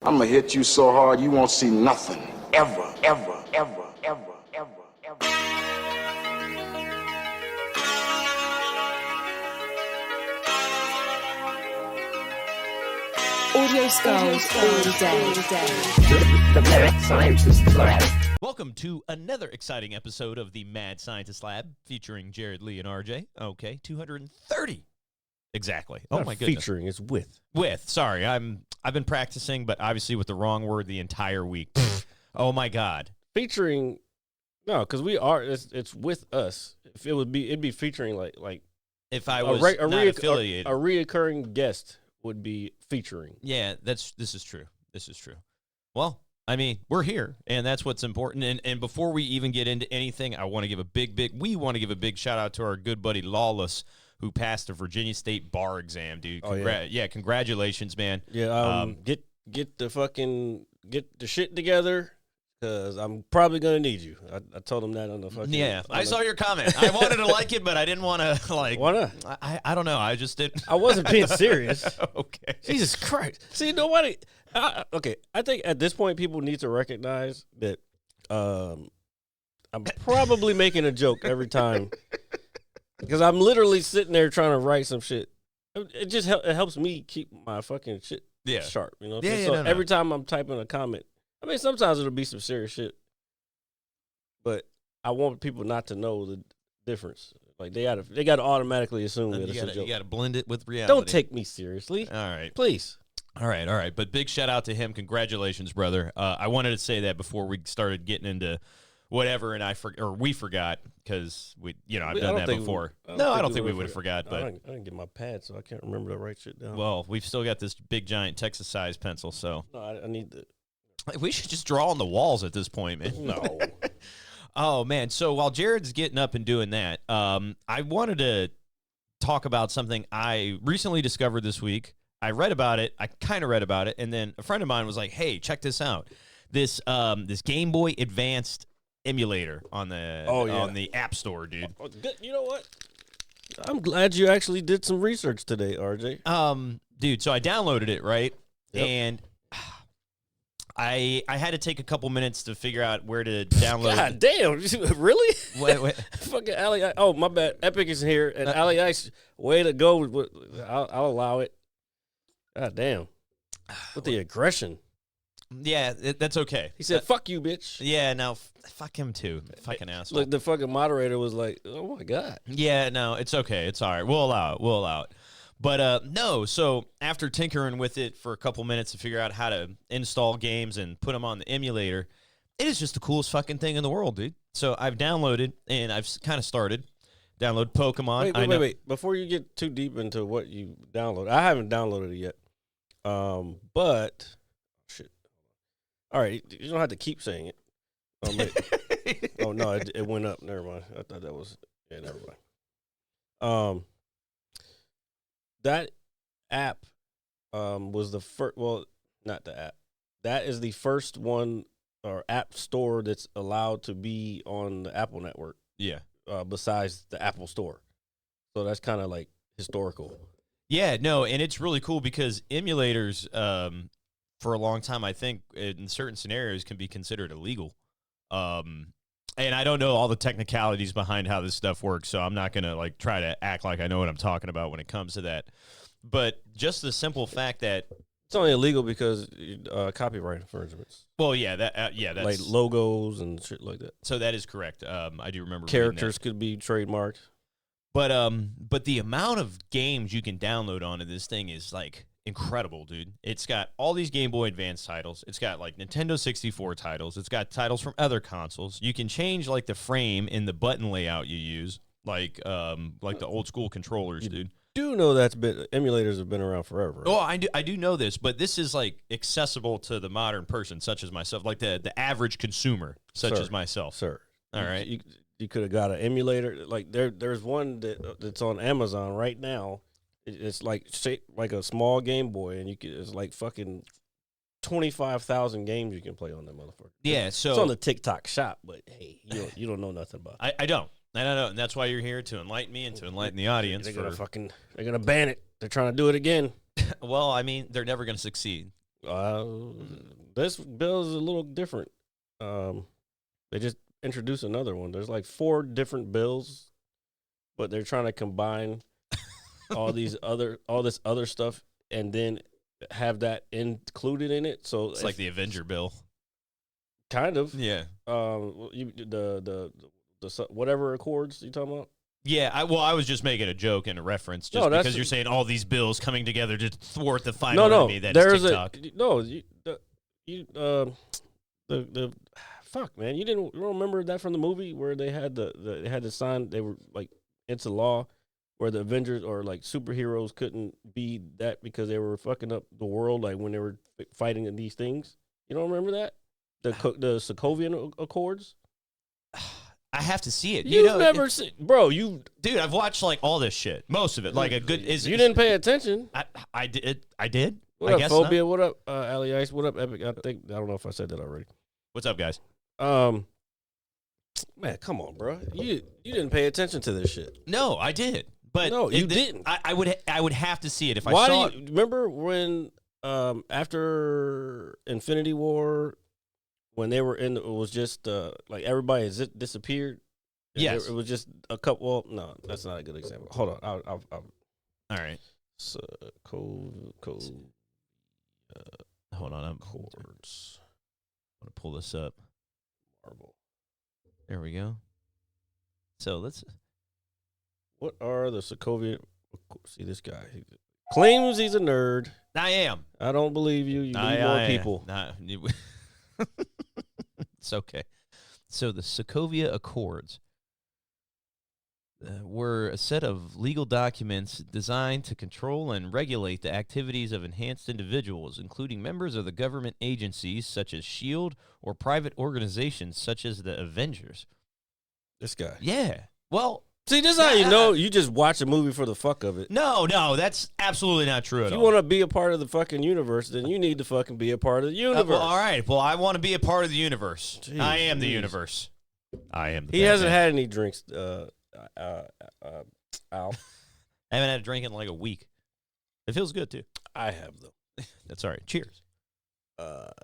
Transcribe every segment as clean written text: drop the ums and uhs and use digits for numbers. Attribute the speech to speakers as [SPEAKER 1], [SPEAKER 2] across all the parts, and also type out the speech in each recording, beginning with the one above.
[SPEAKER 1] I'm gonna hit you so hard you won't see nothing. Ever, ever, ever, ever, ever, ever.
[SPEAKER 2] Audio skulls all day.
[SPEAKER 3] The Mad Scientist Lab.
[SPEAKER 4] Welcome to another exciting episode of the Mad Scientist Lab featuring Jared, Leigh, and RJ. Okay, 230. Exactly. Oh my goodness.
[SPEAKER 5] Featuring is with.
[SPEAKER 4] Sorry, I've been practicing, but obviously with the wrong word the entire week. Oh my God.
[SPEAKER 5] Featuring, no, because we are. It's with us. If it would be, it'd be featuring like
[SPEAKER 4] If I was not affiliated.
[SPEAKER 5] a reoccurring guest would be featuring.
[SPEAKER 4] Yeah, this is true. This is true. Well, I mean, we're here, and that's what's important. And before we even get into anything, I want to give a big shout out to our good buddy Lawless, who passed the Virginia State bar exam, dude. Congratulations, man.
[SPEAKER 5] Yeah, get the shit together, because I'm probably gonna need you. I told him that on the fucking.
[SPEAKER 4] Yeah, I saw your comment. I wanted to like it, but I didn't want to like.
[SPEAKER 5] Why not?
[SPEAKER 4] I don't know. I just didn't.
[SPEAKER 5] I wasn't being serious.
[SPEAKER 4] Okay.
[SPEAKER 5] Jesus Christ. See, nobody. Okay, I think at this point people need to recognize that I'm probably making a joke every time, because I'm literally sitting there trying to write some shit. It just it helps me keep my fucking shit sharp, you know?
[SPEAKER 4] Yeah,
[SPEAKER 5] so
[SPEAKER 4] no.
[SPEAKER 5] every time I'm typing a comment, I mean, sometimes it'll be some serious shit, but I want people not to know the difference. Like they gotta automatically assume that it's a joke.
[SPEAKER 4] You gotta blend it with reality.
[SPEAKER 5] Don't take me seriously.
[SPEAKER 4] All right.
[SPEAKER 5] Please.
[SPEAKER 4] All right. But big shout out to him. Congratulations, brother. I wanted to say that before we started getting into whatever, and we forgot, because I've done that before. I don't think we would have forgot. But
[SPEAKER 5] I didn't get my pad, so I can't remember to write shit down.
[SPEAKER 4] Well, we've still got this big giant Texas-sized pencil, so
[SPEAKER 5] No, I need the.
[SPEAKER 4] We should just draw on the walls at this point, man.
[SPEAKER 5] No.
[SPEAKER 4] Oh man! So while Jared's getting up and doing that, I wanted to talk about something I recently discovered this week. I read about it. I kind of read about it, and then a friend of mine was like, "Hey, check this out! This Game Boy Advanced emulator on the App Store, dude."
[SPEAKER 5] You know what? I'm glad you actually did some research today, RJ.
[SPEAKER 4] Dude. So I downloaded it, right,
[SPEAKER 5] Yep.
[SPEAKER 4] and I had to take a couple minutes to figure out where to download.
[SPEAKER 5] God damn! Really?
[SPEAKER 4] Wait.
[SPEAKER 5] Fucking Ali. Oh, my bad. Epic is here, and Ali Ice. Way to go! I'll allow it. God damn! With the aggression.
[SPEAKER 4] Yeah, that's okay.
[SPEAKER 5] He said, "Fuck you, bitch."
[SPEAKER 4] Yeah, no, fuck him too. Fucking asshole.
[SPEAKER 5] Look, the fucking moderator was like, "Oh my god."
[SPEAKER 4] Yeah, no, it's okay. It's all right. We'll allow it. But no, so after tinkering with it for a couple minutes to figure out how to install games and put them on the emulator, it is just the coolest fucking thing in the world, dude. So I've downloaded, and I've kind of started. Download Pokemon.
[SPEAKER 5] Wait. Before you get too deep into what you download, I haven't downloaded it yet. But shit. All right, you don't have to keep saying it. Oh no, it went up. Never mind. I thought that was never mind. That app was the first. Well, not the app. That is the first one or app store that's allowed to be on the Apple network.
[SPEAKER 4] Yeah.
[SPEAKER 5] Besides the Apple Store, so that's kind of like historical.
[SPEAKER 4] Yeah, no, and it's really cool because emulators, for a long time, I think in certain scenarios can be considered illegal. And I don't know all the technicalities behind how this stuff works, so I'm not going to like try to act like I know what I'm talking about when it comes to that. But just the simple fact that
[SPEAKER 5] it's only illegal because copyright infringements.
[SPEAKER 4] Well, yeah, that's
[SPEAKER 5] like logos and shit like that.
[SPEAKER 4] So that is correct. I do remember
[SPEAKER 5] characters could be trademarked.
[SPEAKER 4] But the amount of games you can download onto this thing is like incredible, dude. It's got all these Game Boy Advance titles. It's got like Nintendo 64 titles. It's got titles from other consoles. You can change like the frame in the button layout you use, like the old school controllers, dude.
[SPEAKER 5] Do know emulators have been around forever. Right?
[SPEAKER 4] Oh, I do know this, but this is like accessible to the modern person, such as myself, like the average consumer, such as myself.
[SPEAKER 5] Sir.
[SPEAKER 4] All right.
[SPEAKER 5] You could have got an emulator. Like there's one that's on Amazon right now. It's like shaped like a small Game Boy, and it's like fucking 25,000 games you can play on that motherfucker.
[SPEAKER 4] Yeah, so
[SPEAKER 5] it's on the TikTok shop, but hey, you don't know nothing about it.
[SPEAKER 4] I don't. And that's why you're here, to enlighten me and to enlighten the audience.
[SPEAKER 5] They're gonna ban it. They're trying to do it again.
[SPEAKER 4] Well, I mean, they're never gonna succeed.
[SPEAKER 5] This bill is a little different. They just introduced another one. There's like 4 different bills, but they're trying to combine all this other stuff and then have that included in it. So
[SPEAKER 4] It's like the Avenger bill.
[SPEAKER 5] kind of.
[SPEAKER 4] Yeah.
[SPEAKER 5] The whatever Accords you talking about?
[SPEAKER 4] Yeah, I was just making a joke and a reference, just
[SPEAKER 5] No, that's-
[SPEAKER 4] because you're saying all these bills coming together to thwart the
[SPEAKER 5] No,
[SPEAKER 4] final
[SPEAKER 5] no.
[SPEAKER 4] enemy that
[SPEAKER 5] There's
[SPEAKER 4] is TikTok.
[SPEAKER 5] The fuck, man. You don't remember that from the movie where they had they had to sign, they were like, it's a law where the Avengers or like superheroes couldn't be that because they were fucking up the world, like when they were fighting these things. You don't remember that? The Sokovian Accords?
[SPEAKER 4] I have to see it.
[SPEAKER 5] You've never seen, bro.
[SPEAKER 4] Dude, I've watched like all this shit, most of it. Like a good
[SPEAKER 5] You didn't pay attention.
[SPEAKER 4] I did. I did.
[SPEAKER 5] What
[SPEAKER 4] I
[SPEAKER 5] up,
[SPEAKER 4] guess
[SPEAKER 5] Phobia?
[SPEAKER 4] not.
[SPEAKER 5] What up, Ali Ice? What up, Epic? I don't know if I said that already.
[SPEAKER 4] What's up, guys?
[SPEAKER 5] Man, come on, bro. You didn't pay attention to this shit.
[SPEAKER 4] No, I did. But
[SPEAKER 5] No, you didn't.
[SPEAKER 4] I would have to see it if I
[SPEAKER 5] Why
[SPEAKER 4] saw
[SPEAKER 5] do you remember when after Infinity War, when they were in, it was just like everybody has disappeared.
[SPEAKER 4] Yes.
[SPEAKER 5] It was just a couple. Well, no, that's not a good example. Hold on, I'll
[SPEAKER 4] All right. Hold on. I'm going
[SPEAKER 5] Accords
[SPEAKER 4] to pull this up.
[SPEAKER 5] Marvel.
[SPEAKER 4] There we go. So let's.
[SPEAKER 5] What are the Sokovian? See this guy. He claims he's a nerd.
[SPEAKER 4] I am.
[SPEAKER 5] I don't believe you. You need more people.
[SPEAKER 4] Nah, it's okay. So the Sokovia Accords were a set of legal documents designed to control and regulate the activities of enhanced individuals, including members of the government agencies such as SHIELD or private organizations such as the Avengers.
[SPEAKER 5] This guy.
[SPEAKER 4] Yeah. Well,
[SPEAKER 5] See, this is how you know you just watch a movie for the fuck of it.
[SPEAKER 4] no, that's absolutely not true
[SPEAKER 5] If
[SPEAKER 4] at
[SPEAKER 5] you
[SPEAKER 4] all.
[SPEAKER 5] want to be a part of the fucking universe, then you need to fucking be a part of the universe.
[SPEAKER 4] Well, all right. Well, I want to be a part of the universe.
[SPEAKER 5] Jeez,
[SPEAKER 4] I am the
[SPEAKER 5] Louise.
[SPEAKER 4] universe. I am the
[SPEAKER 5] He hasn't
[SPEAKER 4] Batman.
[SPEAKER 5] had any drinks, Al.
[SPEAKER 4] I haven't had a drink in like a week. It feels good, too.
[SPEAKER 5] I have, though.
[SPEAKER 4] That's all right. Cheers.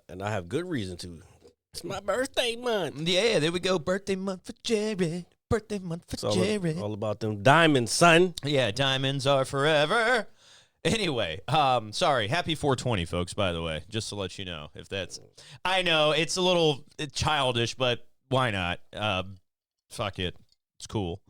[SPEAKER 5] And I have good reason to. It's my birthday month.
[SPEAKER 4] Yeah, there we go. Birthday month for Jared. Birthday month for
[SPEAKER 5] It's all,
[SPEAKER 4] Jared.
[SPEAKER 5] all about them diamonds, son.
[SPEAKER 4] Yeah, diamonds are forever. Anyway, sorry. Happy 420, folks, by the way, just to let you know. If that's, I know it's a little childish, but why not? Fuck it. It's cool.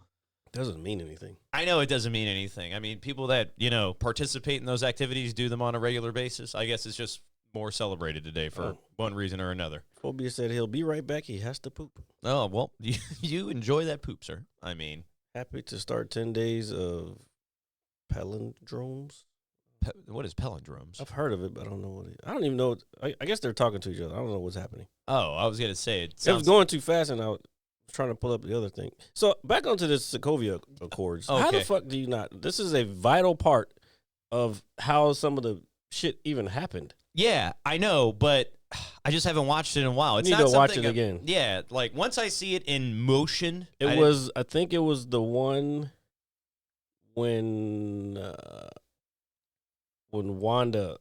[SPEAKER 5] Doesn't mean anything.
[SPEAKER 4] I know it doesn't mean anything. I mean, people that, participate in those activities, do them on a regular basis. I guess it's just more celebrated today for one reason or another.
[SPEAKER 5] Phobia said he'll be right back. He has to poop.
[SPEAKER 4] Oh, well, you enjoy that poop, sir. I mean,
[SPEAKER 5] Happy to start 10 days of palindromes.
[SPEAKER 4] what is palindromes?
[SPEAKER 5] I've heard of it, but I don't know what it is. I don't even know. I guess they're talking to each other. I don't know what's happening.
[SPEAKER 4] Oh, I was going to say,
[SPEAKER 5] It was
[SPEAKER 4] sounds
[SPEAKER 5] going too fast, and I was trying to pull up the other thing. So back onto this Sokovia Accords. How the
[SPEAKER 4] Okay.
[SPEAKER 5] fuck do you not? This is a vital part of how some of the shit even happened.
[SPEAKER 4] Yeah, I know, but I just haven't watched it in a while. It's
[SPEAKER 5] need
[SPEAKER 4] not
[SPEAKER 5] to watch
[SPEAKER 4] something
[SPEAKER 5] it again.
[SPEAKER 4] Yeah, like once I see it in motion,
[SPEAKER 5] I think it was the one when Wanda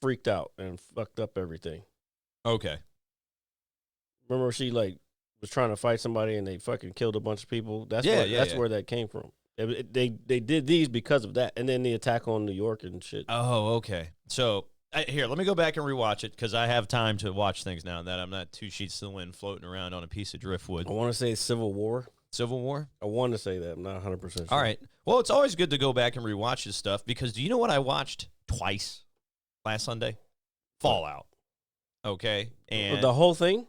[SPEAKER 5] freaked out and fucked up everything.
[SPEAKER 4] Okay.
[SPEAKER 5] Remember she like was trying to fight somebody and they fucking killed a bunch of people. That's where that came from. They did these because of that, and then the attack on New York and shit.
[SPEAKER 4] Oh, okay. So here, let me go back and rewatch it because I have time to watch things now that I'm not 2 sheets to the wind floating around on a piece of driftwood.
[SPEAKER 5] I want to say Civil War.
[SPEAKER 4] Civil War?
[SPEAKER 5] I want to say that. I'm not 100% sure.
[SPEAKER 4] All right. Well, it's always good to go back and rewatch this stuff because do you know what I watched twice last Sunday? Fallout. Okay. And
[SPEAKER 5] The whole thing?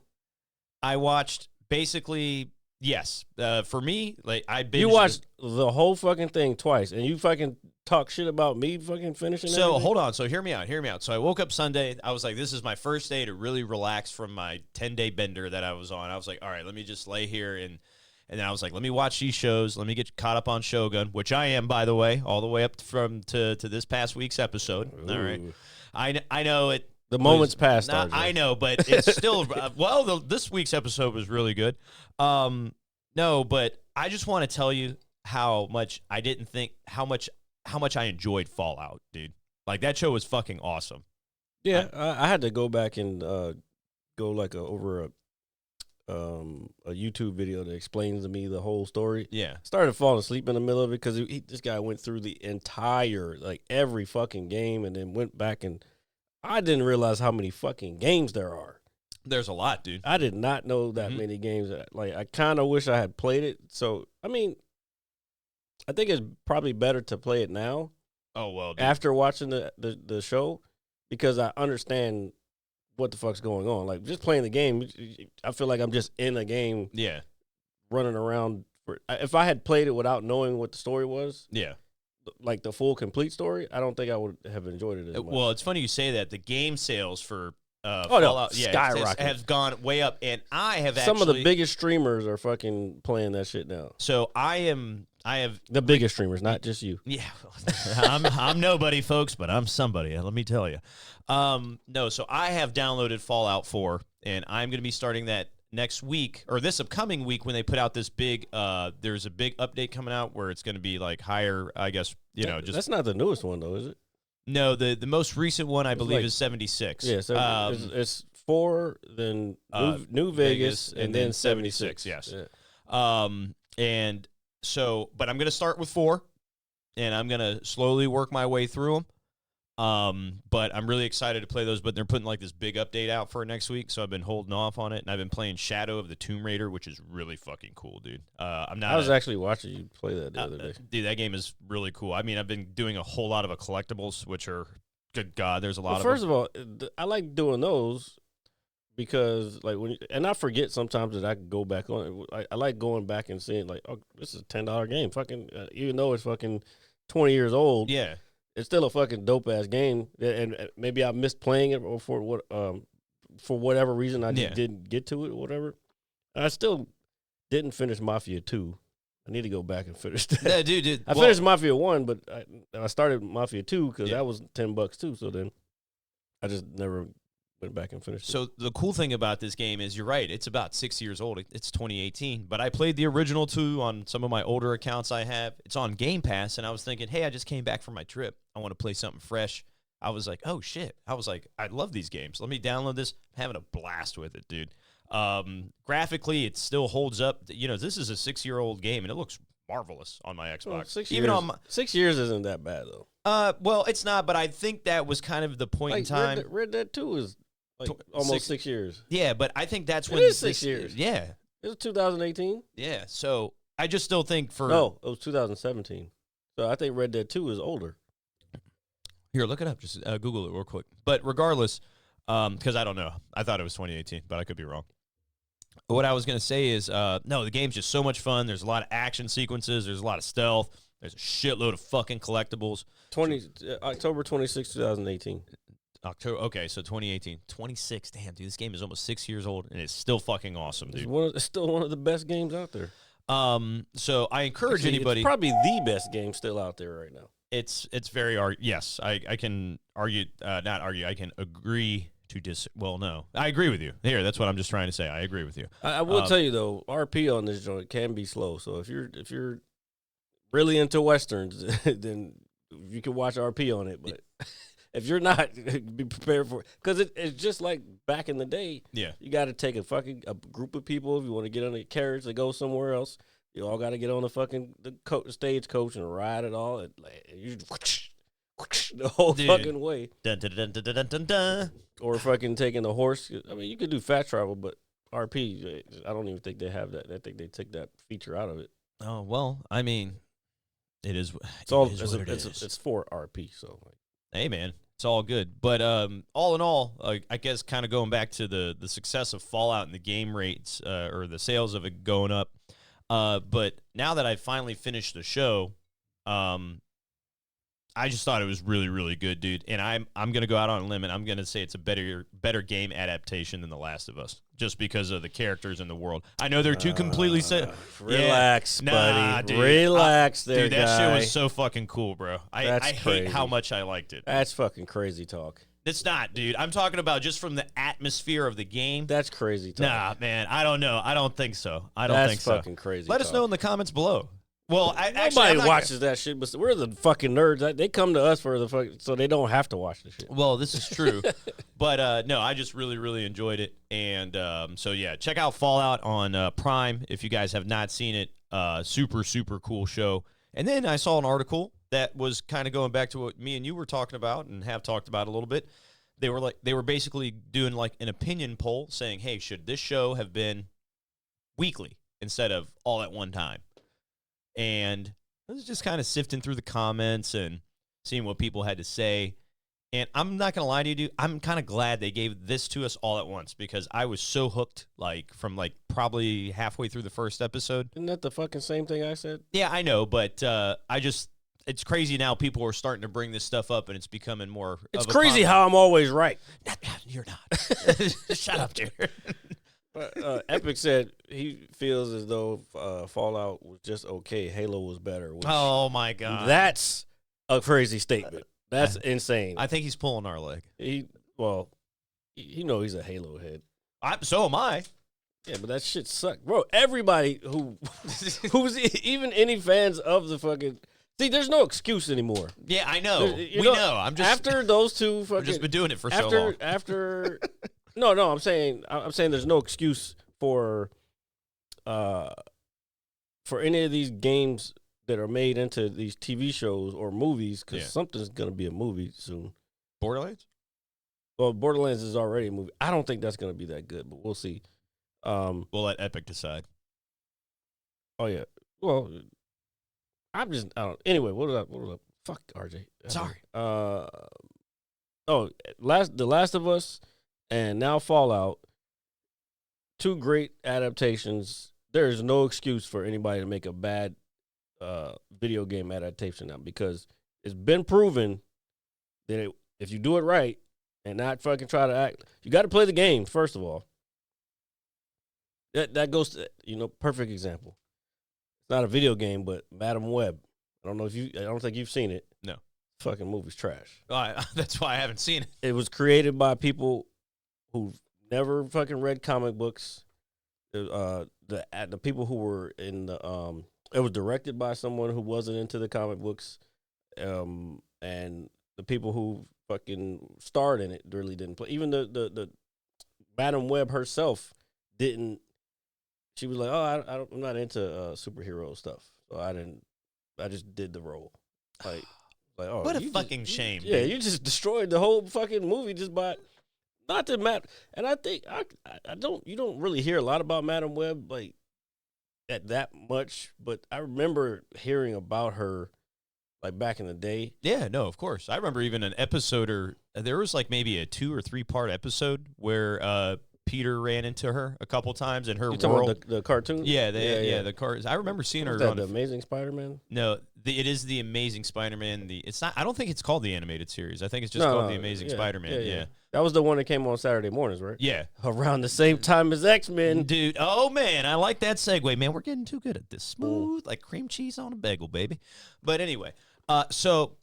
[SPEAKER 4] I watched basically, yes. For me, like I binged
[SPEAKER 5] You watched the whole fucking thing twice, and you fucking talk shit about me fucking finishing
[SPEAKER 4] So
[SPEAKER 5] everything?
[SPEAKER 4] hold on. So hear me out. So I woke up Sunday. I was like, this is my first day to really relax from my 10-day bender that I was on. I was like, all right, let me just lay here and then I was like, let me watch these shows. Let me get caught up on Shogun, which I am, by the way, all the way up to this past week's episode.
[SPEAKER 5] Ooh.
[SPEAKER 4] All right. I know it.
[SPEAKER 5] The moment's past.
[SPEAKER 4] Nah,
[SPEAKER 5] RJ.
[SPEAKER 4] I know, but it's still this week's episode was really good. No, but I just want to tell you how much I didn't think how much I enjoyed Fallout, dude. Like that show was fucking awesome.
[SPEAKER 5] Yeah, I had to go back and go like over a YouTube video that explains to me the whole story.
[SPEAKER 4] Yeah.
[SPEAKER 5] Started falling asleep in the middle of it because this guy went through the entire, like every fucking game, and then went back, and I didn't realize how many fucking games there are.
[SPEAKER 4] There's a lot, dude.
[SPEAKER 5] I did not know that many games. Like, I kind of wish I had played it. So, I mean, I think it's probably better to play it now.
[SPEAKER 4] Oh, well, dude.
[SPEAKER 5] After watching the show, because I understand what the fuck's going on. Like, just playing the game, I feel like I'm just in a game.
[SPEAKER 4] Yeah.
[SPEAKER 5] Running around. If I had played it without knowing what the story was,
[SPEAKER 4] Yeah.
[SPEAKER 5] like the full complete story, I don't think I would have enjoyed it as much.
[SPEAKER 4] Well, it's funny you say that. The game sales for
[SPEAKER 5] Fallout, skyrocket,
[SPEAKER 4] have gone way up, and I have
[SPEAKER 5] some of the biggest streamers are fucking playing that shit now.
[SPEAKER 4] So I have
[SPEAKER 5] the biggest streamers, not just you.
[SPEAKER 4] Yeah, I'm nobody, folks, but I'm somebody. Let me tell you. No, so I have downloaded Fallout 4, and I'm going to be starting that next week or this upcoming week when they put out this big. There's a big update coming out where it's going to be like higher. I guess just
[SPEAKER 5] that's not the newest one though, is it?
[SPEAKER 4] No, the most recent one I believe
[SPEAKER 5] like,
[SPEAKER 4] is 76.
[SPEAKER 5] Yeah, so it's 4, then New Vegas, and then 76.
[SPEAKER 4] Yes.
[SPEAKER 5] Yeah.
[SPEAKER 4] And so, but I'm going to start with 4, and I'm going to slowly work my way through them. But I'm really excited to play those, but they're putting like this big update out for next week, so I've been holding off on it, and I've been playing Shadow of the Tomb Raider, which is really fucking cool, dude. I
[SPEAKER 5] was actually watching you play that the other day.
[SPEAKER 4] Dude, that game is really cool. I mean, I've been doing a whole lot of collectibles, which are, good God, there's a lot of
[SPEAKER 5] First
[SPEAKER 4] them.
[SPEAKER 5] of all, I like doing those because, like, and I forget sometimes that I can go back on it. I like going back and seeing, like, oh, this is a $10 game. Fucking, even though it's fucking 20 years old.
[SPEAKER 4] Yeah.
[SPEAKER 5] It's still a fucking dope ass game, and maybe I missed playing it, or for whatever reason I just didn't get to it, or whatever. I still didn't finish Mafia 2. I need to go back and finish that.
[SPEAKER 4] Yeah, dude.
[SPEAKER 5] I finished Mafia 1, but I started Mafia 2 because that was $10 too. So then I just never went back and finished it.
[SPEAKER 4] So the cool thing about this game is you're right. It's about 6 years old. It's 2018. But I played the original 2 on some of my older accounts I have. It's on Game Pass, and I was thinking, hey, I just came back from my trip. I want to play something fresh. I was like, oh, shit. I was like, I love these games. Let me download this. I'm having a blast with it, dude. Graphically, it still holds up. This is a 6-year-old game, and it looks marvelous on my Xbox.
[SPEAKER 5] Well, 6
[SPEAKER 4] Even
[SPEAKER 5] years,
[SPEAKER 4] on
[SPEAKER 5] 6 years isn't that bad, though.
[SPEAKER 4] Well, it's not, but I think that was kind of the point in time.
[SPEAKER 5] Red Dead 2 is like almost 6 years.
[SPEAKER 4] Yeah, but I think that's when
[SPEAKER 5] it is 6 years.
[SPEAKER 4] Yeah,
[SPEAKER 5] it was 2018.
[SPEAKER 4] Yeah, so I just still think
[SPEAKER 5] no, it was 2017. So I think Red Dead 2 is older.
[SPEAKER 4] Here, look it up. Just Google it real quick. But regardless, because I don't know, I thought it was 2018, but I could be wrong. What I was gonna say is, no, the game's just so much fun. There's a lot of action sequences. There's a lot of stealth. There's a shitload of fucking collectibles.
[SPEAKER 5] October 26, 2018.
[SPEAKER 4] October. Okay, so 2018, 26. Damn, dude, this game is almost 6 years old, and it's still fucking awesome, dude.
[SPEAKER 5] It's still one of the best games out there.
[SPEAKER 4] So I encourage anybody.
[SPEAKER 5] It's probably the best game still out there right now.
[SPEAKER 4] It's very yes. I can argue, not argue. I can agree to Well, no, I agree with you. Here, that's what I'm just trying to say. I agree with you.
[SPEAKER 5] I will tell you though, RP on this joint can be slow. So if you're really into westerns, then you can watch RP on it. But if you're not, be prepared for it. Because it's just like back in the day. Yeah. You got to take a group of people if you want to get on a carriage to go somewhere else. You all got to get on the stagecoach and ride it all. You the whole fucking way.
[SPEAKER 4] Dun, dun, dun, dun, dun, dun, dun.
[SPEAKER 5] Or fucking taking a horse. I mean, you could do fast travel, but RP, I don't even think they have that. I think they took that feature out of it.
[SPEAKER 4] Oh, well, I mean, it is.
[SPEAKER 5] It's for RP, so.
[SPEAKER 4] Hey, man, it's all good. But all in all, I guess kind of going back to the success of Fallout and the game rates or the sales of it going up. But now that I finally finished the show, I just thought it was really, really good, dude. And I'm gonna go out on a limb, and I'm gonna say it's a better game adaptation than The Last of Us, just because of the characters in the world. I know they're two completely set.
[SPEAKER 5] Relax, buddy.
[SPEAKER 4] Dude.
[SPEAKER 5] Relax, there,
[SPEAKER 4] dude. That
[SPEAKER 5] guy.
[SPEAKER 4] shit was so fucking cool, bro. I hate how much I liked it.
[SPEAKER 5] That's fucking crazy talk.
[SPEAKER 4] It's not, dude. I'm talking about just from the atmosphere of the game.
[SPEAKER 5] That's crazy talk.
[SPEAKER 4] Nah, man. I don't know. I don't think so. I don't think so.
[SPEAKER 5] That's fucking crazy.
[SPEAKER 4] Let us know in the comments below. Well,
[SPEAKER 5] Nobody watches that shit, but we're the fucking nerds. They come to us for the fuck, so they don't have to watch the shit.
[SPEAKER 4] Well, this is true, but no, I just really, really enjoyed it, and so yeah, check out Fallout on Prime if you guys have not seen it. Super, super cool show. And then I saw an article that was kind of going back to what me and you were talking about and have talked about a little bit. They were basically doing like an opinion poll saying, hey, should this show have been weekly instead of all at one time? And I was just kind of sifting through the comments and seeing what people had to say. And I'm not going to lie to you, dude. I'm kind of glad they gave this to us all at once because I was so hooked, like, from, like, probably halfway through the first episode.
[SPEAKER 5] Isn't that the fucking same thing I said?
[SPEAKER 4] Yeah, I know, but it's crazy now people are starting to bring this stuff up and it's becoming more
[SPEAKER 5] It's
[SPEAKER 4] of a
[SPEAKER 5] crazy how I'm always right.
[SPEAKER 4] You're not. Shut up, Jared.
[SPEAKER 5] Epic said he feels as though Fallout was just okay. Halo was better.
[SPEAKER 4] Oh, my God.
[SPEAKER 5] That's a crazy statement. That's insane.
[SPEAKER 4] I think he's pulling our leg.
[SPEAKER 5] He knows he's a Halo head.
[SPEAKER 4] So am I.
[SPEAKER 5] Yeah, but that shit sucked. Bro, everybody who's even any fans of the fucking... See, there's no excuse anymore.
[SPEAKER 4] Yeah, I know. We know. I'm just...
[SPEAKER 5] After those two fucking...
[SPEAKER 4] We've just been doing it for so long.
[SPEAKER 5] No, I'm saying there's no excuse for any of these games that are made into these TV shows or movies, because something's going to be a movie soon.
[SPEAKER 4] Borderlands?
[SPEAKER 5] Well, Borderlands is already a movie. I don't think that's going to be that good, but we'll see.
[SPEAKER 4] We'll let Epic decide.
[SPEAKER 5] Oh, yeah. Well, I don't. Anyway, what was up? Fuck, RJ.
[SPEAKER 4] Sorry.
[SPEAKER 5] The Last of Us and now Fallout, two great adaptations. There's no excuse for anybody to make a bad video game adaptation now, because it's been proven that if you do it right and not fucking try to act, you got to play the game first of all. That goes to, perfect example. It's not a video game, but Madam Web. I don't think you've seen it.
[SPEAKER 4] No.
[SPEAKER 5] Fucking movie's trash.
[SPEAKER 4] That's why I haven't seen it.
[SPEAKER 5] It was created by people who've never fucking read comic books. The people who were in the it was directed by someone who wasn't into the comic books, and the people who fucking starred in it really didn't play. Even the Madam Web herself didn't. She was like, "Oh, I'm not into superhero stuff, so I just did the role." Like oh,
[SPEAKER 4] what a fucking shame!
[SPEAKER 5] Yeah, you just destroyed the whole fucking movie just by not to Matt. And I think you don't really hear a lot about Madam Web like at that much, but I remember hearing about her like back in the day.
[SPEAKER 4] Yeah, no, of course. I remember even an episode, or there was like maybe a 2 or 3 part episode where Peter ran into her a couple times in her world.
[SPEAKER 5] About the cartoon?
[SPEAKER 4] Yeah, the cars. I remember seeing her
[SPEAKER 5] on
[SPEAKER 4] on
[SPEAKER 5] the Amazing Spider-Man.
[SPEAKER 4] No, it is the Amazing Spider-Man. It's not. I don't think it's called the animated series. I think it's just called the Amazing Spider-Man. Yeah.
[SPEAKER 5] That was the one that came on Saturday mornings, right?
[SPEAKER 4] Yeah,
[SPEAKER 5] around the same time as X-Men.
[SPEAKER 4] Dude, oh man, I like that segue, man. We're getting too good at this. Smooth like cream cheese on a bagel, baby. But anyway, so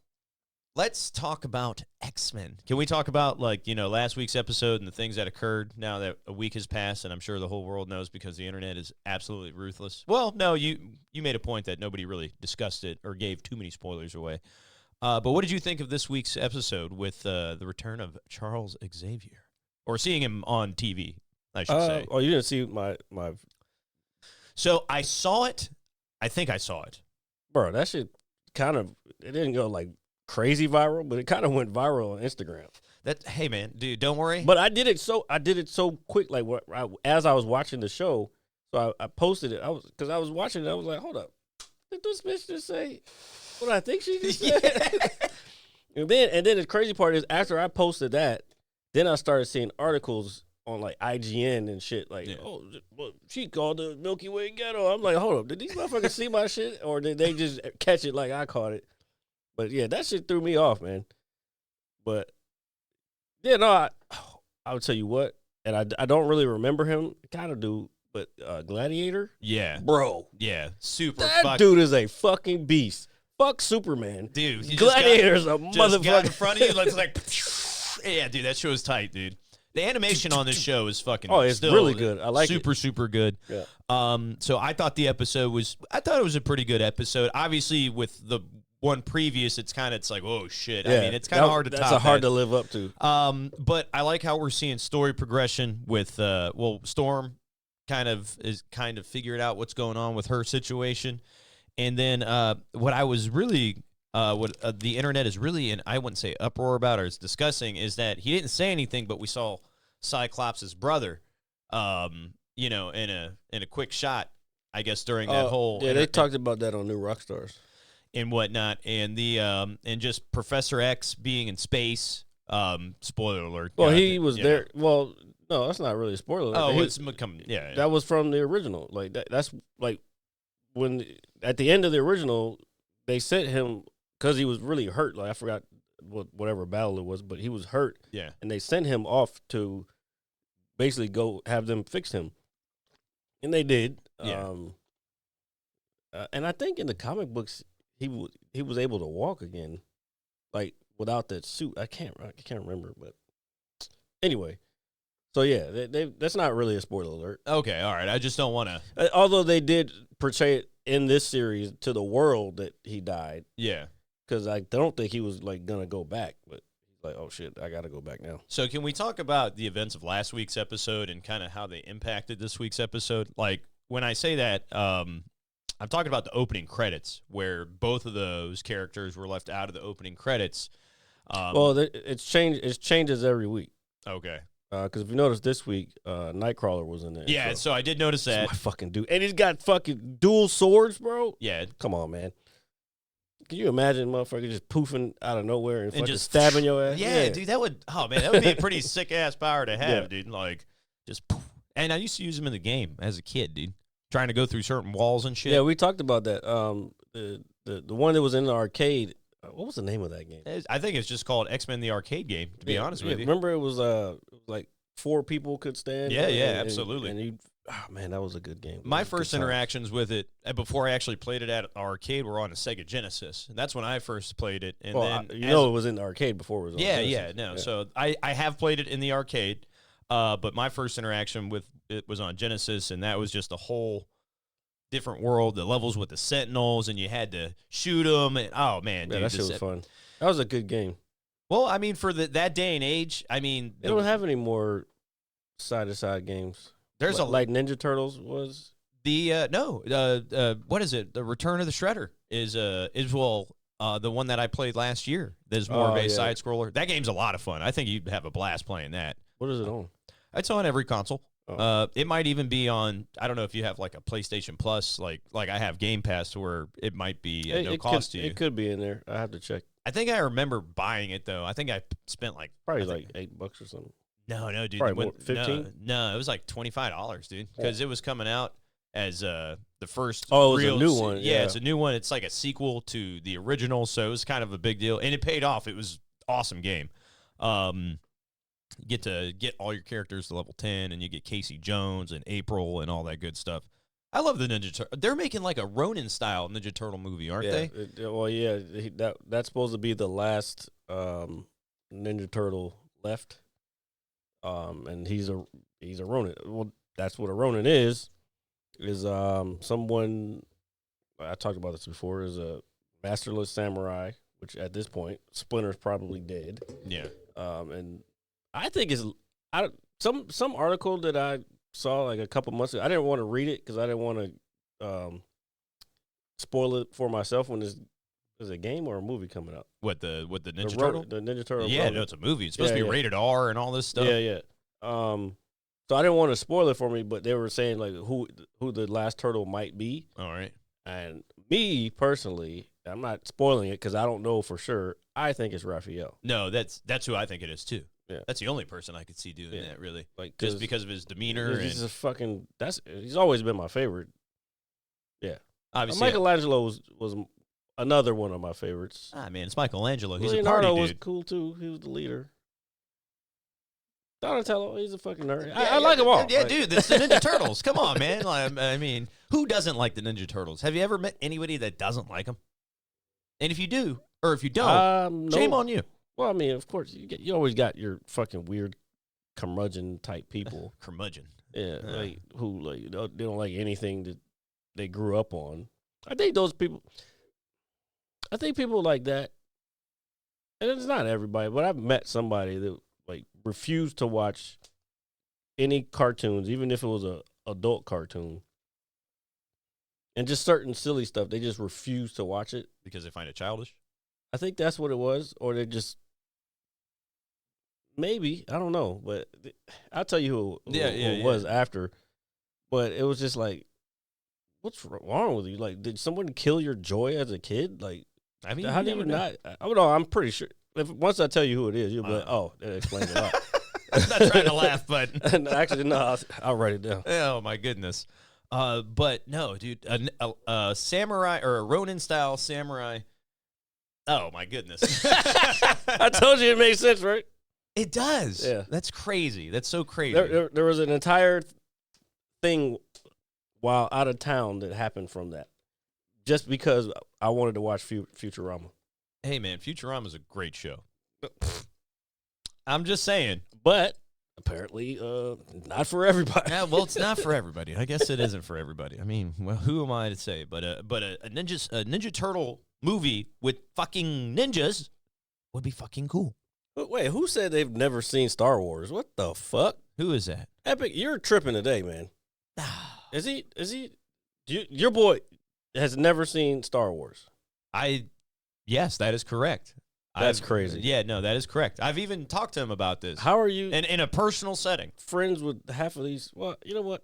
[SPEAKER 4] let's talk about X-Men. Can we talk about, last week's episode and the things that occurred now that a week has passed, and I'm sure the whole world knows because the internet is absolutely ruthless? Well, no, you made a point that nobody really discussed it or gave too many spoilers away. But what did you think of this week's episode with the return of Charles Xavier? Or seeing him on TV, I should say.
[SPEAKER 5] Oh, you didn't see my...
[SPEAKER 4] So I saw it. I think I saw it.
[SPEAKER 5] Bro, that shit kind of... It didn't go, crazy viral, but it kind of went viral on Instagram.
[SPEAKER 4] Hey man, dude, don't worry.
[SPEAKER 5] But I did it so quick, as I was watching the show. So I posted it. Because I was watching it. I was like, hold up, did this bitch just say what I think she just said? and then the crazy part is after I posted that, then I started seeing articles on IGN and shit she called the Milky Way ghetto. I'm like, hold up, did these motherfuckers see my shit, or did they just catch it like I caught it? But yeah, that shit threw me off, man. But yeah, no, I would tell you what, and I don't really remember him. Kind of do, but Gladiator,
[SPEAKER 4] yeah,
[SPEAKER 5] bro,
[SPEAKER 4] yeah, super.
[SPEAKER 5] That dude is a fucking beast. Fuck Superman,
[SPEAKER 4] dude.
[SPEAKER 5] Gladiator's a
[SPEAKER 4] just
[SPEAKER 5] motherfucker
[SPEAKER 4] got in front of you. Yeah, dude, that show is tight, dude. The animation on this show is fucking.
[SPEAKER 5] Oh, it's
[SPEAKER 4] still
[SPEAKER 5] really good. I like
[SPEAKER 4] super, super good.
[SPEAKER 5] Yeah.
[SPEAKER 4] So I thought the episode was. I thought it was a pretty good episode. Obviously, with the one previous, it's like, oh shit. I mean, it's kind of hard to top.
[SPEAKER 5] That's hard to live up to.
[SPEAKER 4] But I like how we're seeing story progression with Storm kind of figured out what's going on with her situation. And then what I was really what the internet is really in, I wouldn't say uproar about or is discussing, is that he didn't say anything, but we saw Cyclops' brother, in a quick shot, I guess, during that whole.
[SPEAKER 5] Yeah, they talked about that on New Rockstars
[SPEAKER 4] and whatnot, and the and just Professor X being in space. Spoiler alert.
[SPEAKER 5] Well, he was there. Well, no, that's not really a spoiler alert.
[SPEAKER 4] Oh, it's become
[SPEAKER 5] That was from the original. Like that's like when at the end of the original, they sent him because he was really hurt. Like I forgot whatever battle it was, but he was hurt.
[SPEAKER 4] Yeah,
[SPEAKER 5] and they sent him off to basically go have them fix him, and they did.
[SPEAKER 4] Yeah.
[SPEAKER 5] And I think in the comic books he was able to walk again, like without that suit. I can't remember, but anyway. So yeah, that's not really a spoiler alert.
[SPEAKER 4] Okay, all right. I just don't want to.
[SPEAKER 5] Although they did portray it in this series to the world that he died.
[SPEAKER 4] Yeah.
[SPEAKER 5] Because I don't think he was like gonna go back, but he's like, oh shit, I gotta go back now.
[SPEAKER 4] So can we talk about the events of last week's episode and kind of how they impacted this week's episode? Like when I say that, I'm talking about the opening credits where both of those characters were left out of the opening credits.
[SPEAKER 5] Well, it's changed. It changes every week.
[SPEAKER 4] Okay.
[SPEAKER 5] Because if you notice this week, Nightcrawler was in there.
[SPEAKER 4] Yeah, so I did notice that.
[SPEAKER 5] My fucking dude, and he's got fucking dual swords, bro.
[SPEAKER 4] Yeah,
[SPEAKER 5] come on, man. Can you imagine, motherfucker, just poofing out of nowhere and fucking
[SPEAKER 4] just
[SPEAKER 5] stabbing your ass?
[SPEAKER 4] Yeah, dude, that would be a pretty sick ass power to have, dude. Like, just poof. And I used to use them in the game as a kid, dude, trying to go through certain walls and shit.
[SPEAKER 5] Yeah, we talked about that. The one that was in the arcade. What was the name of that game?
[SPEAKER 4] I think it's just called X-Men the Arcade Game, to be honest with you.
[SPEAKER 5] Remember it was like 4 people could stand?
[SPEAKER 4] Yeah, absolutely.
[SPEAKER 5] And you, man, that was a good game.
[SPEAKER 4] My first interactions with it, before I actually played it at an arcade, were on a Sega Genesis. And that's when I first played it. And then
[SPEAKER 5] it was in the arcade before it was on Genesis.
[SPEAKER 4] Yeah. So I have played it in the arcade, but my first interaction with it was on Genesis, and that was just a whole different world, the levels with the Sentinels, and you had to shoot them. And, oh, man.
[SPEAKER 5] Yeah,
[SPEAKER 4] dude,
[SPEAKER 5] that shit was fun. That was a good game.
[SPEAKER 4] Well, I mean, for that day and age, I mean.
[SPEAKER 5] They don't have any more side-to-side games.
[SPEAKER 4] There's
[SPEAKER 5] like Ninja Turtles was.
[SPEAKER 4] What is it? The Return of the Shredder is the one that I played last year. There's more of a side scroller. That game's a lot of fun. I think you'd have a blast playing that.
[SPEAKER 5] What is it on?
[SPEAKER 4] It's on every console.
[SPEAKER 5] Oh.
[SPEAKER 4] It might even be on. I don't know if you have like a PlayStation Plus, like I have Game Pass, to where it might be no cost to you.
[SPEAKER 5] It could be in there. I have to check.
[SPEAKER 4] I think I remember buying it though. I think I spent
[SPEAKER 5] probably like $8 or something.
[SPEAKER 4] No, dude.
[SPEAKER 5] Probably 15.
[SPEAKER 4] No, it was like $25, dude, because it was coming out as the first.
[SPEAKER 5] Oh, it was a new one.
[SPEAKER 4] Yeah, it's a new one. It's like a sequel to the original, so it was kind of a big deal, and it paid off. It was an awesome game. You get to get all your characters to level 10, and you get Casey Jones and April and all that good stuff. I love the Ninja Turtle. They're making like a Ronin-style Ninja Turtle movie, aren't they?
[SPEAKER 5] That's supposed to be the last Ninja Turtle left. And he's a Ronin. Well, that's what a Ronin is someone, I talked about this before, is a masterless samurai, which at this point Splinter's probably dead.
[SPEAKER 4] Yeah.
[SPEAKER 5] And I think some article that I saw like a couple months ago. I didn't want to read it because I didn't want to spoil it for myself when there's a game or a movie coming out.
[SPEAKER 4] What the Ninja Turtle?
[SPEAKER 5] The Ninja Turtle.
[SPEAKER 4] Yeah, no, it's a movie. It's supposed to be rated R and all this stuff.
[SPEAKER 5] Yeah. So I didn't want to spoil it for me, but they were saying like who the last turtle might be.
[SPEAKER 4] All right.
[SPEAKER 5] And me personally, I'm not spoiling it because I don't know for sure. I think it's Raphael.
[SPEAKER 4] No, that's who I think it is too.
[SPEAKER 5] Yeah.
[SPEAKER 4] that's the only person I could see doing that, really.
[SPEAKER 5] Like
[SPEAKER 4] just because of his demeanor.
[SPEAKER 5] He's a fucking. He's always been my favorite. Yeah,
[SPEAKER 4] obviously.
[SPEAKER 5] Michelangelo was another one of my favorites.
[SPEAKER 4] Man, it's Michelangelo. He's
[SPEAKER 5] Leonardo
[SPEAKER 4] a party dude.
[SPEAKER 5] was cool too. He was the leader. Donatello, he's a fucking nerd.
[SPEAKER 4] Yeah,
[SPEAKER 5] I like them all.
[SPEAKER 4] Yeah, dude, it's the Ninja Turtles. Come on, man. I mean, who doesn't like the Ninja Turtles? Have you ever met anybody that doesn't like them? And if you do, or if you don't,
[SPEAKER 5] no.
[SPEAKER 4] shame on you.
[SPEAKER 5] Well, I mean, of course, you always got your fucking weird curmudgeon type people.
[SPEAKER 4] Curmudgeon.
[SPEAKER 5] Yeah, like who like they don't like anything that they grew up on. I think those people. I think people like that, and it's not everybody, but I've met somebody that like refused to watch any cartoons, even if it was a adult cartoon, and just certain silly stuff. They just refuse to watch it
[SPEAKER 4] Because they find it childish?
[SPEAKER 5] I think that's what it was, or they just maybe I don't know, but I'll tell you who it was after. But it was just like, what's wrong with you? Like, did someone kill your joy as a kid? Like,
[SPEAKER 4] I mean,
[SPEAKER 5] how do you not? I don't know. I'm pretty sure. Once I tell you who it is, you'll be like, oh, that explains a lot.
[SPEAKER 4] I'm not trying to laugh, but
[SPEAKER 5] actually, no, I'll write it down.
[SPEAKER 4] Oh my goodness. But no, dude, a samurai or a Ronin style samurai. Oh my goodness.
[SPEAKER 5] I told you it makes sense, right?
[SPEAKER 4] It does.
[SPEAKER 5] Yeah.
[SPEAKER 4] That's crazy. That's so crazy.
[SPEAKER 5] There was an entire thing while out of town that happened from that, just because I wanted to watch Futurama.
[SPEAKER 4] Hey man, Futurama's a great show. I'm just saying.
[SPEAKER 5] But apparently, not for everybody.
[SPEAKER 4] Yeah, well, it's not for everybody. I guess it isn't for everybody. I mean, well, who am I to say? But a Ninja Turtle movie with fucking ninjas would be fucking cool.
[SPEAKER 5] But wait, who said they've never seen Star Wars? What the fuck?
[SPEAKER 4] Who is that?
[SPEAKER 5] Epic, you're tripping today, man. Is he? Your boy has never seen Star Wars.
[SPEAKER 4] Yes, that is correct.
[SPEAKER 5] That's crazy.
[SPEAKER 4] Yeah, no, that is correct. I've even talked to him about this.
[SPEAKER 5] How are you?
[SPEAKER 4] In a personal setting.
[SPEAKER 5] Friends with half of these. Well, you know what?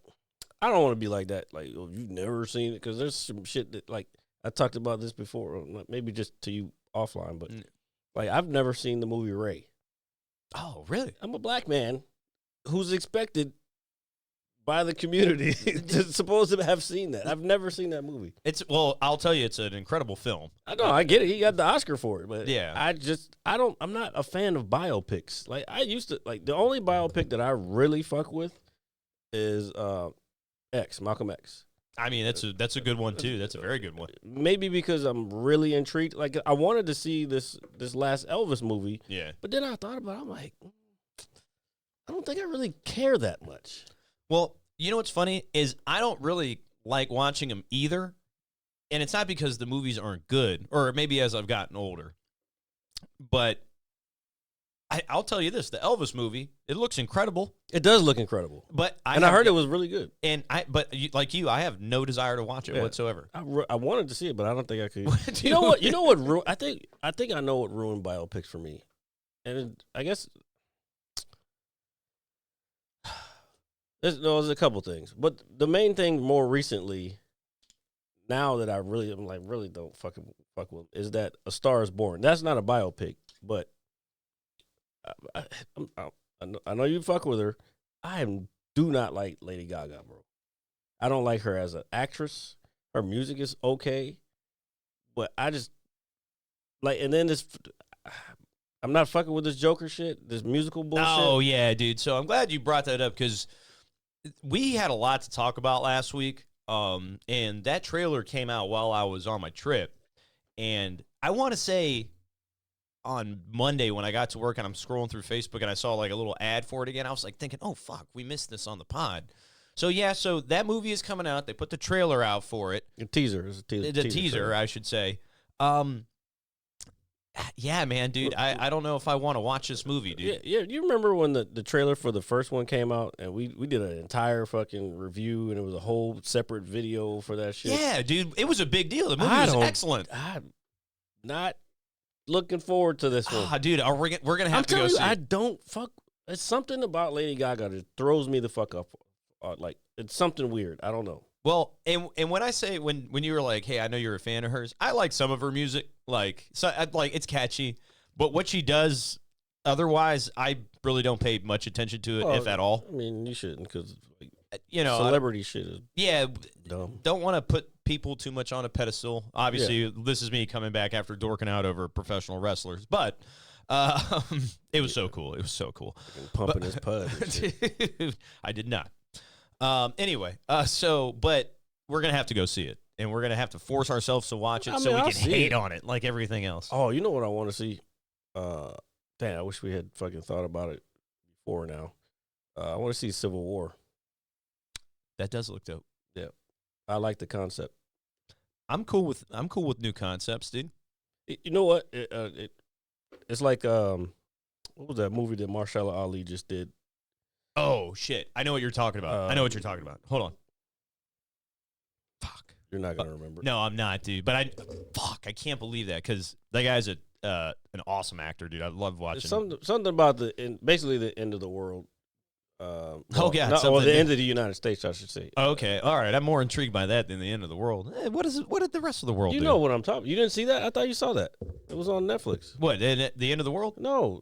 [SPEAKER 5] I don't want to be like that. Like, oh, you've never seen it, because there's some shit that, like, I talked about this before. Maybe just to you offline, but like, I've never seen the movie Ray.
[SPEAKER 4] Oh, really?
[SPEAKER 5] I'm a black man who's expected by the community to supposed to have seen that. I've never seen that movie.
[SPEAKER 4] Well, I'll tell you, it's an incredible film.
[SPEAKER 5] I know, I get it. He got the Oscar for it, but
[SPEAKER 4] yeah,
[SPEAKER 5] I'm not a fan of biopics. Like, I used to, like, the only biopic that I really fuck with is Malcolm X.
[SPEAKER 4] I mean, that's a good one too. That's a very good one.
[SPEAKER 5] Maybe because I'm really intrigued. Like, I wanted to see this last Elvis movie.
[SPEAKER 4] Yeah.
[SPEAKER 5] But then I thought about it. I'm like, I don't think I really care that much.
[SPEAKER 4] Well, you know what's funny is I don't really like watching them either. And it's not because the movies aren't good, or maybe as I've gotten older. But I'll tell you this, the Elvis movie, it looks incredible.
[SPEAKER 5] It does look incredible.
[SPEAKER 4] But I
[SPEAKER 5] heard it was really good.
[SPEAKER 4] And like you, I have no desire to watch it whatsoever.
[SPEAKER 5] I wanted to see it, but I don't think I could. You know what? You know what? I think I know what ruined biopics for me, and I guess there's a couple things, but the main thing more recently, now that I'm like really don't fuck with, is that A Star Is Born. That's not a biopic, but I know you fuck with her. Do not like Lady Gaga, bro. I don't like her as an actress. Her music is okay, but I just like. And then I'm not fucking with this Joker shit, this musical bullshit.
[SPEAKER 4] Oh yeah, dude. So I'm glad you brought that up, because we had a lot to talk about last week. And that trailer came out while I was on my trip, and I want to say, on Monday when I got to work and I'm scrolling through Facebook and I saw like a little ad for it again, I was like thinking, oh, fuck, we missed this on the pod. So, yeah, so that movie is coming out. They put the trailer out for it.
[SPEAKER 5] A teaser.
[SPEAKER 4] The teaser, I should say. Yeah, man, dude, I don't know if I want to watch this movie, dude.
[SPEAKER 5] Yeah, you remember when the trailer for the first one came out, and we did an entire fucking review, and it was a whole separate video for that shit?
[SPEAKER 4] Yeah, dude, it was a big deal. The movie was excellent.
[SPEAKER 5] I'm not looking forward to this one.
[SPEAKER 4] Dude, we're going to have to go see it.
[SPEAKER 5] I don't fuck. It's something about Lady Gaga that throws me the fuck up. Like, it's something weird. I don't know.
[SPEAKER 4] Well, and when I say, when you were like, hey, I know you're a fan of hers, I like some of her music. Like, so like, it's catchy, but what she does otherwise, I really don't pay much attention to it, if at all.
[SPEAKER 5] I mean, you shouldn't, because, like,
[SPEAKER 4] you know,
[SPEAKER 5] celebrity shit is dumb. Don't
[SPEAKER 4] want to put people too much on a pedestal. Obviously, This is me coming back after dorking out over professional wrestlers, but it was so cool. It was so cool.
[SPEAKER 5] Pumping his pud.
[SPEAKER 4] Dude, I did not. Anyway, but we're going to have to go see it, and we're going to have to force ourselves to watch it so we can hate on it like everything else.
[SPEAKER 5] Oh, you know what I want to see? Damn, I wish we had fucking thought about it before now. I want to see Civil War.
[SPEAKER 4] That does look dope.
[SPEAKER 5] Yeah, I like the concept.
[SPEAKER 4] I'm cool with new concepts, dude.
[SPEAKER 5] You know what? It's like what was that movie that Mahershala Ali just did?
[SPEAKER 4] Oh shit! I know what you're talking about. I know what you're talking about. Hold on. Fuck.
[SPEAKER 5] You're not gonna remember.
[SPEAKER 4] No, I'm not, dude. But I can't believe that because that guy's an awesome actor, dude. I love watching.
[SPEAKER 5] Something about basically the end of the world.
[SPEAKER 4] God,
[SPEAKER 5] the end of the United States, I should say.
[SPEAKER 4] Okay, all right. I'm more intrigued by that than the end of the world. What is it? What did the rest of the world do?
[SPEAKER 5] You know what I'm talking. You didn't see that? I thought you saw that. It was on Netflix.
[SPEAKER 4] What? The end of the world?
[SPEAKER 5] No.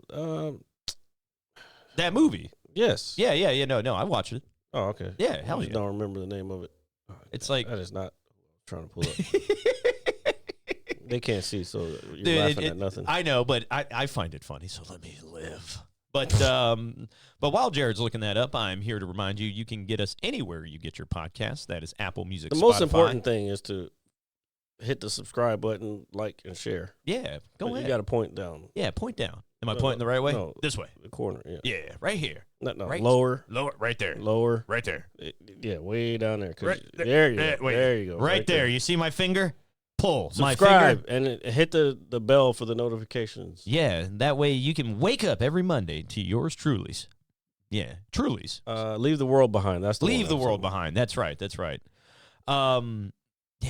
[SPEAKER 4] That movie.
[SPEAKER 5] Yes.
[SPEAKER 4] Yeah. No, I watched it.
[SPEAKER 5] Oh, okay.
[SPEAKER 4] Yeah, hell
[SPEAKER 5] I
[SPEAKER 4] yeah.
[SPEAKER 5] just don't remember the name of it.
[SPEAKER 4] It's like
[SPEAKER 5] that is not trying to pull up. They can't see, so you're laughing at nothing.
[SPEAKER 4] I know, but I find it funny, so let me live. But while Jared's looking that up, I'm here to remind you can get us anywhere you get your podcast. That is Apple Music,
[SPEAKER 5] The
[SPEAKER 4] Spotify.
[SPEAKER 5] most important thing is to hit the subscribe button, like, and share.
[SPEAKER 4] Yeah, go ahead.
[SPEAKER 5] You got to point down.
[SPEAKER 4] Yeah, point down. Am I pointing the right way?
[SPEAKER 5] No,
[SPEAKER 4] this way.
[SPEAKER 5] The corner, yeah.
[SPEAKER 4] Yeah, right here.
[SPEAKER 5] No,
[SPEAKER 4] right.
[SPEAKER 5] Lower,
[SPEAKER 4] right there.
[SPEAKER 5] Lower.
[SPEAKER 4] Right there.
[SPEAKER 5] Yeah, way down there.
[SPEAKER 4] Right
[SPEAKER 5] there you go.
[SPEAKER 4] Wait,
[SPEAKER 5] there you go.
[SPEAKER 4] Right there. You see my finger? Pull my
[SPEAKER 5] subscribe
[SPEAKER 4] finger.
[SPEAKER 5] and hit the bell for the notifications.
[SPEAKER 4] Yeah, that way you can wake up every Monday to yours truly's. Yeah, truly's.
[SPEAKER 5] Leave the world behind. That's the
[SPEAKER 4] Leave the world behind. That's right. Yeah,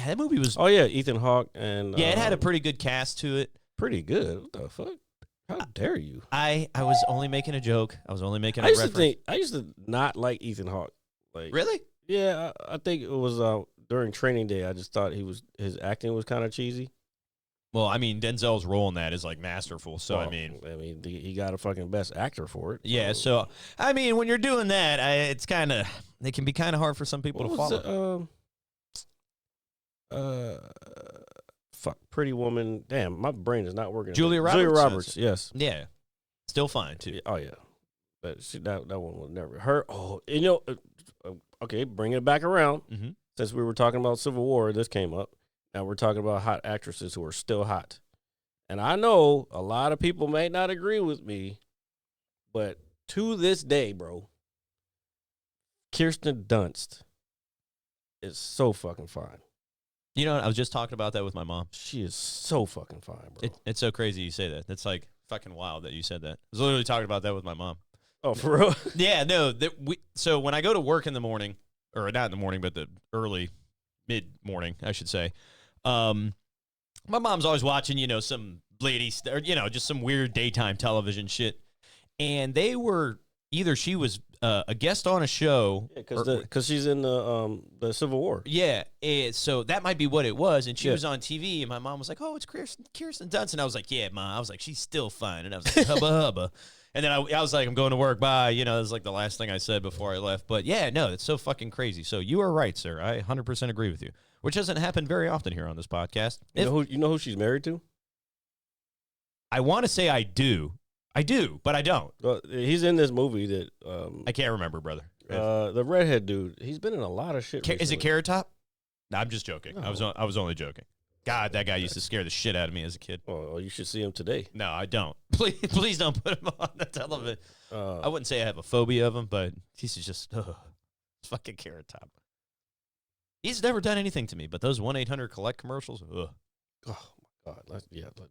[SPEAKER 4] that movie was.
[SPEAKER 5] Oh yeah, Ethan Hawke and
[SPEAKER 4] yeah, it had a pretty good cast to it.
[SPEAKER 5] Pretty good. What the fuck? How dare you?
[SPEAKER 4] I was only making a joke. I was only making a reference.
[SPEAKER 5] I used to not like Ethan Hawke. Like,
[SPEAKER 4] really?
[SPEAKER 5] Yeah, I think it was during Training Day. I just thought his acting was kind of cheesy.
[SPEAKER 4] Well, I mean, Denzel's role in that is like masterful. So
[SPEAKER 5] well,
[SPEAKER 4] I mean,
[SPEAKER 5] he got a fucking best actor for it.
[SPEAKER 4] Yeah. So I mean, when you're doing that, it can be kind of hard for some people to follow.
[SPEAKER 5] Pretty Woman. Damn, my brain is not working.
[SPEAKER 4] Julia Roberts.
[SPEAKER 5] Yes.
[SPEAKER 4] Yeah. Still fine too.
[SPEAKER 5] Oh yeah, but that one will never. Her. Oh, okay, bring it back around.
[SPEAKER 4] Mm-hmm.
[SPEAKER 5] Since we were talking about Civil War, this came up. Now we're talking about hot actresses who are still hot, and I know a lot of people may not agree with me, but to this day, bro, Kirsten Dunst is so fucking fine.
[SPEAKER 4] You know what? I was just talking about that with my mom.
[SPEAKER 5] She is so fucking fine, bro.
[SPEAKER 4] It's so crazy you say that. It's like fucking wild that you said that. I was literally talking about that with my mom.
[SPEAKER 5] Oh, for real?
[SPEAKER 4] Yeah, no. So when I go to work in the morning, or not in the morning, but the early, mid-morning, I should say, my mom's always watching, some ladies, or, just some weird daytime television shit. And she was a guest on a show.
[SPEAKER 5] Yeah, because she's in the Civil War.
[SPEAKER 4] Yeah, so that might be what it was. And she was on TV, and my mom was like, "Oh, it's Kirsten Dunst." And I was like, "Yeah, Ma." I was like, "She's still fine." And I was like, "Hubba hubba." And then I was like, "I'm going to work. Bye." It was like the last thing I said before I left. But yeah, no, it's so fucking crazy. So you are right, sir. I 100% agree with you, which doesn't happen very often here on this podcast.
[SPEAKER 5] You know who she's married to?
[SPEAKER 4] I want to say I do, but I don't.
[SPEAKER 5] Well, he's in this movie that
[SPEAKER 4] I can't remember, brother.
[SPEAKER 5] The redhead dude. He's been in a lot of shit.
[SPEAKER 4] Is it Carrot Top? No, I'm just joking.
[SPEAKER 5] No.
[SPEAKER 4] I was only joking. God, that guy used to scare the shit out of me as a kid.
[SPEAKER 5] Oh, you should see him today.
[SPEAKER 4] No, I don't. Please don't put him on the television. I wouldn't say I have a phobia of him, but he's just fucking Carrot Top. He's never done anything to me, but those 1-800-COLLECT commercials. Ugh.
[SPEAKER 5] Oh my God!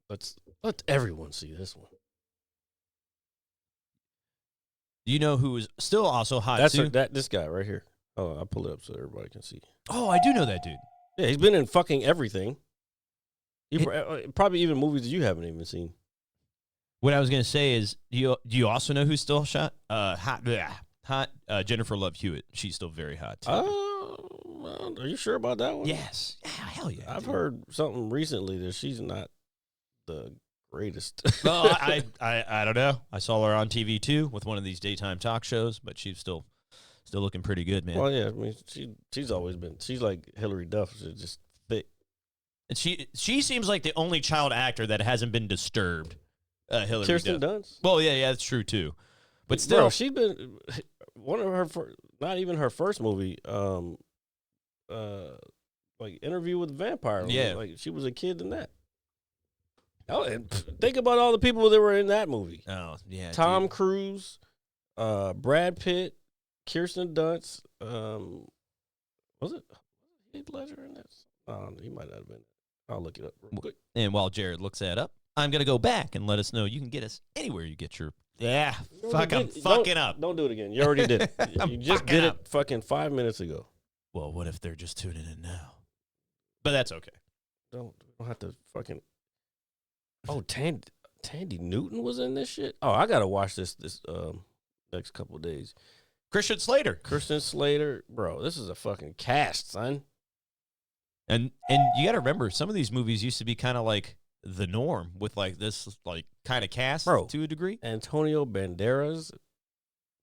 [SPEAKER 5] Let everyone see this one.
[SPEAKER 4] You know who is still also hot too?
[SPEAKER 5] This guy right here. Oh, I'll pull it up so everybody can see.
[SPEAKER 4] Oh, I do know that dude.
[SPEAKER 5] Yeah, he's been in fucking everything. Probably even movies that you haven't even seen.
[SPEAKER 4] What I was gonna say is, do you also know who's still hot? Hot Jennifer Love Hewitt. She's still very hot too.
[SPEAKER 5] Are you sure about that one?
[SPEAKER 4] Yes. Yeah, hell yeah.
[SPEAKER 5] I've heard something recently that she's not the greatest.
[SPEAKER 4] Well, I don't know. I saw her on TV too with one of these daytime talk shows, but she's still looking pretty good, man.
[SPEAKER 5] Well, yeah, I mean, she's always been. She's like Hillary Duff. She's just thick.
[SPEAKER 4] And she seems like the only child actor that hasn't been disturbed. Hillary
[SPEAKER 5] Kirsten
[SPEAKER 4] Duff.
[SPEAKER 5] Dunst.
[SPEAKER 4] Well, yeah, that's true too. But still,
[SPEAKER 5] bro, she's been one of her not even her first movie. Like Interview with the Vampire.
[SPEAKER 4] Yeah,
[SPEAKER 5] like she was a kid in that. Oh, and think about all the people that were in that movie.
[SPEAKER 4] Oh, yeah.
[SPEAKER 5] Tom Cruise, Brad Pitt, Kirsten Dunst. Was it Heath Ledger in this? He might not have been. I'll look it up real quick.
[SPEAKER 4] And while Jared looks that up, I'm going to go back and let us know you can get us anywhere you get your... Yeah, fuck, I'm fucking up.
[SPEAKER 5] Don't do it again. You already did it.
[SPEAKER 4] I'm
[SPEAKER 5] You just
[SPEAKER 4] fucking
[SPEAKER 5] did
[SPEAKER 4] up.
[SPEAKER 5] it fucking 5 minutes ago.
[SPEAKER 4] Well, what if they're just tuning in now? But that's okay.
[SPEAKER 5] Don't have to fucking... Oh, Tandy Newton was in this shit? Oh, I got to watch this next couple of days.
[SPEAKER 4] Christian Slater.
[SPEAKER 5] Kristen Slater. Bro, this is a fucking cast, son.
[SPEAKER 4] And you got to remember, some of these movies used to be kind of like the norm with like this like kind of cast to a degree.
[SPEAKER 5] Antonio Banderas,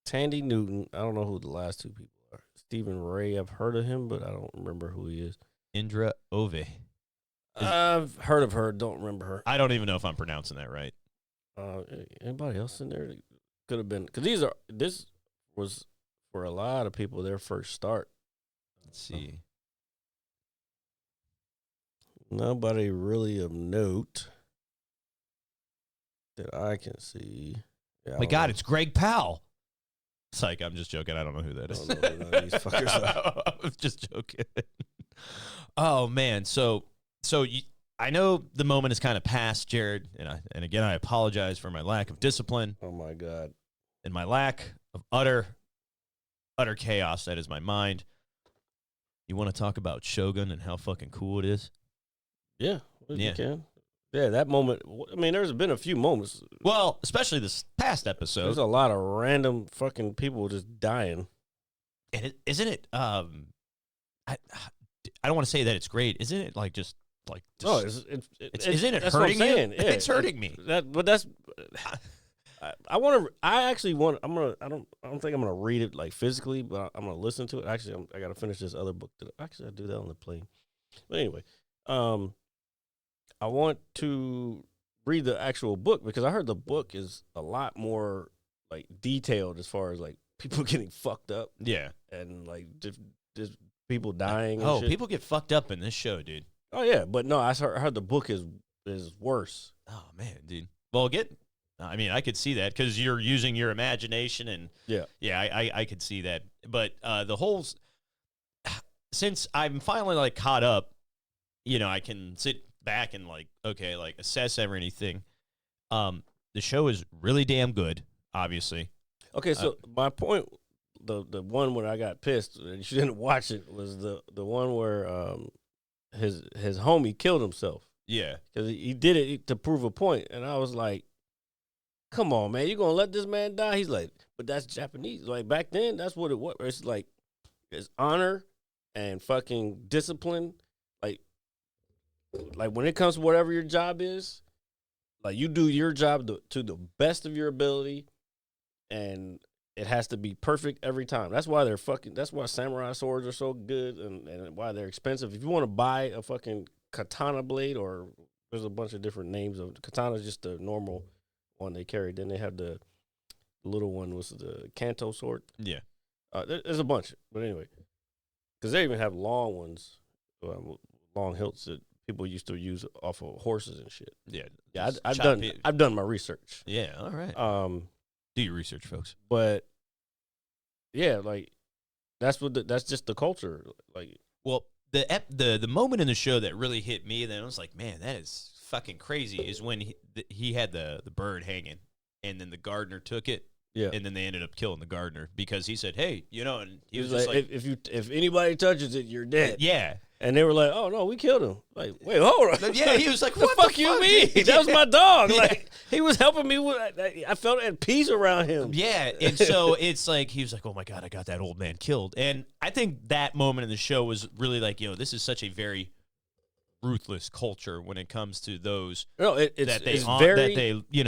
[SPEAKER 5] Tandy Newton. I don't know who the last two people are. Stephen Ray, I've heard of him, but I don't remember who he is.
[SPEAKER 4] Indra Ove.
[SPEAKER 5] I've heard of her, don't remember her.
[SPEAKER 4] I don't even know if I'm pronouncing that right.
[SPEAKER 5] Anybody else in there? Could have been, because this was for a lot of people their first start.
[SPEAKER 4] Let's see.
[SPEAKER 5] Nobody really of note that I can see. Yeah,
[SPEAKER 4] My God, it's Greg Powell. Psych, I'm just joking. I don't know who that is.
[SPEAKER 5] I don't know who none of these fuckers are.
[SPEAKER 4] I'm just joking. Oh, man. So I know the moment is kind of past, Jared, and again, I apologize for my lack of discipline
[SPEAKER 5] Oh, my God.
[SPEAKER 4] and my lack of utter chaos that is my mind. You want to talk about Shogun and how fucking cool it is?
[SPEAKER 5] Yeah.
[SPEAKER 4] Yeah.
[SPEAKER 5] You can. Yeah, that moment. I mean, there's been a few moments.
[SPEAKER 4] Well, especially this past episode.
[SPEAKER 5] There's a lot of random fucking people just dying.
[SPEAKER 4] And isn't it? I don't want to say that it's great. Isn't it like just like?
[SPEAKER 5] No,
[SPEAKER 4] isn't it
[SPEAKER 5] that's what I'm
[SPEAKER 4] hurting you?
[SPEAKER 5] saying. Yeah,
[SPEAKER 4] It's hurting me.
[SPEAKER 5] But that's. I want to. I actually want. I'm gonna. I don't think I'm gonna read it like physically, but I'm gonna listen to it. Actually, I got to finish this other book. Actually, I do that on the plane. But anyway, I want to read the actual book because I heard the book is a lot more like detailed as far as like people getting fucked up.
[SPEAKER 4] Yeah,
[SPEAKER 5] and like just people dying.
[SPEAKER 4] Oh,
[SPEAKER 5] and shit.
[SPEAKER 4] people get fucked up in this show, dude.
[SPEAKER 5] Oh yeah, but no, I heard the book is worse.
[SPEAKER 4] Oh man, dude. Well, I mean, I could see that because you're using your imagination, and I could see that. But the whole, since I'm finally like caught up, I can sit back and like assess everything. The show is really damn good, obviously.
[SPEAKER 5] Okay, so my point, the one where I got pissed and you didn't watch it was the one where his homie killed himself.
[SPEAKER 4] Yeah,
[SPEAKER 5] because he did it to prove a point, and I was like, come on, man, you gonna let this man die? He's like, but that's Japanese. Like back then, that's what it was. It's like it's honor and fucking discipline. Like when it comes to whatever your job is, like you do your job to the best of your ability, and it has to be perfect every time. That's why that's why samurai swords are so good and why they're expensive. If you want to buy a fucking katana blade, or there's a bunch of different names of katana, is just the normal one they carry. Then they have the little one was the Kanto sword.
[SPEAKER 4] Yeah,
[SPEAKER 5] there's a bunch, but anyway, because they even have long ones, long hilts that people used to use off of horses and shit.
[SPEAKER 4] Yeah.
[SPEAKER 5] I've done my research.
[SPEAKER 4] Yeah, all right. Do your research, folks.
[SPEAKER 5] But yeah, like that's just the culture. Like,
[SPEAKER 4] well, the moment in the show that really hit me, then I was like, man, that is fucking crazy. Is when he had the bird hanging, and then the gardener took it.
[SPEAKER 5] Yeah,
[SPEAKER 4] and then they ended up killing the gardener because he said, "Hey, and he was
[SPEAKER 5] like,
[SPEAKER 4] just like,
[SPEAKER 5] if anybody touches it, you're dead."
[SPEAKER 4] Yeah.
[SPEAKER 5] And they were like, "Oh no, we killed him." Like, wait, hold on.
[SPEAKER 4] Yeah, he was like,
[SPEAKER 5] "What the fuck you mean? That was my dog." Like, he was helping me with. I felt at peace around him.
[SPEAKER 4] Yeah, and so it's like he was like, "Oh my God, I got that old man killed." And I think that moment in the show was really like, this is such a very ruthless culture when it comes to those that they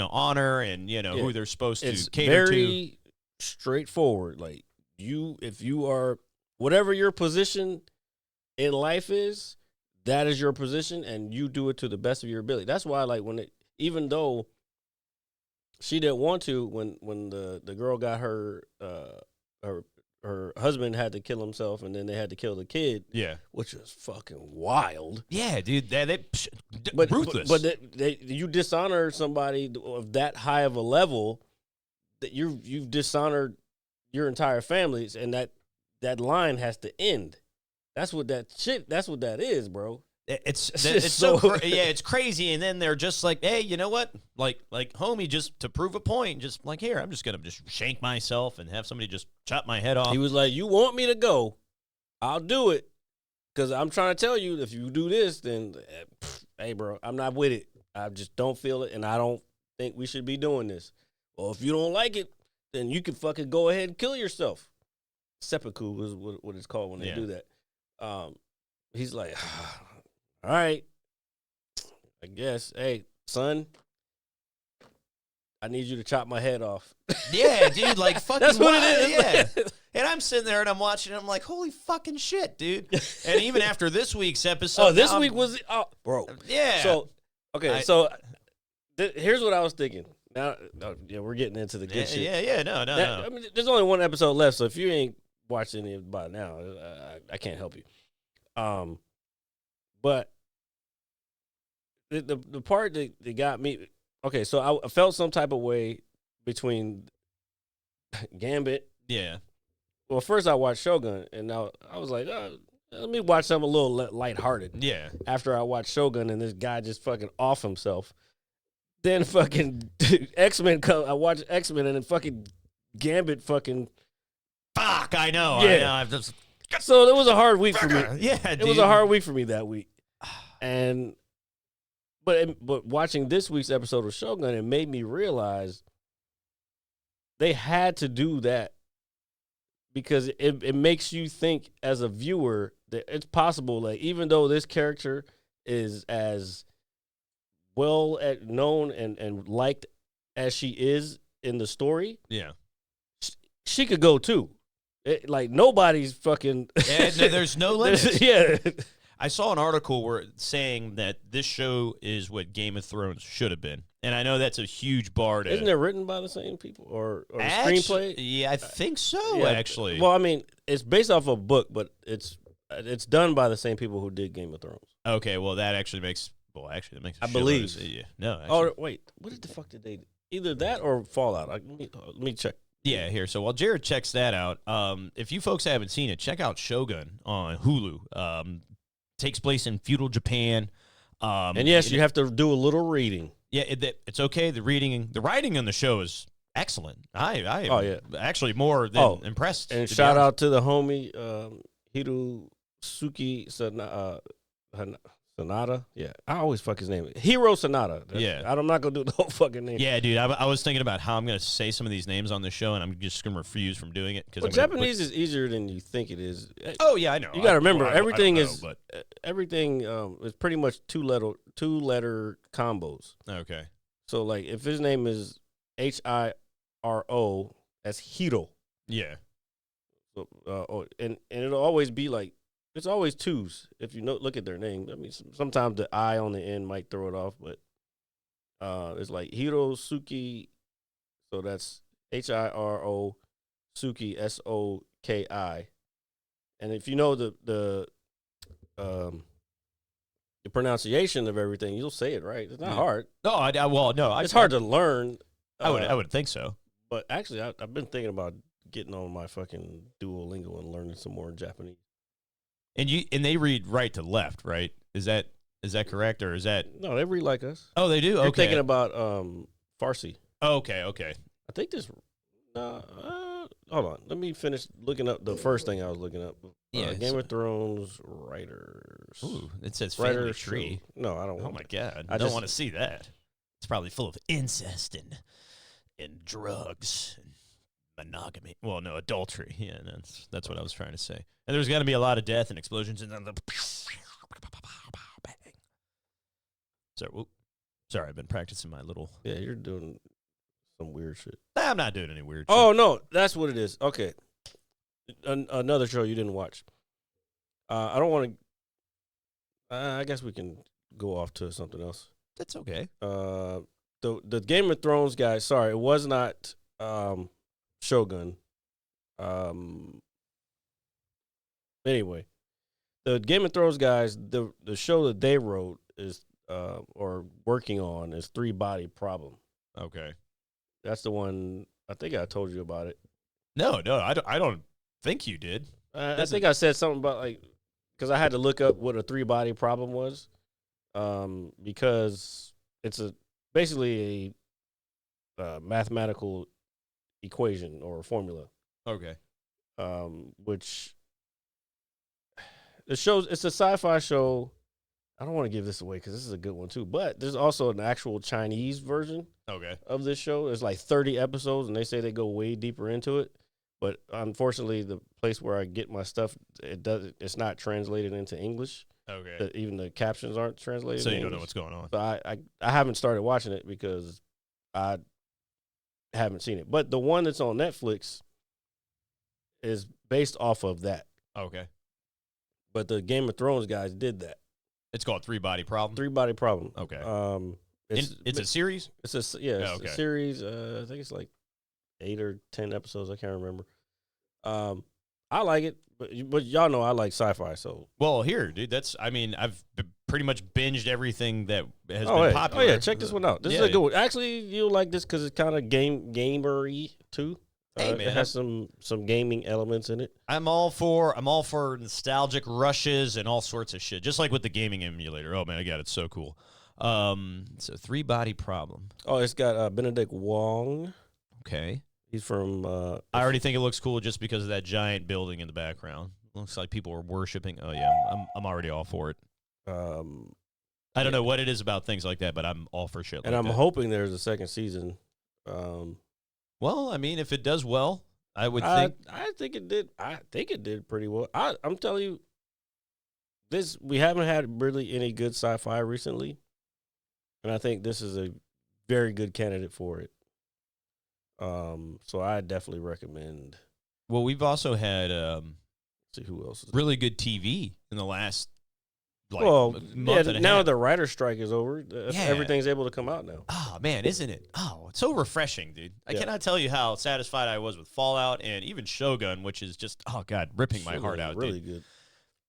[SPEAKER 4] honor and who they're supposed to cater to.
[SPEAKER 5] Very straightforward. Like if you are whatever your position in life is, that is your position, and you do it to the best of your ability. That's why, like, even though she didn't want to, when the girl got her husband had to kill himself, and then they had to kill the kid.
[SPEAKER 4] Yeah,
[SPEAKER 5] which was fucking wild.
[SPEAKER 4] Yeah, dude,
[SPEAKER 5] but
[SPEAKER 4] ruthless.
[SPEAKER 5] But you dishonor somebody of that high of a level, that you've dishonored your entire family, and that line has to end. That's what that is, bro.
[SPEAKER 4] It's
[SPEAKER 5] just
[SPEAKER 4] so
[SPEAKER 5] so-
[SPEAKER 4] yeah, it's crazy. And then they're just like, hey, you know what? Like homie, just to prove a point, just like here, I'm just gonna just shank myself and have somebody just chop my head off.
[SPEAKER 5] He was like, "You want me to go? I'll do it, because I'm trying to tell you, if you do this, then hey, bro, I'm not with it. I just don't feel it, and I don't think we should be doing this. Well, if you don't like it, then you can fucking go ahead and kill yourself." Seppuku is what it's called when they do that. He's like, all right, I guess. Hey, son, I need you to chop my head off.
[SPEAKER 4] Yeah, dude, like fucking.
[SPEAKER 5] That's what
[SPEAKER 4] wild,
[SPEAKER 5] it is.
[SPEAKER 4] Yeah. And I'm sitting there and I'm watching it. I'm like, holy fucking shit, dude. And even after this week's episode,
[SPEAKER 5] Oh, this week was bro.
[SPEAKER 4] Yeah.
[SPEAKER 5] So okay, here's what I was thinking. Now, yeah, we're getting into the good shit.
[SPEAKER 4] Yeah. No.
[SPEAKER 5] I mean, there's only one episode left, so if you ain't watched any of it by now, I can't help you. But the part that got me, okay, so I felt some type of way between Gambit.
[SPEAKER 4] Yeah.
[SPEAKER 5] Well, first I watched Shogun, and now I was like, let me watch something a little lighthearted.
[SPEAKER 4] Yeah.
[SPEAKER 5] After I watched Shogun, and this guy just fucking off himself. Then fucking X-Men come. I watched X-Men, and then fucking Gambit fucking.
[SPEAKER 4] Fuck, I know.
[SPEAKER 5] Yeah.
[SPEAKER 4] I know. I've just,
[SPEAKER 5] So it was a hard week for me.
[SPEAKER 4] yeah, dude.
[SPEAKER 5] It was a hard week for me that week. And but watching this week's episode of Shogun, it made me realize they had to do that, because it makes you think as a viewer that it's possible, like, even though this character is as well known and liked as she is in the story,
[SPEAKER 4] Yeah.
[SPEAKER 5] she could go too. Like, nobody's fucking.
[SPEAKER 4] Yeah, there's no limit.
[SPEAKER 5] Yeah.
[SPEAKER 4] I saw an article where saying that this show is what Game of Thrones should have been, and I know that's a huge bar to.
[SPEAKER 5] Isn't it written by the same people or the
[SPEAKER 4] Actually,
[SPEAKER 5] screenplay?
[SPEAKER 4] Yeah, I think so.
[SPEAKER 5] Yeah,
[SPEAKER 4] Actually,
[SPEAKER 5] well, I mean, it's based off a book, but it's done by the same people who did Game of Thrones.
[SPEAKER 4] okay. Well, that actually makes. Well, actually, that makes.
[SPEAKER 5] I believe.
[SPEAKER 4] Yeah. No. Actually.
[SPEAKER 5] Oh wait, what the fuck did they? Either that or Fallout. Let me check.
[SPEAKER 4] Yeah, here. So while Jared checks that out, if you folks haven't seen it, check out Shogun on Hulu. Takes place in feudal Japan.
[SPEAKER 5] And yes, you have to do a little reading.
[SPEAKER 4] Yeah, it's okay. The writing on the show is excellent. I am actually more than impressed.
[SPEAKER 5] And
[SPEAKER 4] to be
[SPEAKER 5] shout
[SPEAKER 4] honest.
[SPEAKER 5] out to the homie Hirosuke Sanada. Yeah, I always fuck his name. Hiro Sanada.
[SPEAKER 4] Yeah.
[SPEAKER 5] I'm not gonna do the whole fucking name.
[SPEAKER 4] Yeah, dude. I was thinking about how I'm going to say some of these names on the show, and I'm just going to refuse from doing it because
[SPEAKER 5] Japanese is easier than you think it is.
[SPEAKER 4] Oh yeah, I know.
[SPEAKER 5] You got to remember, everything
[SPEAKER 4] I
[SPEAKER 5] is
[SPEAKER 4] don't know,
[SPEAKER 5] everything is pretty much two letter combos.
[SPEAKER 4] but okay.
[SPEAKER 5] So like, if his name is Hiro, that's Hiro.
[SPEAKER 4] Yeah.
[SPEAKER 5] So, and it'll always be like, it's always twos if you look at their name. I mean, sometimes the I on the end might throw it off, but it's like Hirosuke. So that's Hiro Suki, Soki. And if you know the pronunciation of everything, you'll say it right. It's not hard.
[SPEAKER 4] No,
[SPEAKER 5] It's hard to learn.
[SPEAKER 4] I would think so.
[SPEAKER 5] But actually, I've been thinking about getting on my fucking Duolingo and learning some more Japanese.
[SPEAKER 4] And they read right to left, right? Is that correct, or is that?
[SPEAKER 5] No, they read like us.
[SPEAKER 4] Oh, they do.
[SPEAKER 5] You're
[SPEAKER 4] Okay.
[SPEAKER 5] thinking about Farsi.
[SPEAKER 4] Okay.
[SPEAKER 5] I think this. Hold on. Let me finish looking up the first thing I was looking up.
[SPEAKER 4] Yeah,
[SPEAKER 5] Game of Thrones writers.
[SPEAKER 4] Ooh, it says family
[SPEAKER 5] Writers
[SPEAKER 4] tree.
[SPEAKER 5] No, I don't.
[SPEAKER 4] Oh
[SPEAKER 5] want
[SPEAKER 4] my
[SPEAKER 5] that.
[SPEAKER 4] god,
[SPEAKER 5] I
[SPEAKER 4] I don't
[SPEAKER 5] just-
[SPEAKER 4] want to see that. It's probably full of incest and drugs and monogamy. Well, no, adultery. Yeah, that's what I was trying to say. And there's got to be a lot of death and explosions and then the bang. Sorry, I've been practicing my little.
[SPEAKER 5] Yeah, you're doing some weird shit.
[SPEAKER 4] Nah, I'm not doing any weird.
[SPEAKER 5] Oh
[SPEAKER 4] shit.
[SPEAKER 5] no, that's what it is. Okay, another show you didn't watch. I don't want to. I guess we can go off to something else.
[SPEAKER 4] That's okay.
[SPEAKER 5] The Game of Thrones guy. Sorry, it was not Shogun. Anyway, the Game of Thrones guys. The show that they wrote is or working on is Three Body Problem.
[SPEAKER 4] Okay.
[SPEAKER 5] That's the one. I think I told you about it.
[SPEAKER 4] No, I don't think you did.
[SPEAKER 5] I think I said something about like because I had to look up what a 3-body problem was, because it's basically a mathematical equation or formula,
[SPEAKER 4] Okay.
[SPEAKER 5] which it's a sci-fi show. I don't want to give this away because this is a good one too. But there's also an actual Chinese version
[SPEAKER 4] Okay.
[SPEAKER 5] of this show. There's like 30 episodes, and they say they go way deeper into it. But unfortunately, the place where I get my stuff, it's not translated into English.
[SPEAKER 4] Okay.
[SPEAKER 5] Even the captions aren't translated.
[SPEAKER 4] So
[SPEAKER 5] in
[SPEAKER 4] you don't know
[SPEAKER 5] English.
[SPEAKER 4] what's going on.
[SPEAKER 5] So I haven't started watching it because I haven't seen it. But the one that's on Netflix is based off of that.
[SPEAKER 4] Okay.
[SPEAKER 5] But the Game of Thrones guys did that.
[SPEAKER 4] It's called 3-body problem.
[SPEAKER 5] 3-body problem.
[SPEAKER 4] Okay. It's a series?
[SPEAKER 5] It's a
[SPEAKER 4] okay.
[SPEAKER 5] series. I think it's like 8 or 10 episodes. I can't remember. I like it, but y'all know I like sci-fi. So
[SPEAKER 4] Well, here, dude, I've pretty much binged everything that has been popular.
[SPEAKER 5] Oh yeah, check this one out. This is a good one. Actually, you'll like this because it's kind of gamery too.
[SPEAKER 4] Hey, man,
[SPEAKER 5] it has some gaming elements in it.
[SPEAKER 4] I'm all for nostalgic rushes and all sorts of shit. Just like with the gaming emulator. Oh man, I got it. So cool. It's a 3-body problem.
[SPEAKER 5] Oh, it's got Benedict Wong.
[SPEAKER 4] Okay.
[SPEAKER 5] He's from.
[SPEAKER 4] I already think it looks cool just because of that giant building in the background. Looks like people are worshiping. Oh yeah, I'm already all for it. I don't know what it is about things like that, but I'm all for shit.
[SPEAKER 5] And
[SPEAKER 4] like
[SPEAKER 5] I'm
[SPEAKER 4] that.
[SPEAKER 5] hoping there's a second season.
[SPEAKER 4] Well, I mean, if it does well, I would think.
[SPEAKER 5] I think it did. I think it did pretty well. I'm telling you, we haven't had really any good sci-fi recently, and I think this is a very good candidate for it. So I definitely recommend.
[SPEAKER 4] Well, we've also had
[SPEAKER 5] See who else is
[SPEAKER 4] really good TV in the last month and a
[SPEAKER 5] now
[SPEAKER 4] half.
[SPEAKER 5] the writer's strike is over. Everything's able to come out now.
[SPEAKER 4] Oh man, isn't it? Oh, it's so refreshing, dude. I cannot tell you how satisfied I was with Fallout and even Shogun, which is just ripping my heart out.
[SPEAKER 5] Really
[SPEAKER 4] dude.
[SPEAKER 5] good.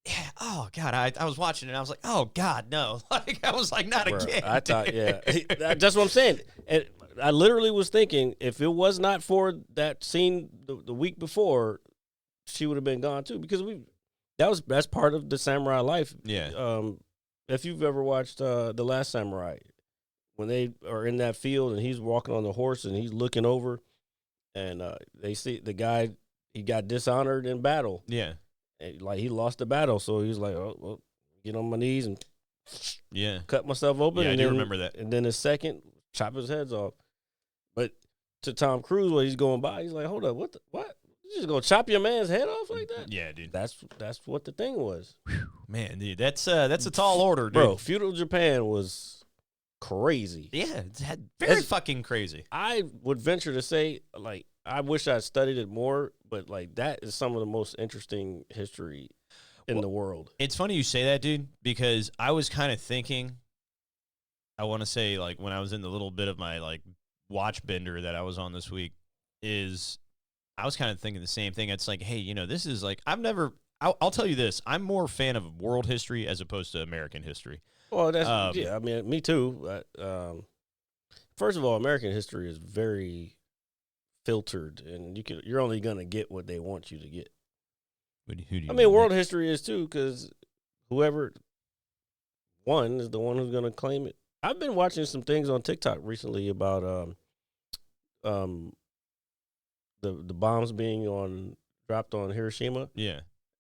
[SPEAKER 4] Yeah. Oh God, I was watching it. And I was like, oh God, no. Like I was like, not again.
[SPEAKER 5] I thought, that's what I'm saying. And I literally was thinking, if it was not for that scene the week before, she would have been gone too. Because that's part of the samurai life.
[SPEAKER 4] Yeah.
[SPEAKER 5] If you've ever watched The Last Samurai, when they are in that field and he's walking on the horse and he's looking over, and they see the guy, he got dishonored in battle.
[SPEAKER 4] Yeah.
[SPEAKER 5] And, like, he lost the battle, so he's like, oh, well, get on my knees and cut myself open.
[SPEAKER 4] Yeah,
[SPEAKER 5] and
[SPEAKER 4] I do
[SPEAKER 5] then,
[SPEAKER 4] remember that.
[SPEAKER 5] And then his second, chop his heads off. But to Tom Cruise, when he's going by, he's like, hold up, what? You just gonna chop your man's head off like that?
[SPEAKER 4] Yeah, dude.
[SPEAKER 5] That's what the thing was.
[SPEAKER 4] Man, dude, that's a tall order, dude.
[SPEAKER 5] Bro, feudal Japan was crazy.
[SPEAKER 4] Yeah, it's very fucking crazy.
[SPEAKER 5] I would venture to say, like, I wish I studied it more, but like that is some of the most interesting history in the world.
[SPEAKER 4] It's funny you say that, dude, because I was kind of thinking, I want to say, like, when I was in the little bit of my, like, watch bender that I was on this week, I was kind of thinking the same thing. It's like, hey, this is like, I'll tell you this, I'm more a fan of world history as opposed to American history.
[SPEAKER 5] Well, that's, I mean, me too. First of all, American history is very filtered, and you're only going to get what they want you to get.
[SPEAKER 4] Who do you
[SPEAKER 5] world history is too, because whoever won is the one who's going to claim it. I've been watching some things on TikTok recently about the bombs being dropped on Hiroshima,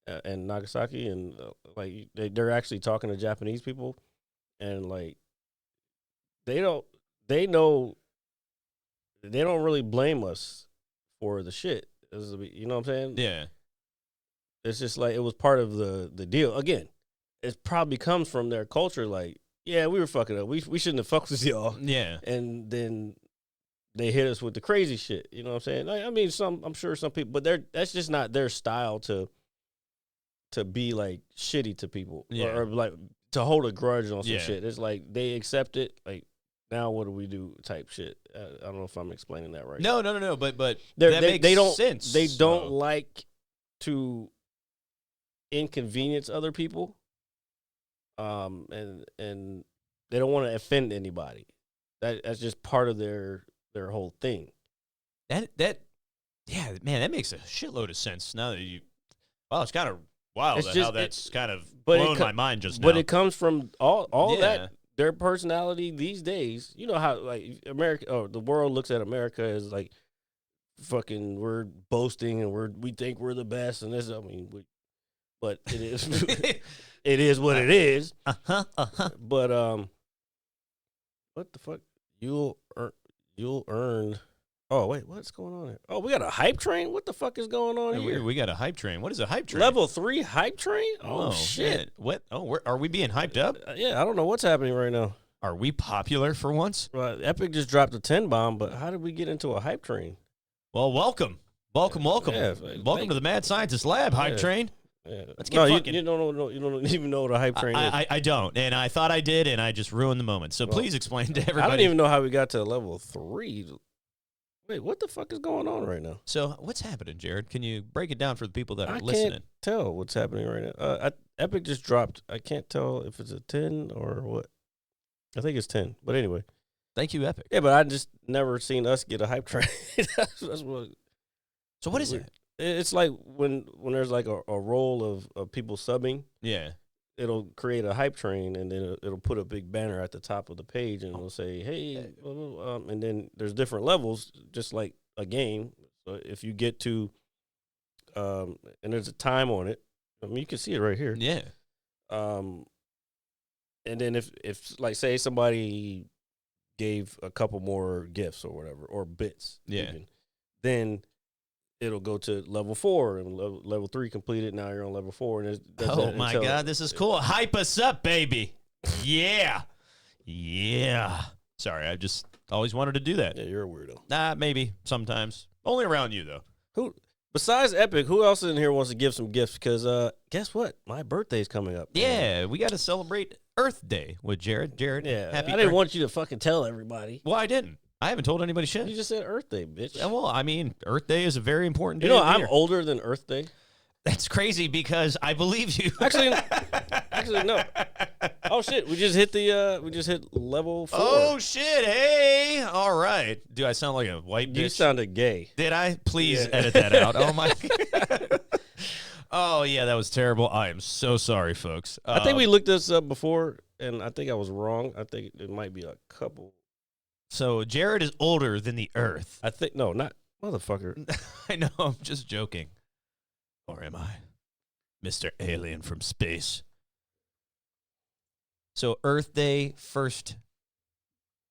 [SPEAKER 5] and Nagasaki, and like they're actually talking to Japanese people, and like they don't really blame us for the shit. You know what I'm saying?
[SPEAKER 4] Yeah.
[SPEAKER 5] It's just like it was part of the deal. Again, it probably comes from their culture. Like, yeah, we were fucking up. We shouldn't have fucked with y'all.
[SPEAKER 4] Yeah.
[SPEAKER 5] And then they hit us with the crazy shit. You know what I'm saying? I mean, I'm sure some people, but that's just not their style to be like shitty to people, or like to hold a grudge on some shit. It's like they accept it. Like, now what do we do? Type shit. I don't know if I'm explaining that right.
[SPEAKER 4] No. But that makes
[SPEAKER 5] they don't
[SPEAKER 4] sense.
[SPEAKER 5] They don't like to inconvenience other people, and they don't want to offend anybody. That's just part of their whole thing.
[SPEAKER 4] That Yeah, man, that makes a shitload of sense. Now that you, wow, it's kind of wild
[SPEAKER 5] It's
[SPEAKER 4] how
[SPEAKER 5] just-
[SPEAKER 4] that's kind of
[SPEAKER 5] but it
[SPEAKER 4] blown
[SPEAKER 5] co-
[SPEAKER 4] my mind just now.
[SPEAKER 5] But it comes from all
[SPEAKER 4] Yeah.
[SPEAKER 5] that. Their personality these days, you know how like America or the world looks at America as like fucking we're boasting and we think we're the best and this. I mean, but it is it is what it is. But what the fuck? You'll earn. Oh wait, what's going on here? Oh, we got a hype train. What the fuck is going on here?
[SPEAKER 4] we got a hype train. What is a hype train?
[SPEAKER 5] Level 3 hype train? Oh,
[SPEAKER 4] Oh,
[SPEAKER 5] shit.
[SPEAKER 4] man. What? Oh, are we being hyped up?
[SPEAKER 5] Yeah, I don't know what's happening right now.
[SPEAKER 4] Are we popular for once?
[SPEAKER 5] Epic just dropped a 10 bomb, but how did we get into a hype train?
[SPEAKER 4] Well, welcome. Welcome.
[SPEAKER 5] Yeah,
[SPEAKER 4] welcome to the Mad Scientist Lab, hype
[SPEAKER 5] Yeah.
[SPEAKER 4] train.
[SPEAKER 5] Yeah.
[SPEAKER 4] Let's get
[SPEAKER 5] no,
[SPEAKER 4] fucking-
[SPEAKER 5] you don't even know what a hype train is.
[SPEAKER 4] I don't, and I thought I did, and I just ruined the moment. So please explain to everybody.
[SPEAKER 5] I don't even know how we got to level 3. Wait, what the fuck is going on right now?
[SPEAKER 4] So what's happening, Jared? Can you break it down for the people that are
[SPEAKER 5] I
[SPEAKER 4] listening?
[SPEAKER 5] can't tell what's happening right now. Epic just dropped. I can't tell if it's a 10 or what. I think it's 10. But anyway.
[SPEAKER 4] Thank you, Epic.
[SPEAKER 5] Yeah, but I just never seen us get a hype train. that's what.
[SPEAKER 4] So what is it?
[SPEAKER 5] It's like when there's like a roll of people subbing,
[SPEAKER 4] Yeah.
[SPEAKER 5] it'll create a hype train, and then it'll put a big banner at the top of the page, and it'll say, "Hey," and then there's different levels, just like a game. So if you get to, and there's a time on it. I mean, you can see it right here.
[SPEAKER 4] Yeah.
[SPEAKER 5] And then if like say somebody gave a couple more gifts or whatever, or bits,
[SPEAKER 4] Yeah.
[SPEAKER 5] even, then it'll go to level 4 and level 3 completed. Now you're on level 4, and
[SPEAKER 4] Oh my God, this is cool. Hype us up, baby. Yeah. Yeah. Sorry, I just always wanted to do that.
[SPEAKER 5] Yeah, you're a weirdo.
[SPEAKER 4] Nah, maybe sometimes. Only around you though.
[SPEAKER 5] Who besides Epic? Who else in here wants to give some gifts? Because guess what? My birthday's coming up.
[SPEAKER 4] Yeah, we got to celebrate Earth Day with Jared. Jared,
[SPEAKER 5] Yeah.
[SPEAKER 4] happy
[SPEAKER 5] I didn't
[SPEAKER 4] Earth-
[SPEAKER 5] want you to fucking tell everybody.
[SPEAKER 4] Well, I didn't. I haven't told anybody shit.
[SPEAKER 5] You just said Earth Day, bitch.
[SPEAKER 4] Yeah, well, I mean, Earth Day is a very important day.
[SPEAKER 5] You know,
[SPEAKER 4] of the
[SPEAKER 5] I'm
[SPEAKER 4] year.
[SPEAKER 5] older than Earth Day.
[SPEAKER 4] That's crazy because I believe you.
[SPEAKER 5] Actually, no. Oh shit, we just hit level 4.
[SPEAKER 4] Oh shit! Hey, all right. Do I sound like a white bitch?
[SPEAKER 5] You sounded gay.
[SPEAKER 4] Did I? Please
[SPEAKER 5] Yeah.
[SPEAKER 4] edit that out. Oh my. Oh yeah, that was terrible. I am so sorry, folks.
[SPEAKER 5] I think we looked this up before, and I think I was wrong. I think it might be a couple.
[SPEAKER 4] So Jared is older than the Earth.
[SPEAKER 5] I think no, not motherfucker.
[SPEAKER 4] I know. I'm just joking. Or am I, Mr. Alien from space? So Earth Day, 1st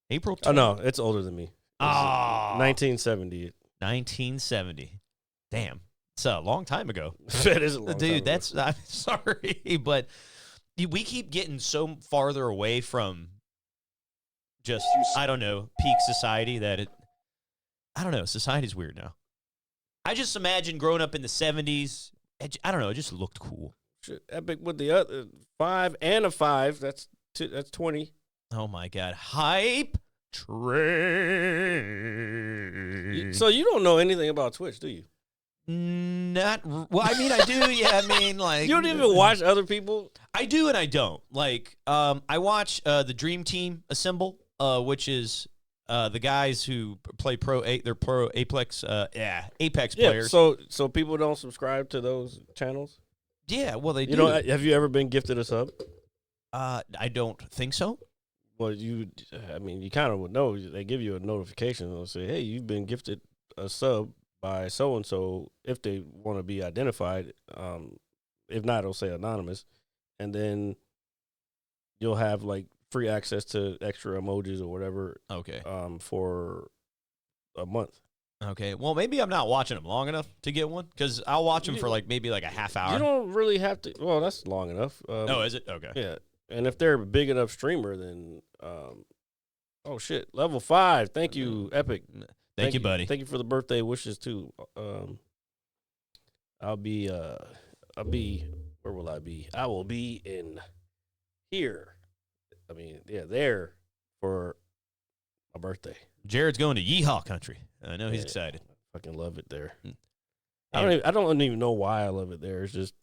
[SPEAKER 4] April.
[SPEAKER 5] Oh no, it's older than me. It's
[SPEAKER 4] Ah,
[SPEAKER 5] 1970.
[SPEAKER 4] 1970. Damn, it's a long time ago.
[SPEAKER 5] That is a long time
[SPEAKER 4] Dude,
[SPEAKER 5] ago.
[SPEAKER 4] that's I'm sorry, but we keep getting so farther away from just I don't know peak society that I don't know. Society's weird now. I just imagine growing up in the 70s. I don't know. It just looked cool.
[SPEAKER 5] Shit, Epic with the other 5 and a 5. That's 20.
[SPEAKER 4] Oh my God, hype train.
[SPEAKER 5] So you don't know anything about Twitch, do you?
[SPEAKER 4] Not well. I mean, I do. Yeah, I mean, like
[SPEAKER 5] You don't even watch other people.
[SPEAKER 4] I do and I don't. Like, I watch the Dream Team Assemble, which is the guys who play they're pro Apex, Apex players.
[SPEAKER 5] So people don't subscribe to those channels.
[SPEAKER 4] Yeah, well, they do.
[SPEAKER 5] You know, have you ever been gifted a sub?
[SPEAKER 4] I don't think so.
[SPEAKER 5] Well, you kind of would know. They give you a notification. They'll say, "Hey, you've been gifted a sub by so and so." If they want to be identified, if not, it'll say anonymous, and then you'll have like free access to extra emojis or whatever.
[SPEAKER 4] Okay.
[SPEAKER 5] For a month.
[SPEAKER 4] Okay. Well, maybe I'm not watching them long enough to get one because I'll watch them for like maybe like a half hour.
[SPEAKER 5] You don't really have to. Well, that's long enough.
[SPEAKER 4] Oh, is it? Okay.
[SPEAKER 5] Yeah, and if they're a big enough streamer, then oh shit, level 5. Thank you, Epic.
[SPEAKER 4] Thank you, buddy.
[SPEAKER 5] Thank you for the birthday wishes too. I'll be. Where will I be? I will be in here. I mean, yeah, there for my birthday.
[SPEAKER 4] Jared's going to Yeehaw country. I know he's
[SPEAKER 5] Yeah.
[SPEAKER 4] excited.
[SPEAKER 5] Fucking love it there.
[SPEAKER 4] Mm.
[SPEAKER 5] I don't even know why I love it there. It's just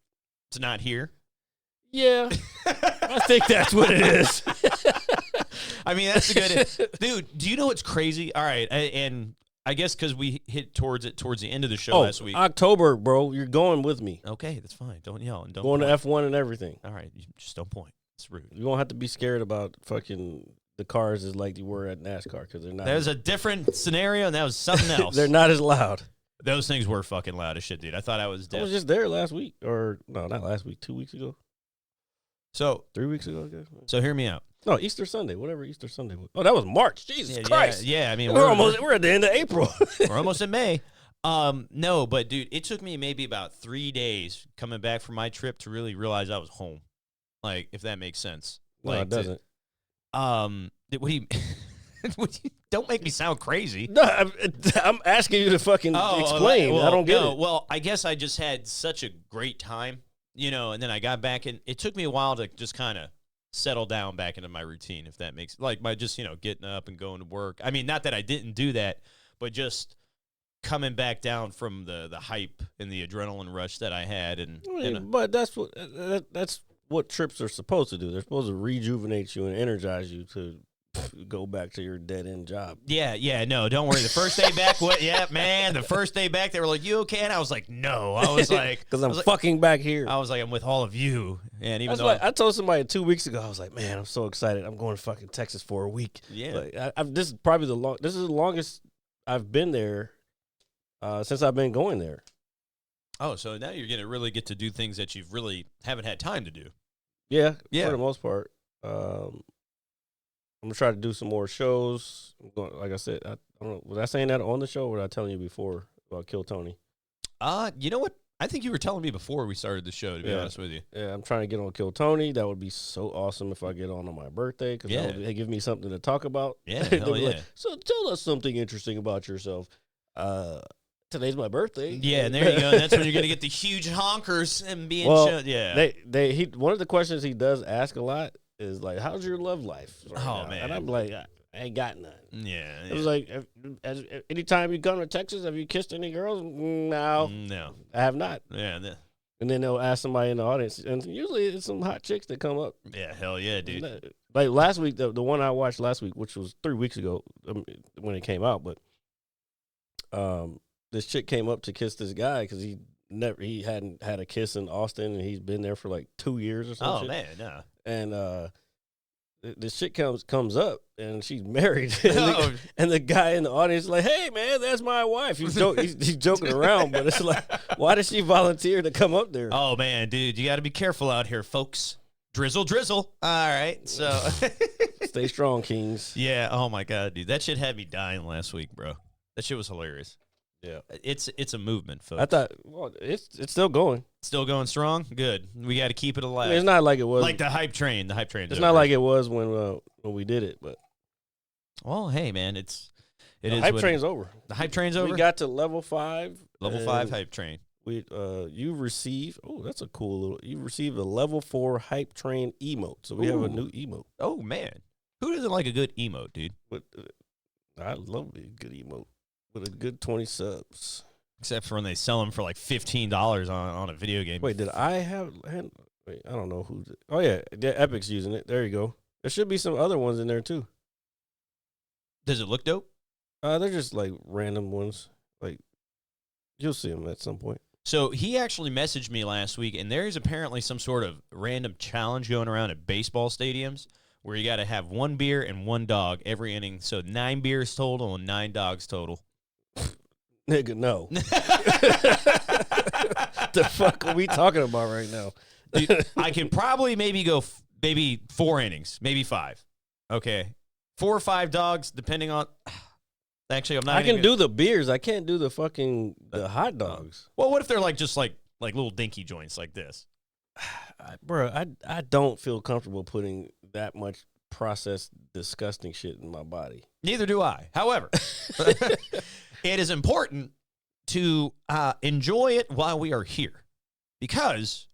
[SPEAKER 4] It's not here.
[SPEAKER 5] yeah. I think that's what it is.
[SPEAKER 4] I mean, that's a good dude. Do you know what's crazy? All right, and I guess because we hit towards the end of the show last week.
[SPEAKER 5] October, bro. You're going with me.
[SPEAKER 4] Okay, that's fine. Don't yell and don't
[SPEAKER 5] Going
[SPEAKER 4] point.
[SPEAKER 5] to F1 and everything.
[SPEAKER 4] All right, you just don't point. It's rude.
[SPEAKER 5] You won't have to be scared about fucking the cars as like you were at NASCAR because they're not.
[SPEAKER 4] That was a different scenario, and that was something else.
[SPEAKER 5] They're not as loud.
[SPEAKER 4] Those things were fucking loud as shit, dude. I thought I was deaf.
[SPEAKER 5] I was just there last week, or no, not last week. 2 weeks ago,
[SPEAKER 4] So
[SPEAKER 5] 3 weeks ago, I guess.
[SPEAKER 4] So hear me out.
[SPEAKER 5] No, Easter Sunday, whatever Easter Sunday was. Oh, that was March. Jesus Christ.
[SPEAKER 4] Yeah, I mean,
[SPEAKER 5] we're at the end of April.
[SPEAKER 4] we're almost in May. No, but dude, it took me maybe about 3 days coming back from my trip to really realize I was home. Like, if that makes sense.
[SPEAKER 5] No,
[SPEAKER 4] Like,
[SPEAKER 5] it doesn't.
[SPEAKER 4] What do you? Don't make me sound crazy.
[SPEAKER 5] No, I'm asking you to fucking explain.
[SPEAKER 4] Well,
[SPEAKER 5] I don't get it.
[SPEAKER 4] Well, I guess I just had such a great time, and then I got back, and it took me a while to just kind of settle down back into my routine, if that makes like my just getting up and going to work. I mean, not that I didn't do that, but just coming back down from the hype and the adrenaline rush that I had,
[SPEAKER 5] But that's what trips are supposed to do. They're supposed to rejuvenate you and energize you to go back to your dead end job.
[SPEAKER 4] Yeah, no, don't worry. The first day back, the first day back, they were like, "You okay?" And I was like, "No." I was like,
[SPEAKER 5] because I'm fucking back here.
[SPEAKER 4] I was like, I'm with all of you, and even
[SPEAKER 5] That's
[SPEAKER 4] though
[SPEAKER 5] why I told somebody 2 weeks ago, I was like, "Man, I'm so excited. I'm going to fucking Texas for a week."
[SPEAKER 4] Yeah,
[SPEAKER 5] like, this is probably this is the longest I've been there since I've been going there.
[SPEAKER 4] Oh, so now you're gonna really get to do things that you've really haven't had time to do.
[SPEAKER 5] Yeah, for the most part. I'm gonna try to do some more shows. Like I said, I don't know. Was I saying that on the show, or was I telling you before about Kill Tony?
[SPEAKER 4] You know what? I think you were telling me before we started the show. To be honest with you,
[SPEAKER 5] yeah, I'm trying to get on Kill Tony. That would be so awesome if I get on my birthday because they give me something to talk about.
[SPEAKER 4] Yeah, hell yeah.
[SPEAKER 5] Like, so tell us something interesting about yourself. Today's my birthday.
[SPEAKER 4] Yeah, and there you go. And that's when you're gonna get the huge honkers and being shown. Yeah,
[SPEAKER 5] one of the questions he does ask a lot is like, "How's your love life?" Right now?
[SPEAKER 4] Man,
[SPEAKER 5] and I'm like, I ain't got none.
[SPEAKER 4] Yeah,
[SPEAKER 5] it was like, anytime you come to Texas, have you kissed any girls? No, I have not.
[SPEAKER 4] Yeah,
[SPEAKER 5] and then they'll ask somebody in the audience, and usually it's some hot chicks that come up.
[SPEAKER 4] Yeah, hell yeah, dude.
[SPEAKER 5] Like last week, the one I watched last week, which was 3 weeks ago when it came out, but this chick came up to kiss this guy because he hadn't had a kiss in Austin, and he's been there for like 2 years or something.
[SPEAKER 4] Oh man, no.
[SPEAKER 5] And this chick comes up, and she's married,
[SPEAKER 4] Oh.
[SPEAKER 5] and the guy in the audience is like, "Hey man, that's my wife." He's joking around, but it's like, why did she volunteer to come up there?
[SPEAKER 4] Oh man, dude, you got to be careful out here, folks. Drizzle. All right, so
[SPEAKER 5] stay strong, Kings.
[SPEAKER 4] Yeah. Oh my god, dude, that shit had me dying last week, bro. That shit was hilarious.
[SPEAKER 5] Yeah,
[SPEAKER 4] it's a movement, folks.
[SPEAKER 5] I thought, well, it's still going.
[SPEAKER 4] Still going strong. Good. We got to keep it alive.
[SPEAKER 5] I mean, it's not like it was
[SPEAKER 4] like the hype train. The hype train.
[SPEAKER 5] It's not like it was when we did it, but
[SPEAKER 4] well, hey man, it is.
[SPEAKER 5] The hype train's over.
[SPEAKER 4] The hype train's over.
[SPEAKER 5] We got to level 5.
[SPEAKER 4] Level 5 hype train.
[SPEAKER 5] You receive. Oh, that's a cool little. You received a level 4 hype train emote. So we have a new emote.
[SPEAKER 4] Oh man, who doesn't like a good emote, dude?
[SPEAKER 5] But I love a good emote with a good 20 subs.
[SPEAKER 4] Except for when they sell them for like $15 on a video game.
[SPEAKER 5] Wait, I don't know who's. Oh yeah, Epic's using it. There you go. There should be some other ones in there too.
[SPEAKER 4] Does it look dope?
[SPEAKER 5] They're just like random ones. Like you'll see them at some point.
[SPEAKER 4] So he actually messaged me last week, and there is apparently some sort of random challenge going around at baseball stadiums where you got to have 1 beer and 1 dog every inning. So 9 beers total and 9 dogs total.
[SPEAKER 5] Nigga, no. The fuck are we talking about right now?
[SPEAKER 4] Dude, I can probably maybe go maybe 4 innings, maybe 5. Okay. 4 or 5 dogs, depending on. Actually, I'm not.
[SPEAKER 5] I can do the beers. I can't do the hot dogs.
[SPEAKER 4] Well, what if they're like just like little dinky joints like this?
[SPEAKER 5] Bro, I don't feel comfortable putting that much processed, disgusting shit in my body.
[SPEAKER 4] Neither do I. However, it is important to enjoy it while we are here because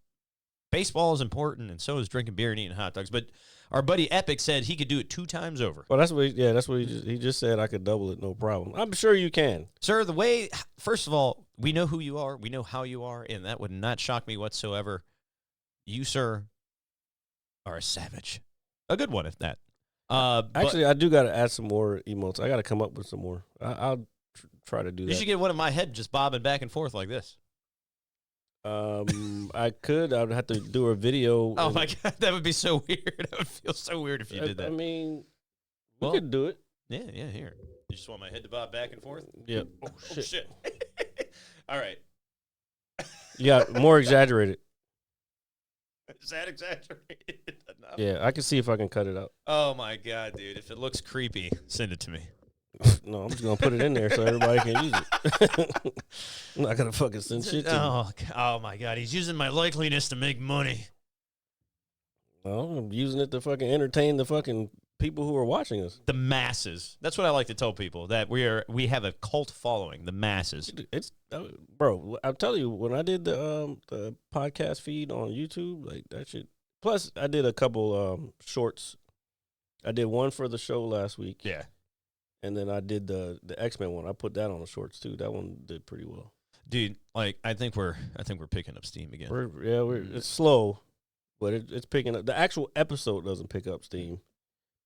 [SPEAKER 4] baseball is important, and so is drinking beer and eating hot dogs. But our buddy Epic said he could do it 2 times over.
[SPEAKER 5] Well, that's what he just said. I could double it, no problem. I'm sure you can,
[SPEAKER 4] sir. First of all, we know who you are, we know how you are, and that would not shock me whatsoever. You, sir, are a savage, a good one, if that.
[SPEAKER 5] Actually, I do got to add some more emotes. I got to come up with some more. I'll try to do that.
[SPEAKER 4] You should get one of my head just bobbing back and forth like this.
[SPEAKER 5] I could. I would have to do a video.
[SPEAKER 4] Oh my god, that would be so weird. That would feel so weird if you did that.
[SPEAKER 5] I mean, we
[SPEAKER 4] Well,
[SPEAKER 5] could do it.
[SPEAKER 4] Yeah, here. You just want my head to bob back and forth?
[SPEAKER 5] Yeah.
[SPEAKER 4] Oh, shit. All right.
[SPEAKER 5] Yeah, more exaggerated.
[SPEAKER 4] Is that exaggerated enough?
[SPEAKER 5] Yeah, I can see if I can cut it out.
[SPEAKER 4] Oh my god, dude. If it looks creepy, send it to me.
[SPEAKER 5] No, I'm just gonna put it in there so everybody can use it. I'm not gonna fucking send shit to you.
[SPEAKER 4] Oh my god, he's using my likeliness to make money.
[SPEAKER 5] No, I'm using it to fucking entertain the fucking people who are watching us.
[SPEAKER 4] The masses. That's what I like to tell people, that we have a cult following, the masses.
[SPEAKER 5] It's bro. I'll tell you, when I did the podcast feed on YouTube, like that shit. Plus, I did a couple shorts. I did one for the show last week.
[SPEAKER 4] Yeah.
[SPEAKER 5] And then I did the X-Men one. I put that on the shorts too. That one did pretty well.
[SPEAKER 4] Dude, like I think we're picking up steam again.
[SPEAKER 5] It's slow, but it's picking up. The actual episode doesn't pick up steam.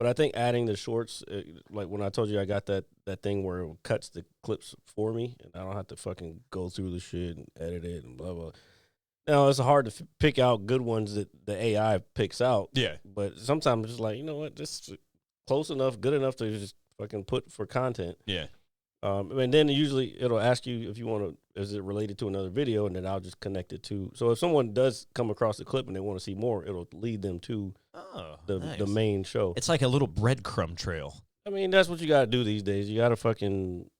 [SPEAKER 5] But I think adding the shorts, like when I told you I got that thing where it cuts the clips for me, and I don't have to fucking go through the shit and edit it and blah, blah. Now, it's hard to pick out good ones that the AI picks out.
[SPEAKER 4] Yeah.
[SPEAKER 5] But sometimes it's just like, you know what, just close enough, good enough to just fucking put for content.
[SPEAKER 4] Yeah.
[SPEAKER 5] And then usually it'll ask you if you want to, is it related to another video, and then I'll just connect it to. So if someone does come across the clip and they want to see more, it'll lead them to the main show.
[SPEAKER 4] It's like a little breadcrumb trail.
[SPEAKER 5] I mean, that's what you got to do these days. You have to fucking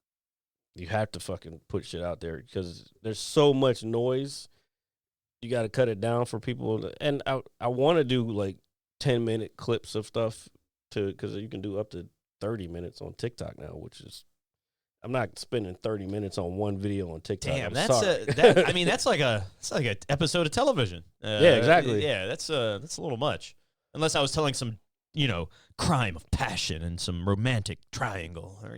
[SPEAKER 5] put shit out there because there's so much noise. You got to cut it down for people. And I want to do like 10-minute clips of stuff because you can do up to 30 minutes on TikTok now, which is, I'm not spending 30 minutes on one video on TikTok.
[SPEAKER 4] Damn,
[SPEAKER 5] sorry.
[SPEAKER 4] I mean, that's like an episode of television.
[SPEAKER 5] Yeah, exactly.
[SPEAKER 4] Yeah, that's a little much. Unless I was telling some, crime of passion and some romantic triangle, or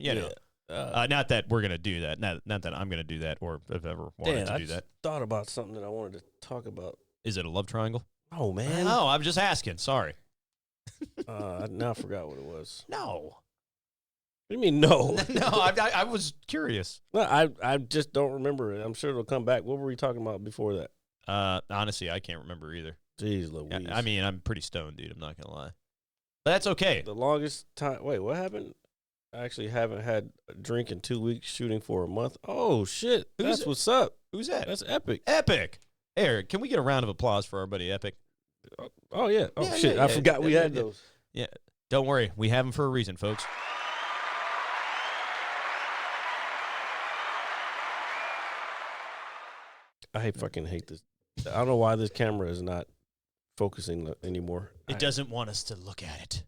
[SPEAKER 4] not that we're gonna do that. Not that I'm gonna do that, or have ever wanted to do that.
[SPEAKER 5] Thought about something that I wanted to talk about.
[SPEAKER 4] Is it a love triangle?
[SPEAKER 5] Oh man.
[SPEAKER 4] No, I'm just asking. Sorry.
[SPEAKER 5] I now forgot what it was.
[SPEAKER 4] No.
[SPEAKER 5] What do you mean no?
[SPEAKER 4] No, I was curious.
[SPEAKER 5] No, I just don't remember it. I'm sure it'll come back. What were we talking about before that?
[SPEAKER 4] Honestly, I can't remember either.
[SPEAKER 5] Jeez Louise.
[SPEAKER 4] I mean, I'm pretty stoned, dude. I'm not gonna lie. But that's okay.
[SPEAKER 5] The longest time. Wait, what happened? I actually haven't had a drink in 2 weeks, shooting for a month. Oh shit, that's what's up.
[SPEAKER 4] Who's that?
[SPEAKER 5] That's Epic.
[SPEAKER 4] Epic. Eric, can we get a round of applause for our buddy Epic?
[SPEAKER 5] Oh yeah. Oh
[SPEAKER 4] yeah,
[SPEAKER 5] shit,
[SPEAKER 4] yeah,
[SPEAKER 5] I forgot we had those.
[SPEAKER 4] Yeah. Don't worry, we have them for a reason, folks.
[SPEAKER 5] I fucking hate this. I don't know why this camera is not focusing anymore.
[SPEAKER 4] It doesn't want us to look at it.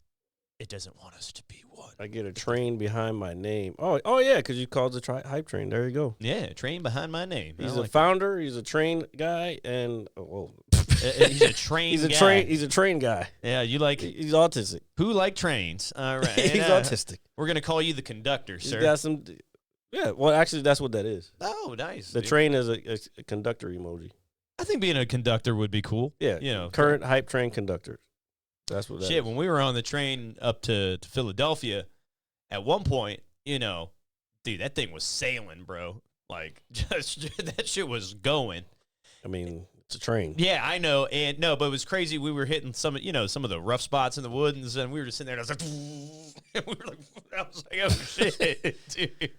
[SPEAKER 4] It doesn't want us to be one.
[SPEAKER 5] I get a train behind my name. Oh yeah, because you called the hype train. There you go.
[SPEAKER 4] Yeah, train behind my name.
[SPEAKER 5] He's a founder. He's a train guy, and
[SPEAKER 4] he's a train.
[SPEAKER 5] He's a train guy.
[SPEAKER 4] Yeah, you like?
[SPEAKER 5] He's autistic.
[SPEAKER 4] Who like trains? All right,
[SPEAKER 5] he's autistic.
[SPEAKER 4] We're gonna call you the conductor,
[SPEAKER 5] He's
[SPEAKER 4] sir.
[SPEAKER 5] got some. Yeah, well, actually, that's what that is.
[SPEAKER 4] Oh, nice.
[SPEAKER 5] The train is a conductor emoji.
[SPEAKER 4] I think being a conductor would be cool.
[SPEAKER 5] Yeah, current hype train conductor. That's what that
[SPEAKER 4] shit,
[SPEAKER 5] is.
[SPEAKER 4] when we were on the train up to Philadelphia, at one point, dude, that thing was sailing, bro. Like, just that shit was going.
[SPEAKER 5] I mean, it's a train.
[SPEAKER 4] Yeah, I know. And no, but it was crazy. We were hitting some of the rough spots in the woods, and we were just sitting there, and I was like, and we were like, I was like, oh shit, dude.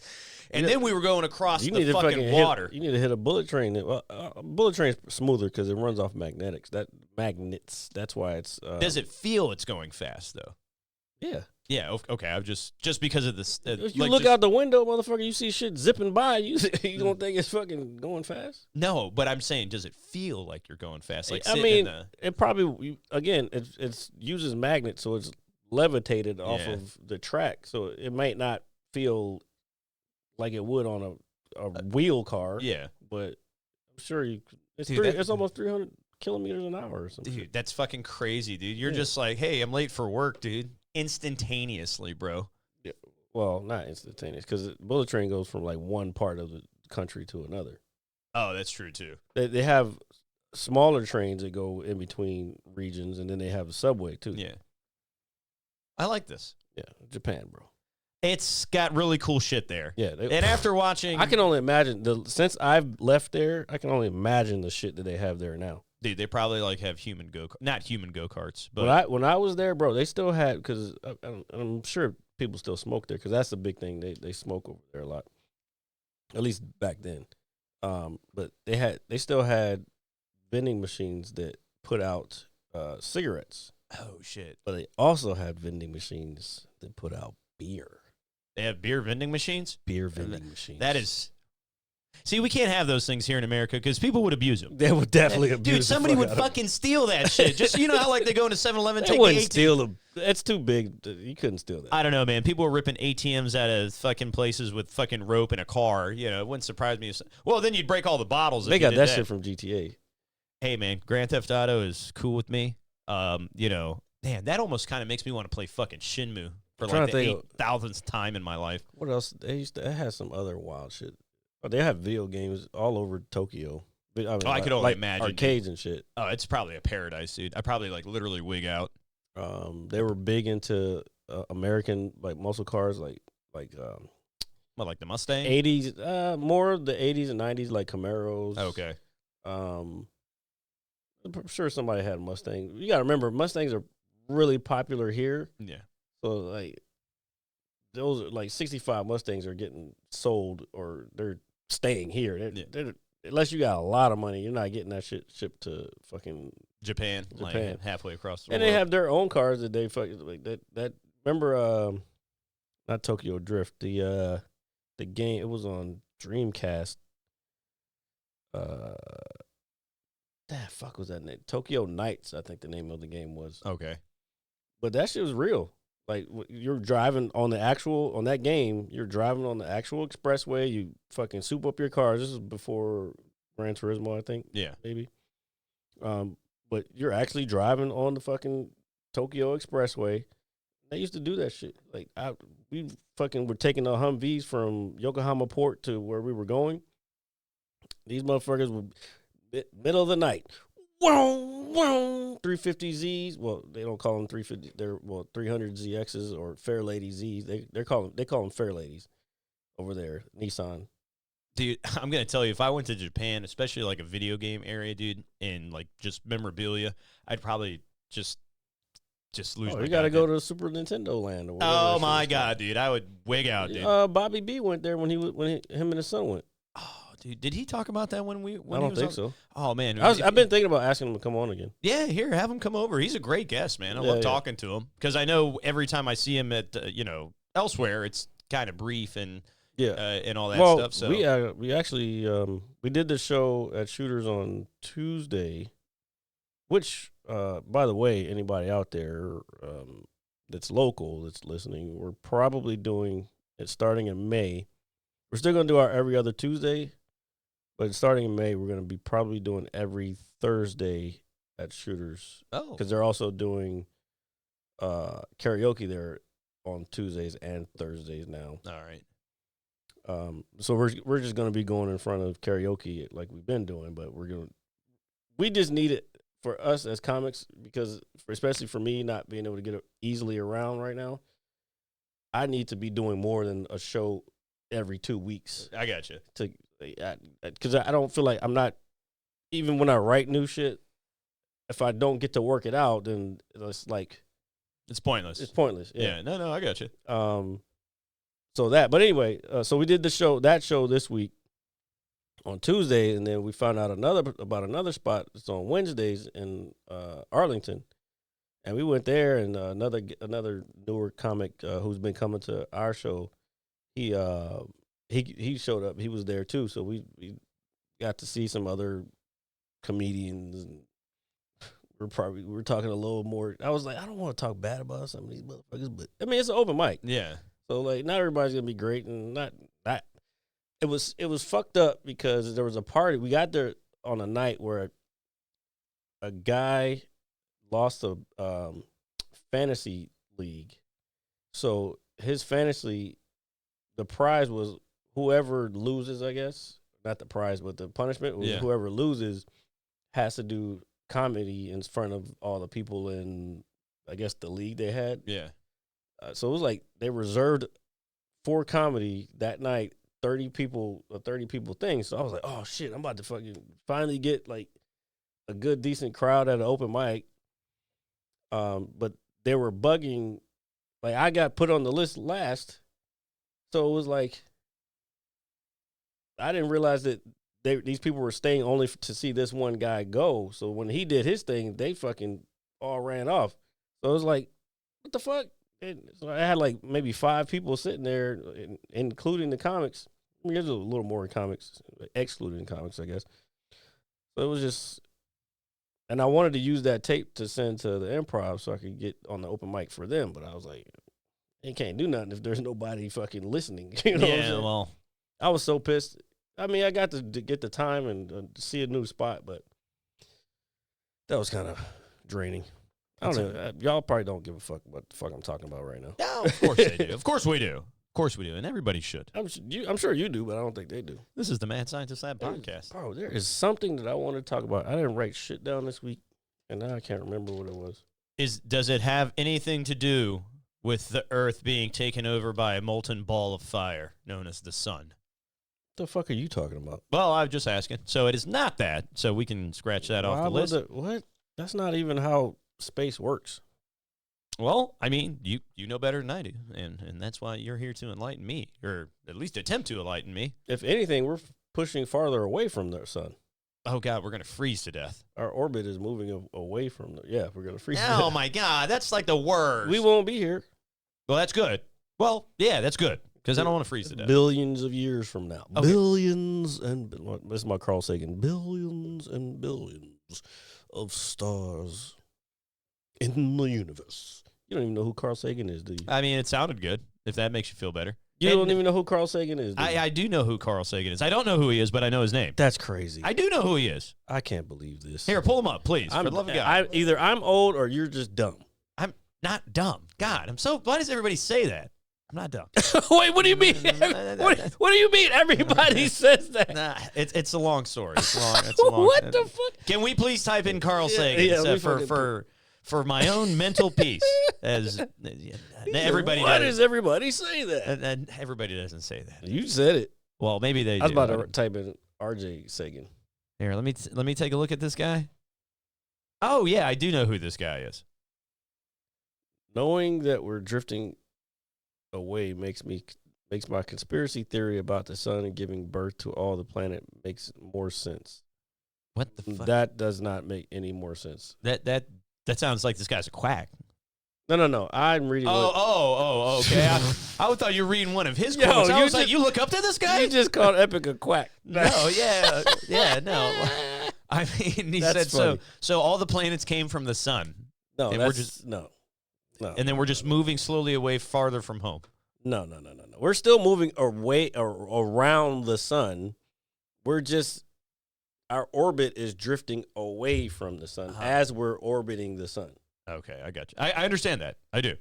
[SPEAKER 4] And then we were going across the fucking water.
[SPEAKER 5] You need to hit a bullet train. A bullet train is smoother because it runs off magnets. Magnets. That's why it's.
[SPEAKER 4] Does it feel it's going fast though?
[SPEAKER 5] Yeah.
[SPEAKER 4] Yeah. Okay. I'm just because of this.
[SPEAKER 5] If you look out the window, motherfucker, you see shit zipping by. You don't think it's fucking going fast?
[SPEAKER 4] No, but I'm saying, does it feel like you're going fast? Like,
[SPEAKER 5] it probably it uses magnets, so it's levitated off of the track, so it might not feel like it would on a wheel car.
[SPEAKER 4] Yeah, but
[SPEAKER 5] I'm sure it's almost 300 kilometers an hour or something.
[SPEAKER 4] Dude, that's fucking crazy, dude. You're just like, hey, I'm late for work, dude. Instantaneously, bro.
[SPEAKER 5] Yeah. Well, not instantaneous, because bullet train goes from like one part of the country to another.
[SPEAKER 4] Oh, that's true too.
[SPEAKER 5] They have smaller trains that go in between regions, and then they have a subway too.
[SPEAKER 4] Yeah. I like this.
[SPEAKER 5] Yeah, Japan, bro.
[SPEAKER 4] It's got really cool shit there.
[SPEAKER 5] Yeah,
[SPEAKER 4] And after watching,
[SPEAKER 5] I can only imagine since I've left there, I can only imagine the shit that they have there now.
[SPEAKER 4] dude, they probably like have not human go-karts, but
[SPEAKER 5] When I was there, bro, they still had because I'm sure people still smoke there because that's the big thing. They smoke over there a lot, at least back then. But they still had vending machines that put out cigarettes.
[SPEAKER 4] oh shit,
[SPEAKER 5] But they also had vending machines that put out beer.
[SPEAKER 4] they have beer vending machines.
[SPEAKER 5] Beer vending machines.
[SPEAKER 4] That is. See, we can't have those things here in America because people would abuse them.
[SPEAKER 5] They would definitely abuse.
[SPEAKER 4] Dude, somebody
[SPEAKER 5] the
[SPEAKER 4] would
[SPEAKER 5] fuck out of
[SPEAKER 4] fucking steal that shit. Just you know how like they go into 7-Eleven,
[SPEAKER 5] They
[SPEAKER 4] take the
[SPEAKER 5] wouldn't
[SPEAKER 4] ATM.
[SPEAKER 5] steal them. That's too big. You couldn't steal that.
[SPEAKER 4] I don't know, man. People were ripping ATMs out of fucking places with fucking rope in a car. You know, it wouldn't surprise me. Well, then you'd break all the bottles.
[SPEAKER 5] They
[SPEAKER 4] if you
[SPEAKER 5] got
[SPEAKER 4] did
[SPEAKER 5] that shit from GTA.
[SPEAKER 4] Hey, man, Grand Theft Auto is cool with me. You know, man, that almost kind of makes me want to play fucking Shenmue for
[SPEAKER 5] I'm trying
[SPEAKER 4] like
[SPEAKER 5] to
[SPEAKER 4] the
[SPEAKER 5] think
[SPEAKER 4] 8,000th time in my life.
[SPEAKER 5] What else? They had some other wild shit. Oh, they have video games all over Tokyo.
[SPEAKER 4] I could only imagine,
[SPEAKER 5] arcades and shit.
[SPEAKER 4] Oh, it's probably a paradise, dude. I probably like literally wig out.
[SPEAKER 5] They were big into American like muscle cars, like
[SPEAKER 4] What, like the Mustang?
[SPEAKER 5] 80s, more of the 80s and 90s, like Camaros.
[SPEAKER 4] Okay.
[SPEAKER 5] I'm sure somebody had a Mustang. You got to remember, Mustangs are really popular here.
[SPEAKER 4] Yeah.
[SPEAKER 5] So like those are like 65 Mustangs are getting sold or they're staying here. They're, unless you got a lot of money, you're not getting that shit shipped to fucking
[SPEAKER 4] Japan. Like halfway across the
[SPEAKER 5] and
[SPEAKER 4] world.
[SPEAKER 5] they have their own cars that they fucking like that. Remember, not Tokyo Drift. The game, it was on Dreamcast. Fuck was that name? Tokyo Nights, I think the name of the game was.
[SPEAKER 4] Okay.
[SPEAKER 5] But that shit was real. Like you're driving on that game, you're driving on the actual expressway. You fucking soup up your cars. This is before Gran Turismo, I think.
[SPEAKER 4] Yeah.
[SPEAKER 5] Maybe. But you're actually driving on the fucking Tokyo Expressway. They used to do that shit. Like we fucking were taking the Humvees from Yokohama Port to where we were going. These motherfuckers were middle of the night. 350Zs. Well, they don't call them 350. They're 300ZXs or Fair Lady Zs. They call them Fair Ladies over there. Nissan.
[SPEAKER 4] Dude, I'm gonna tell you, if I went to Japan, especially like a video game area, dude, and like just memorabilia, I'd probably just lose.
[SPEAKER 5] You got to go to Super Nintendo Land or whatever.
[SPEAKER 4] Oh my god, dude, I would wig out, dude.
[SPEAKER 5] Bobby B went there when him and his son went.
[SPEAKER 4] Oh, dude, did he talk about that when
[SPEAKER 5] I
[SPEAKER 4] he
[SPEAKER 5] don't
[SPEAKER 4] was
[SPEAKER 5] think
[SPEAKER 4] on?
[SPEAKER 5] so.
[SPEAKER 4] Oh man,
[SPEAKER 5] I've been thinking about asking him to come on again.
[SPEAKER 4] Yeah, here, have him come over. He's a great guest, man. I love talking to him because I know every time I see him at elsewhere, it's kind of brief and and all that stuff. So
[SPEAKER 5] we actually we did the show at Shooters on Tuesday, which by the way, anybody out there that's local that's listening, we're probably doing it starting in May. We're still gonna do our every other Tuesday, but starting in May, we're gonna be probably doing every Thursday at Shooters.
[SPEAKER 4] Oh,
[SPEAKER 5] because they're also doing karaoke there on Tuesdays and Thursdays now.
[SPEAKER 4] all right.
[SPEAKER 5] So we're just gonna be going in front of karaoke like we've been doing, but we just need it for us as comics because especially for me not being able to get easily around right now, I need to be doing more than a show every 2 weeks.
[SPEAKER 4] I got you.
[SPEAKER 5] Because I don't feel like I'm not, even when I write new shit, if I don't get to work it out, then it's like
[SPEAKER 4] It's pointless.
[SPEAKER 5] it's pointless.
[SPEAKER 4] Yeah. No, I got you.
[SPEAKER 5] But anyway, so we did that show this week on Tuesday, and then we found out about another spot. It's on Wednesdays in Arlington, and we went there. And another newer comic who's been coming to our show, he showed up. He was there too, so we got to see some other comedians. And we're talking a little more. I was like, I don't want to talk bad about some of these motherfuckers, but I mean, it's an open mic.
[SPEAKER 4] Yeah.
[SPEAKER 5] So like, not everybody's gonna be great, and not. It was fucked up because there was a party. We got there on a night where a guy lost a fantasy league. So his fantasy, the prize was whoever loses. I guess not the prize, but the punishment was whoever loses has to do comedy in front of all the people in, I guess, the league they had.
[SPEAKER 4] Yeah.
[SPEAKER 5] So it was like they reserved for comedy that night, 30 people thing. So I was like, oh shit, I'm about to fucking finally get like a good decent crowd at an open mic. But they were bugging, like I got put on the list last, so it was like I didn't realize that these people were staying only to see this one guy go. So when he did his thing, they fucking all ran off. So it was like, what the fuck? And so I had like maybe 5 people sitting there, including the comics. I mean, there's a little more comics, excluding comics, I guess. So it was just, and I wanted to use that tape to send to the Improv so I could get on the open mic for them. But I was like, you can't do nothing if there's nobody fucking listening. You know what I'm saying?
[SPEAKER 4] Well,
[SPEAKER 5] I was so pissed. I mean, I got to get the time and see a new spot, but that was kind of draining. I don't know. Y'all probably don't give a fuck what the fuck I'm talking about right now.
[SPEAKER 4] no, of course they do. Of course we do. Of course we do, and everybody should.
[SPEAKER 5] I'm sure you do, but I don't think they do.
[SPEAKER 4] This is the Mad Scientist Lab podcast.
[SPEAKER 5] Bro, there is something that I want to talk about. I didn't write shit down this week, and now I can't remember what it was.
[SPEAKER 4] Does it have anything to do with the Earth being taken over by a molten ball of fire known as the sun?
[SPEAKER 5] What the fuck are you talking about?
[SPEAKER 4] Well, I was just asking. So it is not that, so we can scratch that off the list.
[SPEAKER 5] What? That's not even how space works.
[SPEAKER 4] Well, I mean, you know better than I do, and that's why you're here to enlighten me, or at least attempt to enlighten me.
[SPEAKER 5] If anything, we're pushing farther away from the sun.
[SPEAKER 4] Oh, God, we're going to freeze to death.
[SPEAKER 5] Our orbit is moving away from the... Yeah, we're going to freeze to
[SPEAKER 4] Oh,
[SPEAKER 5] death.
[SPEAKER 4] my God, that's like the worst.
[SPEAKER 5] We won't be here.
[SPEAKER 4] Well, that's good. Well, yeah, that's good, because I don't want to freeze to death.
[SPEAKER 5] Billions of years from now.
[SPEAKER 4] Okay.
[SPEAKER 5] Billions and... This is my Carl Sagan. Billions and billions of stars in the universe. You don't even know who Carl Sagan is, do you?
[SPEAKER 4] I mean, it sounded good, if that makes you feel better.
[SPEAKER 5] You don't even know who Carl Sagan is, do you?
[SPEAKER 4] I do know who Carl Sagan is. I don't know who he is, but I know his name.
[SPEAKER 5] That's crazy.
[SPEAKER 4] I do know who he is.
[SPEAKER 5] I can't believe this.
[SPEAKER 4] Here, pull him up, please, for the love of God.
[SPEAKER 5] Either I'm old or you're just dumb.
[SPEAKER 4] I'm not dumb. God, I'm so... Why does everybody say that? I'm not dumb.
[SPEAKER 5] Wait, what do you mean? What do you mean everybody says that?
[SPEAKER 4] Nah, it's a long story. It's long. It's a long.
[SPEAKER 5] What the fuck?
[SPEAKER 4] Can we please type in Carl Sagan for my own mental peace? As everybody
[SPEAKER 5] Why
[SPEAKER 4] does.
[SPEAKER 5] does everybody say that?
[SPEAKER 4] And everybody doesn't say that.
[SPEAKER 5] You said it.
[SPEAKER 4] Well, maybe they.
[SPEAKER 5] I was
[SPEAKER 4] do.
[SPEAKER 5] about to type in RJ Sagan.
[SPEAKER 4] Here, let me take a look at this guy. Oh yeah, I do know who this guy is.
[SPEAKER 5] Knowing that we're drifting away makes my conspiracy theory about the sun and giving birth to all the planet makes more sense.
[SPEAKER 4] What the fuck?
[SPEAKER 5] That does not make any more sense.
[SPEAKER 4] That sounds like this guy's a quack.
[SPEAKER 5] No. I'm reading.
[SPEAKER 4] Okay. I thought you were reading one of his
[SPEAKER 5] Yo,
[SPEAKER 4] quotes. I
[SPEAKER 5] you
[SPEAKER 4] was like, you look up to this guy?
[SPEAKER 5] You just called Epic a quack.
[SPEAKER 4] No, no. I mean, he
[SPEAKER 5] That's
[SPEAKER 4] said
[SPEAKER 5] funny.
[SPEAKER 4] so all the planets came from the sun.
[SPEAKER 5] No,
[SPEAKER 4] And
[SPEAKER 5] that's
[SPEAKER 4] we're just-
[SPEAKER 5] no.
[SPEAKER 4] And then we're just moving slowly away farther from home.
[SPEAKER 5] No. We're still moving away around the sun. We're just our orbit is drifting away from the sun as we're orbiting the sun.
[SPEAKER 4] Okay, I got you. I understand that. I do.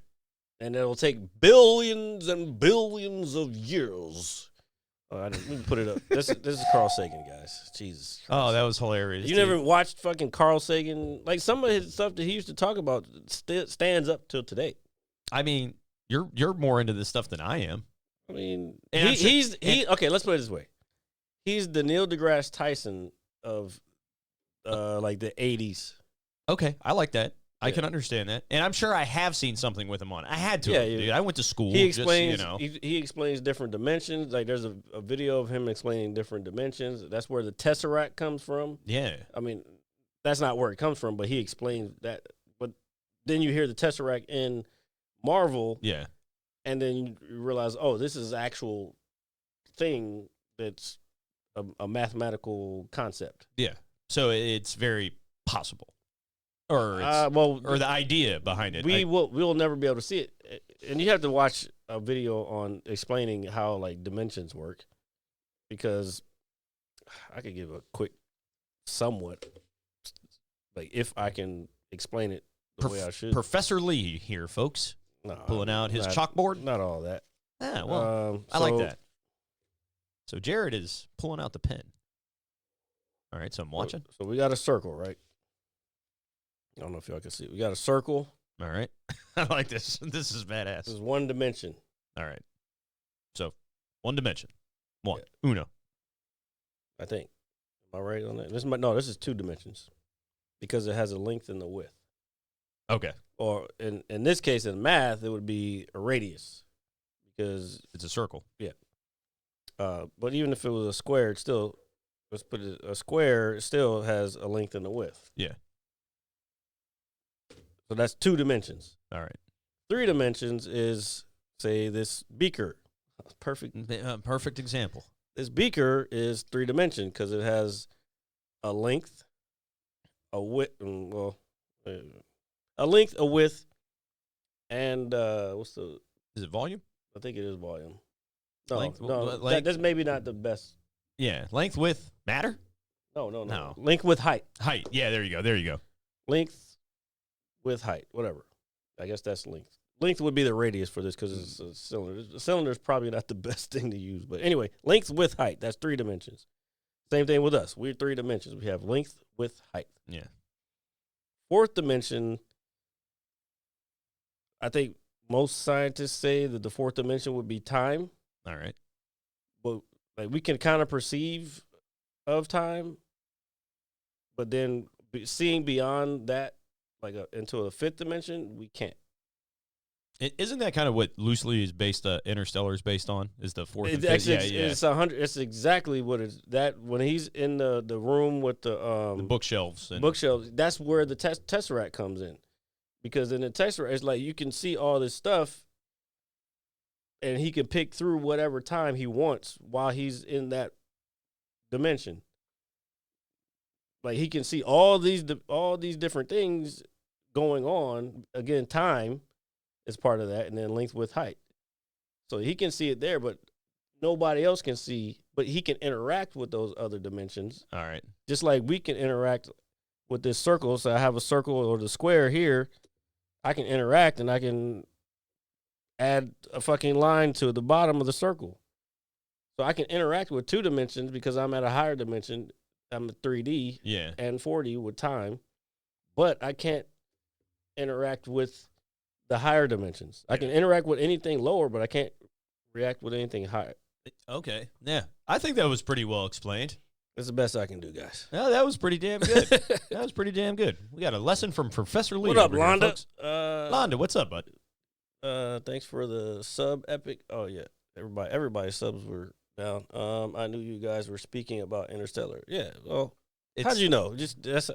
[SPEAKER 5] And it'll take billions and billions of years. Oh, let me put it up. This is Carl Sagan, guys. Jesus Christ.
[SPEAKER 4] Oh, that was hilarious.
[SPEAKER 5] You
[SPEAKER 4] dude.
[SPEAKER 5] never watched fucking Carl Sagan? Like, some of his stuff that he used to talk about stands up till today.
[SPEAKER 4] I mean, you're more into this stuff than I am.
[SPEAKER 5] I mean,
[SPEAKER 4] And I'm sure-
[SPEAKER 5] okay, let's put it this way. He's the Neil deGrasse Tyson of like the 80s.
[SPEAKER 4] Okay, I like that. I
[SPEAKER 5] Yeah.
[SPEAKER 4] can understand that. And I'm sure I have seen something with him on. I had to.
[SPEAKER 5] Yeah,
[SPEAKER 4] have,
[SPEAKER 5] yeah.
[SPEAKER 4] dude. I went to school.
[SPEAKER 5] He explains
[SPEAKER 4] Just, you know.
[SPEAKER 5] he explains different dimensions. Like, there's a video of him explaining different dimensions. That's where the Tesseract comes from.
[SPEAKER 4] Yeah.
[SPEAKER 5] I mean, that's not where it comes from, but he explains that. But then you hear the Tesseract in Marvel,
[SPEAKER 4] Yeah.
[SPEAKER 5] and then you realize, oh, this is actual thing that's a mathematical concept.
[SPEAKER 4] Yeah. So it's very possible. Or it's, or the idea behind it.
[SPEAKER 5] we'll never be able to see it, and you have to watch a video on explaining how like dimensions work, because I could give a quick, somewhat, like if I can explain it the way I should.
[SPEAKER 4] Professor Leigh here, folks.
[SPEAKER 5] No,
[SPEAKER 4] Pulling out his
[SPEAKER 5] not-
[SPEAKER 4] chalkboard.
[SPEAKER 5] Not all that.
[SPEAKER 4] Yeah, well, I like that. So Jared is pulling out the pen. All right, so I'm watching.
[SPEAKER 5] So we got a circle, right? I don't know if y'all can see it. We got a circle.
[SPEAKER 4] All right. I like this. This is badass.
[SPEAKER 5] This is one dimension.
[SPEAKER 4] All right. So, one dimension. One. Uno.
[SPEAKER 5] I think. Am I right on that? This is 2 dimensions because it has a length and a width.
[SPEAKER 4] Okay.
[SPEAKER 5] Or in this case, in math, it would be a radius because
[SPEAKER 4] It's a circle.
[SPEAKER 5] but even if it was a square, it still, let's put it, a square it still has a length and a width.
[SPEAKER 4] Yeah.
[SPEAKER 5] So that's 2 dimensions.
[SPEAKER 4] All right.
[SPEAKER 5] 3 dimensions is, say, this beaker. Perfect.
[SPEAKER 4] Perfect example.
[SPEAKER 5] This beaker is 3 dimension because it has a length, a width, a length, a width, and what's the?
[SPEAKER 4] Is it volume?
[SPEAKER 5] I think it is volume. No,
[SPEAKER 4] Length?
[SPEAKER 5] no,
[SPEAKER 4] Length?
[SPEAKER 5] that's maybe not the best.
[SPEAKER 4] Yeah. Length, width, matter?
[SPEAKER 5] No.
[SPEAKER 4] No.
[SPEAKER 5] Length with height.
[SPEAKER 4] Height. Yeah, there you go. There you go.
[SPEAKER 5] Length with height, whatever. I guess that's length. Length would be the radius for this because it's a cylinder. The cylinder is probably not the best thing to use. But anyway, length with height, that's 3 dimensions. Same thing with us. We're 3 dimensions. We have length with height.
[SPEAKER 4] Yeah.
[SPEAKER 5] 4th dimension, I think most scientists say that the 4th dimension would be time.
[SPEAKER 4] All right.
[SPEAKER 5] But like we can kind of perceive of time, but then seeing beyond that, like into a 5th dimension, we can't.
[SPEAKER 4] Isn't that kind of what loosely is based? Interstellar is based on? Is the 4th?
[SPEAKER 5] It's
[SPEAKER 4] and 5th?
[SPEAKER 5] actually,
[SPEAKER 4] Yeah.
[SPEAKER 5] it's 100. It's exactly what it's that when he's in the room with the
[SPEAKER 4] Bookshelves. And
[SPEAKER 5] bookshelves. That's where the tesseract comes in, because in the tesseract, it's like you can see all this stuff, and he can pick through whatever time he wants while he's in that dimension. Like he can see all these different things going on. Again, time is part of that, and then length with height. So he can see it there, but nobody else can see. But he can interact with those other dimensions,
[SPEAKER 4] All right.
[SPEAKER 5] just like we can interact with this circle. So I have a circle or the square here. I can interact, and I can add a fucking line to the bottom of the circle. So I can interact with 2 dimensions because I'm at a higher dimension. I'm at 3D
[SPEAKER 4] Yeah.
[SPEAKER 5] and 4D with time, but I can't interact with the higher dimensions. I can interact with anything lower, but I can't react with anything higher.
[SPEAKER 4] Okay. Yeah. I think that was pretty well explained.
[SPEAKER 5] That's the best I can do, guys.
[SPEAKER 4] No, that was pretty damn good. That was pretty damn good. We got a lesson from Professor Leigh.
[SPEAKER 5] What up,
[SPEAKER 4] over here,
[SPEAKER 5] Londa?
[SPEAKER 4] folks. Londa, what's up, bud?
[SPEAKER 5] Thanks for the sub epic. Oh yeah, everybody's subs were down. I knew you guys were speaking about Interstellar. Yeah. Well, how'd you know? Just that's.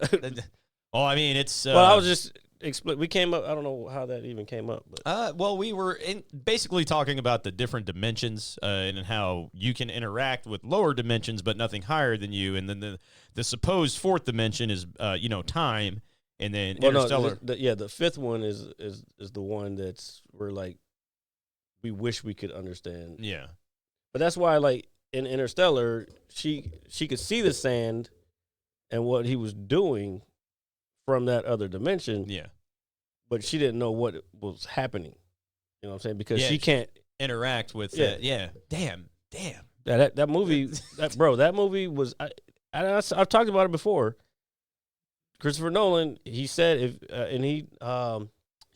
[SPEAKER 4] Oh, I mean, it's.
[SPEAKER 5] Well, I was just we came up. I don't know how that even came up, but
[SPEAKER 4] Well, we were basically talking about the different dimensions and how you can interact with lower dimensions, but nothing higher than you. And then the supposed 4th dimension is, time. And then Interstellar.
[SPEAKER 5] No, the 5th one is the one that's we're like, we wish we could understand.
[SPEAKER 4] Yeah.
[SPEAKER 5] But that's why, like in Interstellar, she could see the sand and what he was doing from that other dimension.
[SPEAKER 4] Yeah.
[SPEAKER 5] But she didn't know what was happening. You know what I'm saying? Because
[SPEAKER 4] Yeah,
[SPEAKER 5] she can't
[SPEAKER 4] interact with.
[SPEAKER 5] Yeah.
[SPEAKER 4] Yeah. Damn.
[SPEAKER 5] that movie. that movie was. I've talked about it before. Christopher Nolan, he said he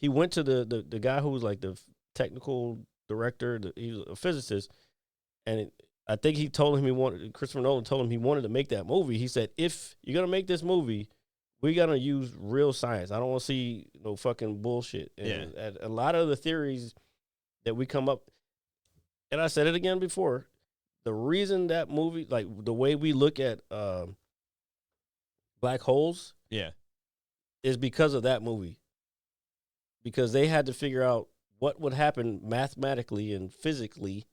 [SPEAKER 5] went to the guy who was like the technical director. He was a physicist, and I think Christopher Nolan told him he wanted to make that movie. He said, if you're gonna make this movie, we gotta use real science. I don't want to see no fucking bullshit. And a lot of the theories that we come up, and I said it again before, the reason that movie, like the way we look at black holes.
[SPEAKER 4] Yeah.
[SPEAKER 5] Is because of that movie. Because they had to figure out what would happen mathematically and physically,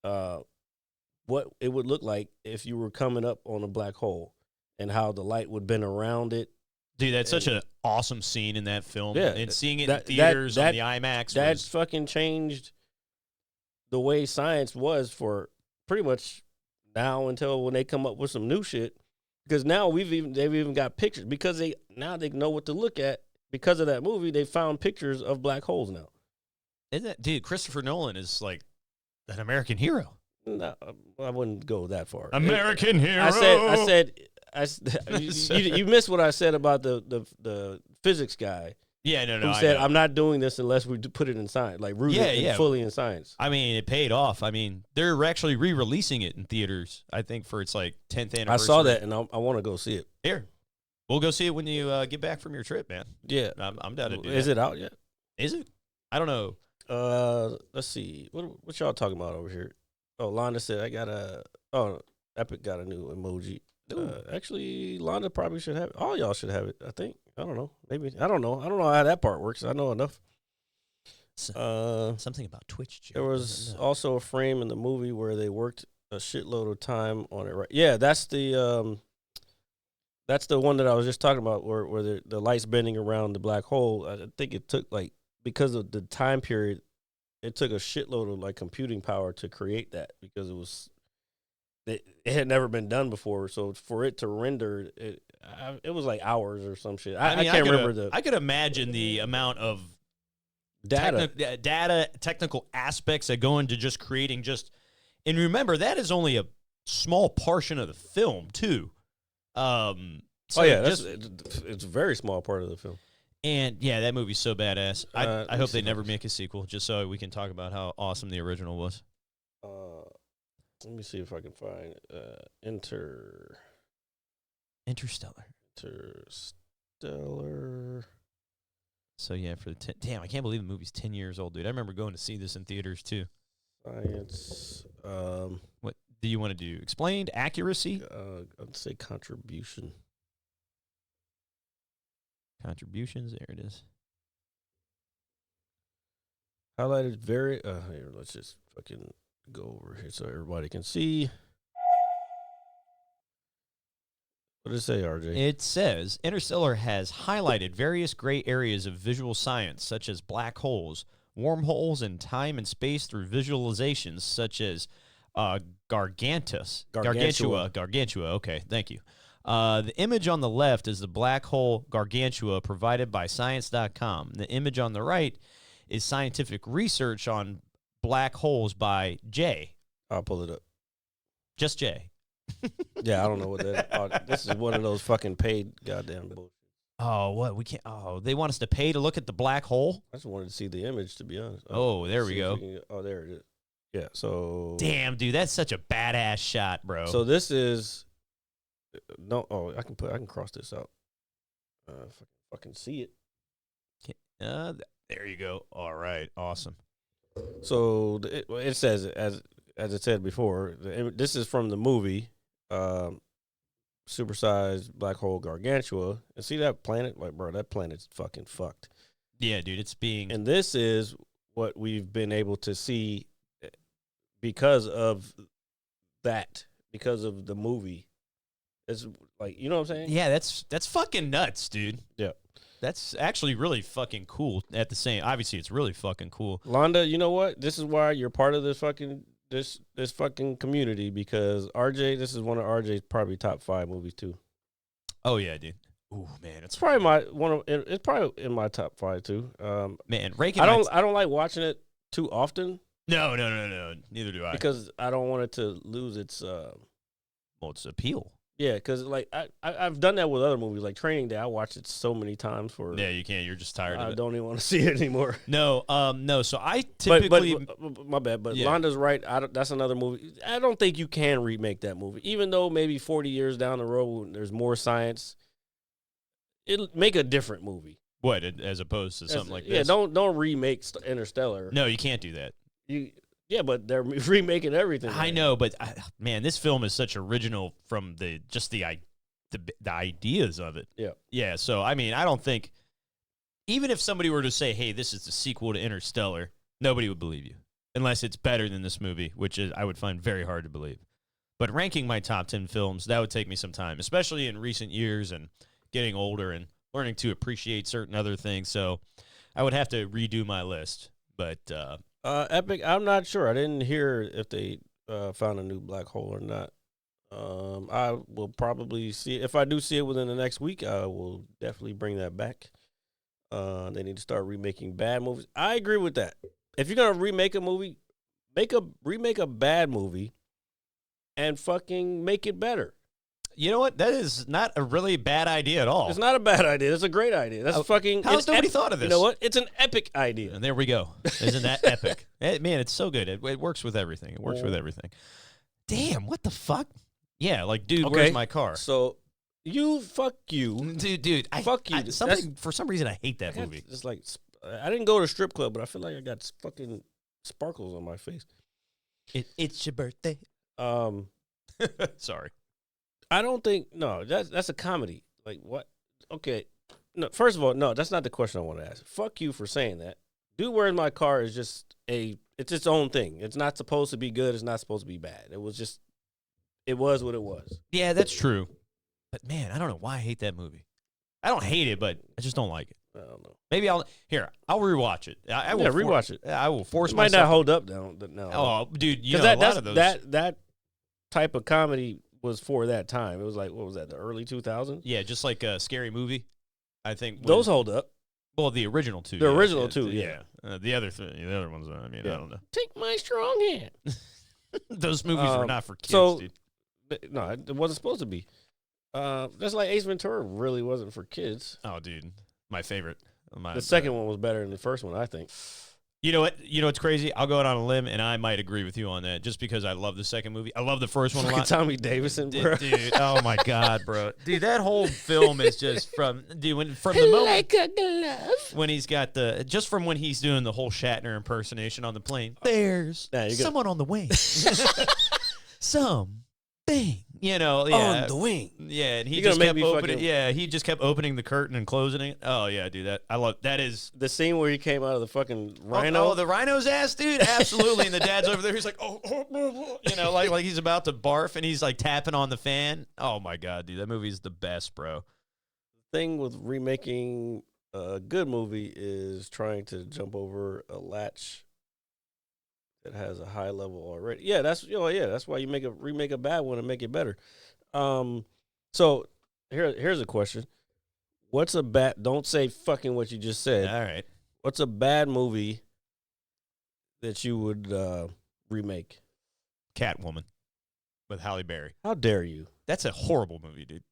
[SPEAKER 5] what it would look like if you were coming up on a black hole and how the light would bend around it.
[SPEAKER 4] Dude, that's such an awesome scene in that film.
[SPEAKER 5] Yeah.
[SPEAKER 4] And seeing it in theaters on the IMAX.
[SPEAKER 5] That fucking changed the way science was for pretty much now until when they come up with some new shit. Because now they've even got pictures because they know what to look at because of that movie. They found pictures of black holes now.
[SPEAKER 4] Isn't that, dude? Christopher Nolan is like an American hero.
[SPEAKER 5] No, I wouldn't go that far.
[SPEAKER 4] American hero.
[SPEAKER 5] I said, you missed what I said about the physics guy.
[SPEAKER 4] Yeah, no,
[SPEAKER 5] who
[SPEAKER 4] I
[SPEAKER 5] said,
[SPEAKER 4] know.
[SPEAKER 5] "I'm not doing this unless we put it in science, like rooted fully in science."
[SPEAKER 4] I mean, it paid off. I mean, they're actually re-releasing it in theaters. I think for its like 10th anniversary.
[SPEAKER 5] I saw that, and I want to go see it.
[SPEAKER 4] Here, we'll go see it when you get back from your trip, man.
[SPEAKER 5] Yeah,
[SPEAKER 4] I'm down to do
[SPEAKER 5] Is
[SPEAKER 4] that.
[SPEAKER 5] it out yet?
[SPEAKER 4] Is it? I don't know.
[SPEAKER 5] Let's see. What y'all talking about over here? Oh, Londa said Epic got a new emoji. Actually, Londa probably should have it. All y'all should have it, I think. I don't know. Maybe. I don't know how that part works. I know enough.
[SPEAKER 4] Something about Twitch. Joe.
[SPEAKER 5] There was also a frame in the movie where they worked a shitload of time on it. Right? Yeah, that's the one that I was just talking about, where the lights bending around the black hole. I think it took because of the time period, it took a shitload of computing power to create that, because it had never been done before. So for it to render it was like hours or some shit. I can't remember
[SPEAKER 4] I could imagine the amount of
[SPEAKER 5] data,
[SPEAKER 4] technical aspects that go into just creating and remember, that is only a small portion of the film too.
[SPEAKER 5] It's a very small part of the film.
[SPEAKER 4] And yeah, that movie's so badass. I hope they never make a sequel, just so we can talk about how awesome the original was.
[SPEAKER 5] Let me see if I can find
[SPEAKER 4] Interstellar. So yeah, for the damn, I can't believe the movie's 10 years old, dude. I remember going to see this in theaters too.
[SPEAKER 5] Science.
[SPEAKER 4] What do you want to do? Explained accuracy?
[SPEAKER 5] I'd say contribution.
[SPEAKER 4] Contributions. There it is.
[SPEAKER 5] Highlighted very. Here, let's just fucking go over here so everybody can see. What does it say, RJ?
[SPEAKER 4] It says Interstellar has highlighted various gray areas of visual science, such as black holes, wormholes in time and space through visualizations such as Gargantua. Okay, thank you. The image on the left is the black hole Gargantua provided by Science.com. The image on the right is scientific research on black holes by Jay.
[SPEAKER 5] I'll pull it up.
[SPEAKER 4] Just Jay.
[SPEAKER 5] Yeah, I don't know what that. This is one of those fucking paid goddamn bullshit.
[SPEAKER 4] Oh, what? We can't. Oh, they want us to pay to look at the black hole?
[SPEAKER 5] I just wanted to see the image, to be honest.
[SPEAKER 4] Oh, there we go.
[SPEAKER 5] There it is. Yeah, so.
[SPEAKER 4] Damn, dude, that's such a badass shot, bro.
[SPEAKER 5] So this is. No, I can cross this out. Fucking see it.
[SPEAKER 4] There you go. All right, awesome.
[SPEAKER 5] So it says, as it said before, this is from the movie, Supersized Black Hole Gargantua. And see that planet? Like, bro, that planet's fucking fucked.
[SPEAKER 4] Yeah, dude, it's being.
[SPEAKER 5] And this is what we've been able to see because of that, because of the movie. It's like, you know what I'm saying?
[SPEAKER 4] Yeah, that's fucking nuts, dude.
[SPEAKER 5] Yeah.
[SPEAKER 4] That's actually really fucking cool. At the same, obviously, it's really fucking cool.
[SPEAKER 5] Londa, you know what? This is why you're part of this fucking this fucking community, because RJ, this is one of RJ's probably top 5 movies too.
[SPEAKER 4] Oh yeah, dude. Ooh, man,
[SPEAKER 5] it's probably it's probably in my top 5 too.
[SPEAKER 4] Man, ranking.
[SPEAKER 5] I don't like watching it too often.
[SPEAKER 4] No. Neither do I.
[SPEAKER 5] Because I don't want it to lose its
[SPEAKER 4] its appeal.
[SPEAKER 5] Yeah, because like I've done that with other movies, like Training Day. I watched it so many times for.
[SPEAKER 4] Yeah, you can't. You're just tired of it.
[SPEAKER 5] I don't even want to see it anymore.
[SPEAKER 4] No. So I typically.
[SPEAKER 5] But my bad. But
[SPEAKER 4] yeah.
[SPEAKER 5] Londa's right. That's another movie. I don't think you can remake that movie, even though maybe 40 years down the road there's more science. It'll make a different movie.
[SPEAKER 4] What, as opposed to something like this?
[SPEAKER 5] Yeah, don't remake Interstellar.
[SPEAKER 4] No, you can't do that.
[SPEAKER 5] Yeah, but they're remaking everything.
[SPEAKER 4] I know, but man, this film is such original from the ideas of it.
[SPEAKER 5] Yeah.
[SPEAKER 4] Yeah, so I mean, I don't think, even if somebody were to say, hey, this is the sequel to Interstellar, nobody would believe you. Unless it's better than this movie, which I would find very hard to believe. But ranking my top 10 films, that would take me some time, especially in recent years and getting older and learning to appreciate certain other things. So I would have to redo my list. But
[SPEAKER 5] Epic, I'm not sure. I didn't hear if they found a new black hole or not. I will probably see it. If I do see it within the next week, I will definitely bring that back. They need to start remaking bad movies. I agree with that. If you're gonna remake a movie, remake a bad movie and fucking make it better.
[SPEAKER 4] You know what? That is not a really bad idea at all.
[SPEAKER 5] It's not a bad idea. It's a great idea. That's fucking.
[SPEAKER 4] How's nobody thought of this?
[SPEAKER 5] You know what? It's an epic idea.
[SPEAKER 4] And there we go. Isn't that epic? Man, it's so good. It works with everything. It works with everything. Damn, what the fuck? Yeah, like, dude, where's my car?
[SPEAKER 5] So, fuck you.
[SPEAKER 4] Dude,
[SPEAKER 5] fuck you.
[SPEAKER 4] For some reason, I hate that movie.
[SPEAKER 5] It's like, I didn't go to a strip club, but I feel like I got fucking sparkles on my face.
[SPEAKER 4] It's your birthday. Sorry.
[SPEAKER 5] I don't think, no, that's a comedy. Like, what? Okay. No, first of all, no, that's not the question I want to ask. Fuck you for saying that. Dude, Where's My Car is just it's its own thing. It's not supposed to be good. It's not supposed to be bad. It was what it was.
[SPEAKER 4] Yeah, that's true. But man, I don't know why I hate that movie. I don't hate it, but I just don't like it.
[SPEAKER 5] I don't know.
[SPEAKER 4] Maybe I'll rewatch it. I will
[SPEAKER 5] rewatch it.
[SPEAKER 4] I will force
[SPEAKER 5] it
[SPEAKER 4] myself.
[SPEAKER 5] Might not hold up now.
[SPEAKER 4] Oh, dude, you know, a lot of those.
[SPEAKER 5] That type of comedy was for that time. It was like, what was that? The early 2000s?
[SPEAKER 4] Yeah, just like a Scary Movie. I think
[SPEAKER 5] those hold up.
[SPEAKER 4] Well, the original two.
[SPEAKER 5] The original two, yeah.
[SPEAKER 4] The other ones. I mean, I don't know.
[SPEAKER 5] Take my strong hand.
[SPEAKER 4] Those movies were not for kids, dude.
[SPEAKER 5] No, it wasn't supposed to be. That's like Ace Ventura really wasn't for kids.
[SPEAKER 4] Oh, dude, my favorite.
[SPEAKER 5] The second one was better than the first one, I think.
[SPEAKER 4] You know what? You know what's crazy? I'll go out on a limb, and I might agree with you on that, just because I love the second movie. I love the first one a lot.
[SPEAKER 5] Tommy Davidson, bro.
[SPEAKER 4] Dude, oh my God, bro. Dude, that whole film is just from the moment
[SPEAKER 5] like a glove.
[SPEAKER 4] When he's got from when he's doing the whole Shatner impersonation on the plane. There's someone on the wing. Something. You know,
[SPEAKER 5] on the wing.
[SPEAKER 4] Yeah, and he just kept opening. Yeah, he just kept opening the curtain and closing it. Oh yeah, dude, I love that. Is
[SPEAKER 5] the scene where he came out of the fucking rhino?
[SPEAKER 4] Oh, the rhino's ass, dude. Absolutely. And the dad's over there. He's like, you know, like he's about to barf, and he's like tapping on the fan. Oh my God, dude, that movie's the best, bro.
[SPEAKER 5] The thing with remaking a good movie is trying to jump over a latch that has a high level already. Yeah, that's why you remake a bad one and make it better. So here's a question. What's a bad, don't say fucking what you just said.
[SPEAKER 4] All right.
[SPEAKER 5] What's a bad movie that you would remake?
[SPEAKER 4] Catwoman with Halle Berry.
[SPEAKER 5] How dare you?
[SPEAKER 4] That's a horrible movie, dude.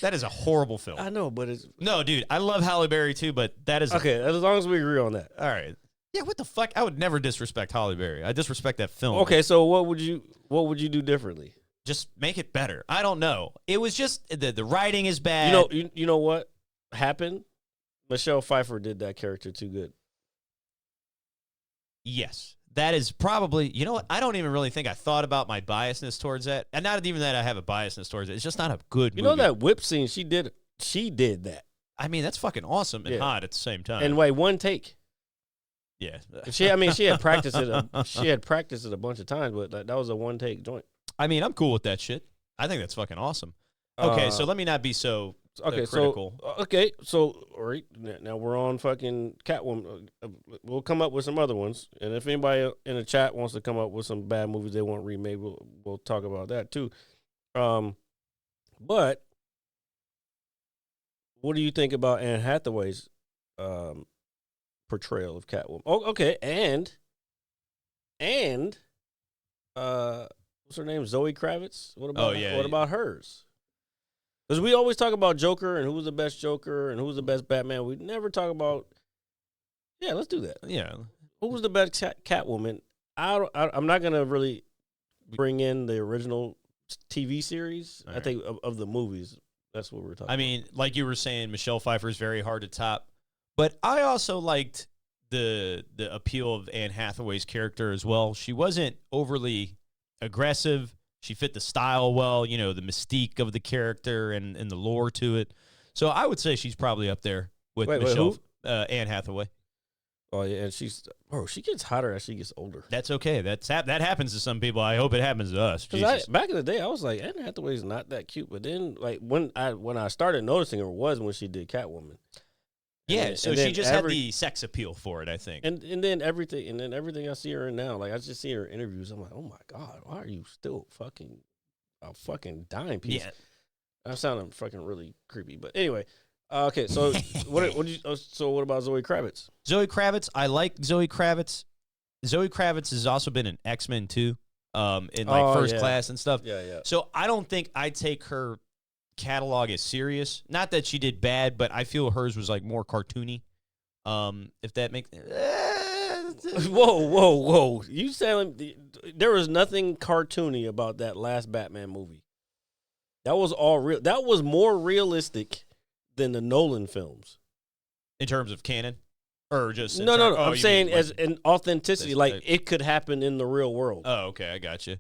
[SPEAKER 4] That is a horrible film.
[SPEAKER 5] I know, but it's...
[SPEAKER 4] No, dude, I love Halle Berry too, but that is...
[SPEAKER 5] Okay, as long as we agree on that.
[SPEAKER 4] All right. Yeah, what the fuck? I would never disrespect Halle Berry. I disrespect that film.
[SPEAKER 5] Okay, so what would you do differently?
[SPEAKER 4] Just make it better. I don't know. It was just the writing is bad.
[SPEAKER 5] You know what happened? Michelle Pfeiffer did that character too good.
[SPEAKER 4] Yes. That is probably, you know what? I don't even really think I thought about my biasness towards that. And not even that I have a biasness towards it. It's just not a good movie.
[SPEAKER 5] You know that whip scene, she did that.
[SPEAKER 4] I mean, that's fucking awesome and hot at the same time.
[SPEAKER 5] And wait, one take.
[SPEAKER 4] Yeah.
[SPEAKER 5] She had practiced it. She had practiced it a bunch of times, but that was a one take joint.
[SPEAKER 4] I mean, I'm cool with that shit. I think that's fucking awesome. Okay, so let me not be so critical.
[SPEAKER 5] So all right, now we're on fucking Catwoman. We'll come up with some other ones, and if anybody in the chat wants to come up with some bad movies they want remade, we'll talk about that too. But what do you think about Anne Hathaway's portrayal of Catwoman? Oh, okay, and what's her name? Zoe Kravitz. What about hers? Because we always talk about Joker and who's the best Joker and who's the best Batman. We never talk about. Yeah, let's do that.
[SPEAKER 4] Yeah,
[SPEAKER 5] who was the best Catwoman? I'm not gonna really bring in the original TV series.
[SPEAKER 4] All
[SPEAKER 5] I think of the movies. That's what we're talking.
[SPEAKER 4] I mean, like you were saying, Michelle Pfeiffer is very hard to top. But I also liked the appeal of Anne Hathaway's character as well. She wasn't overly aggressive. She fit the style well, you know, the mystique of the character and the lore to it. So I would say she's probably up there with Michelle, Anne Hathaway.
[SPEAKER 5] Oh yeah, and she gets hotter as she gets older.
[SPEAKER 4] That's okay. That happens to some people. I hope it happens to us.
[SPEAKER 5] Back in the day, I was like, Anne Hathaway's not that cute. But then, like when I started noticing her was when she did Catwoman.
[SPEAKER 4] Yeah, so she just had the sex appeal for it, I think.
[SPEAKER 5] And then everything I see her in now, like I just see her in interviews, I'm like, oh my God, why are you still a fucking dime piece? Yeah. I'm sounding fucking really creepy. But anyway, okay, so what about Zoe Kravitz?
[SPEAKER 4] Zoe Kravitz, I like Zoe Kravitz. Zoe Kravitz has also been in X-Men too. in like First
[SPEAKER 5] yeah.
[SPEAKER 4] Class and stuff.
[SPEAKER 5] Yeah.
[SPEAKER 4] So I don't think I take her catalog as serious. Not that she did bad, but I feel hers was like more cartoony. If that makes
[SPEAKER 5] Whoa! You saying there was nothing cartoony about that last Batman movie? That was all real. That was more realistic than the Nolan films.
[SPEAKER 4] in terms of canon, or just
[SPEAKER 5] No.
[SPEAKER 4] Oh,
[SPEAKER 5] I'm
[SPEAKER 4] you
[SPEAKER 5] saying
[SPEAKER 4] mean,
[SPEAKER 5] as
[SPEAKER 4] like,
[SPEAKER 5] an authenticity, like
[SPEAKER 4] like-
[SPEAKER 5] it could happen in the real world.
[SPEAKER 4] Oh, okay, I got you.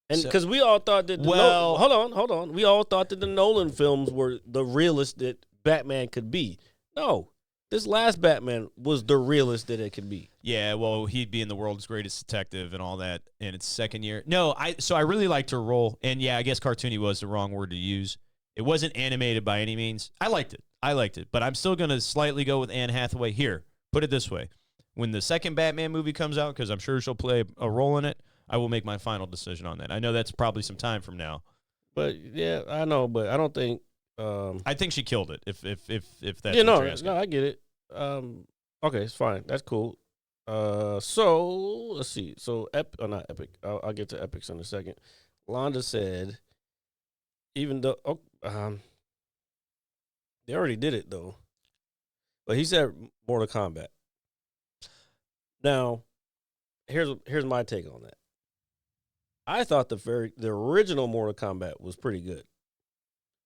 [SPEAKER 5] And
[SPEAKER 4] So-
[SPEAKER 5] because we all thought that hold on. We all thought that the Nolan films were the realest that Batman could be. No. This last Batman was the realest that it could be.
[SPEAKER 4] Yeah, well, he'd be in the world's greatest detective and all that in its second year. No, I really liked her role, and yeah, I guess cartoony was the wrong word to use. It wasn't animated by any means. I liked it, but I'm still gonna slightly go with Anne Hathaway here. Put it this way: when the second Batman movie comes out, because I'm sure she'll play a role in it, I will make my final decision on that. I know that's probably some time from now.
[SPEAKER 5] But yeah, I know, but I don't think.
[SPEAKER 4] I think she killed it. If that's
[SPEAKER 5] Yeah,
[SPEAKER 4] what you're asking.
[SPEAKER 5] no, I get it. Okay, it's fine. That's cool. So let's see. So not Epic. I'll get to Epics in a second. Londa said, even though they already did it though, but he said Mortal Kombat. Now, here's my take on that. I thought the original Mortal Kombat was pretty good.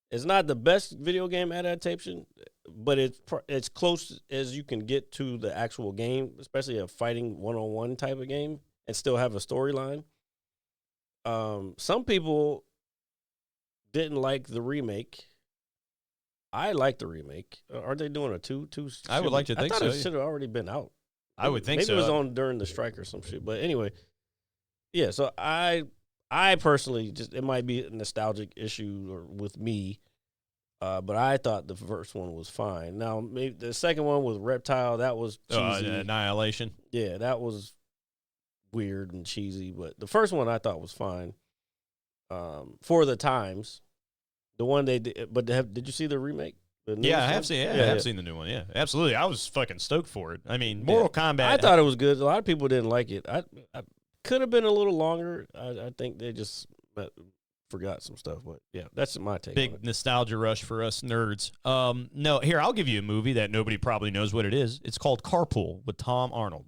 [SPEAKER 5] It's not the best video game adaptation, but it's close as you can get to the actual game, especially a fighting one-on-one type of game, and still have a storyline. Some people didn't like the remake. I like the remake. Aren't they doing a two?
[SPEAKER 4] I would like to think
[SPEAKER 5] I thought
[SPEAKER 4] so,
[SPEAKER 5] it
[SPEAKER 4] yeah.
[SPEAKER 5] should have already been out.
[SPEAKER 4] I would think
[SPEAKER 5] Maybe
[SPEAKER 4] so.
[SPEAKER 5] it was on during the strike or some shit. But anyway, yeah. So I personally it might be a nostalgic issue or with me, but I thought the first one was fine. Now maybe the second one with Reptile, that was cheesy.
[SPEAKER 4] Annihilation.
[SPEAKER 5] Yeah, that was weird and cheesy. But the first one I thought was fine. For the times, the one they did. But did you see the remake?
[SPEAKER 4] Yeah, I have seen. Yeah, I have seen the new one. Yeah, absolutely. I was fucking stoked for it. I mean, Mortal Kombat.
[SPEAKER 5] I thought it was good. A lot of people didn't like it. I could have been a little longer. I think they just forgot some stuff. But yeah, that's my take.
[SPEAKER 4] Big nostalgia rush for us nerds. No, here I'll give you a movie that nobody probably knows what it is. It's called Carpool with Tom Arnold.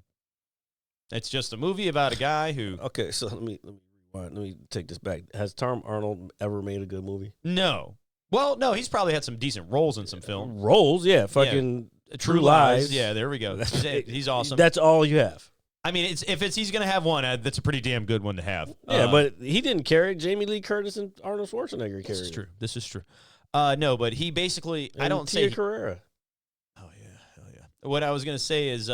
[SPEAKER 4] It's just a movie about a guy who.
[SPEAKER 5] Okay, so let me rewind. Let me take this back. Has Tom Arnold ever made a good movie?
[SPEAKER 4] No. Well, no, he's probably had some decent roles in some film.
[SPEAKER 5] Roles, yeah. Fucking
[SPEAKER 4] True Lies. Yeah, there we go. He's awesome.
[SPEAKER 5] That's all you have.
[SPEAKER 4] I mean, he's going to have one, that's a pretty damn good one to have.
[SPEAKER 5] Yeah, but he didn't carry it. Jamie Lee Curtis and Arnold Schwarzenegger carried
[SPEAKER 4] This is
[SPEAKER 5] it.
[SPEAKER 4] true. This is true. No, but he basically,
[SPEAKER 5] And
[SPEAKER 4] I don't
[SPEAKER 5] Tia
[SPEAKER 4] say.
[SPEAKER 5] Carrera.
[SPEAKER 4] Oh, yeah. Hell yeah. What I was going to say is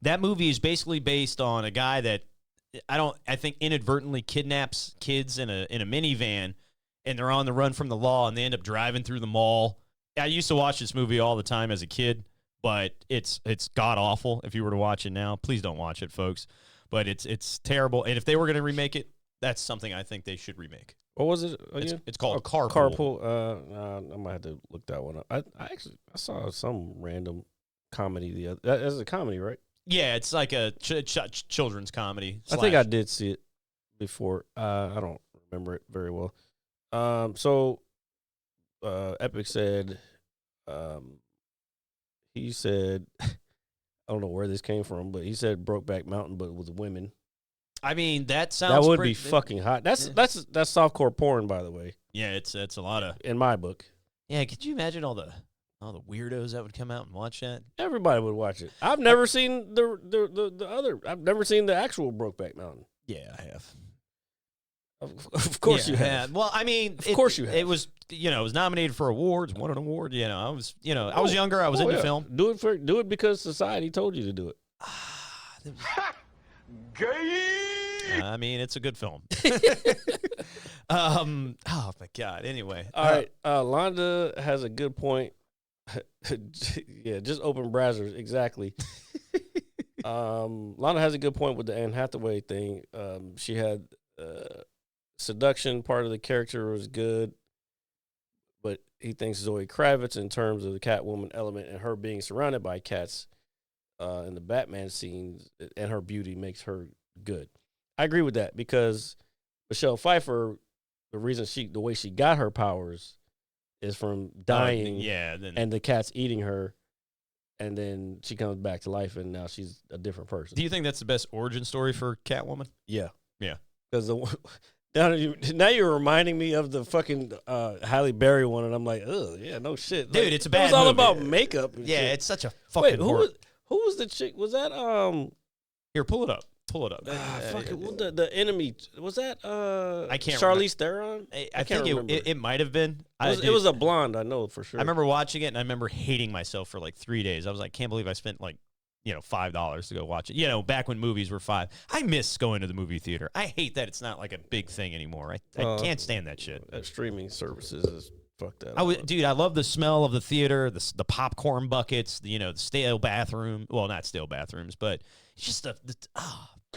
[SPEAKER 4] that movie is basically based on a guy that I think inadvertently kidnaps kids in a minivan, and they're on the run from the law, and they end up driving through the mall. I used to watch this movie all the time as a kid, but it's god awful. If you were to watch it now, please don't watch it, folks. But it's terrible. And if they were going to remake it, that's something I think they should remake.
[SPEAKER 5] What was it again?
[SPEAKER 4] It's called Carpool.
[SPEAKER 5] Carpool. I might have to look that one up. I saw some random comedy the other. That's a comedy, right?
[SPEAKER 4] Yeah, it's like a children's comedy.
[SPEAKER 5] I think I did see it before. I don't remember it very well. So Epic said, he said, I don't know where this came from, but he said Brokeback Mountain, but with women.
[SPEAKER 4] I mean, that sounds.
[SPEAKER 5] That would be fucking hot. That's softcore porn, by the way.
[SPEAKER 4] Yeah, it's a lot of.
[SPEAKER 5] In my book.
[SPEAKER 4] Yeah, could you imagine all the weirdos that would come out and watch that?
[SPEAKER 5] Everybody would watch it. I've never seen the other. I've never seen the actual Brokeback Mountain.
[SPEAKER 4] Yeah, I have.
[SPEAKER 5] Of course you have.
[SPEAKER 4] Yeah. Well, I mean,
[SPEAKER 5] of course you have.
[SPEAKER 4] It was, it was nominated for awards, won an award. I was younger. I was into film.
[SPEAKER 5] Do it because society told you to do it.
[SPEAKER 4] I mean, it's a good film. Oh my God. Anyway.
[SPEAKER 5] All right. Londa has a good point. Yeah, just open browsers. Exactly. Londa has a good point with the Anne Hathaway thing. She had seduction. Part of the character was good, but he thinks Zoe Kravitz, in terms of the Catwoman element and her being surrounded by cats in the Batman scenes and her beauty, makes her good. I agree with that because Michelle Pfeiffer, the way she got her powers is from dying.
[SPEAKER 4] Then
[SPEAKER 5] And the cat's eating her, and then she comes back to life, and now she's a different person.
[SPEAKER 4] do you think that's the best origin story for Catwoman?
[SPEAKER 5] Yeah.
[SPEAKER 4] Yeah.
[SPEAKER 5] Because now you're reminding me of the fucking Halle Berry one, and I'm like, oh yeah, no shit,
[SPEAKER 4] Dude,
[SPEAKER 5] like,
[SPEAKER 4] it's a
[SPEAKER 5] it
[SPEAKER 4] bad
[SPEAKER 5] was all
[SPEAKER 4] movie.
[SPEAKER 5] about makeup. And
[SPEAKER 4] Yeah,
[SPEAKER 5] shit.
[SPEAKER 4] it's such a fucking.
[SPEAKER 5] Wait, who was the chick? Was that
[SPEAKER 4] Here, pull it up. Pull it up.
[SPEAKER 5] the enemy? Was that
[SPEAKER 4] I can't
[SPEAKER 5] Charlize Theron?
[SPEAKER 4] I
[SPEAKER 5] can't
[SPEAKER 4] think
[SPEAKER 5] remember.
[SPEAKER 4] it might have been.
[SPEAKER 5] It was a blonde, I know for sure.
[SPEAKER 4] I remember watching it, and I remember hating myself for like 3 days. I was like, can't believe I spent like, $5 to go watch it. Back when movies were $5. I miss going to the movie theater. I hate that it's not like a big thing anymore. I can't stand that shit.
[SPEAKER 5] Streaming services is fucked up.
[SPEAKER 4] Dude, I love the smell of the theater, the popcorn buckets, the stale bathroom. Well, not stale bathrooms, but it's just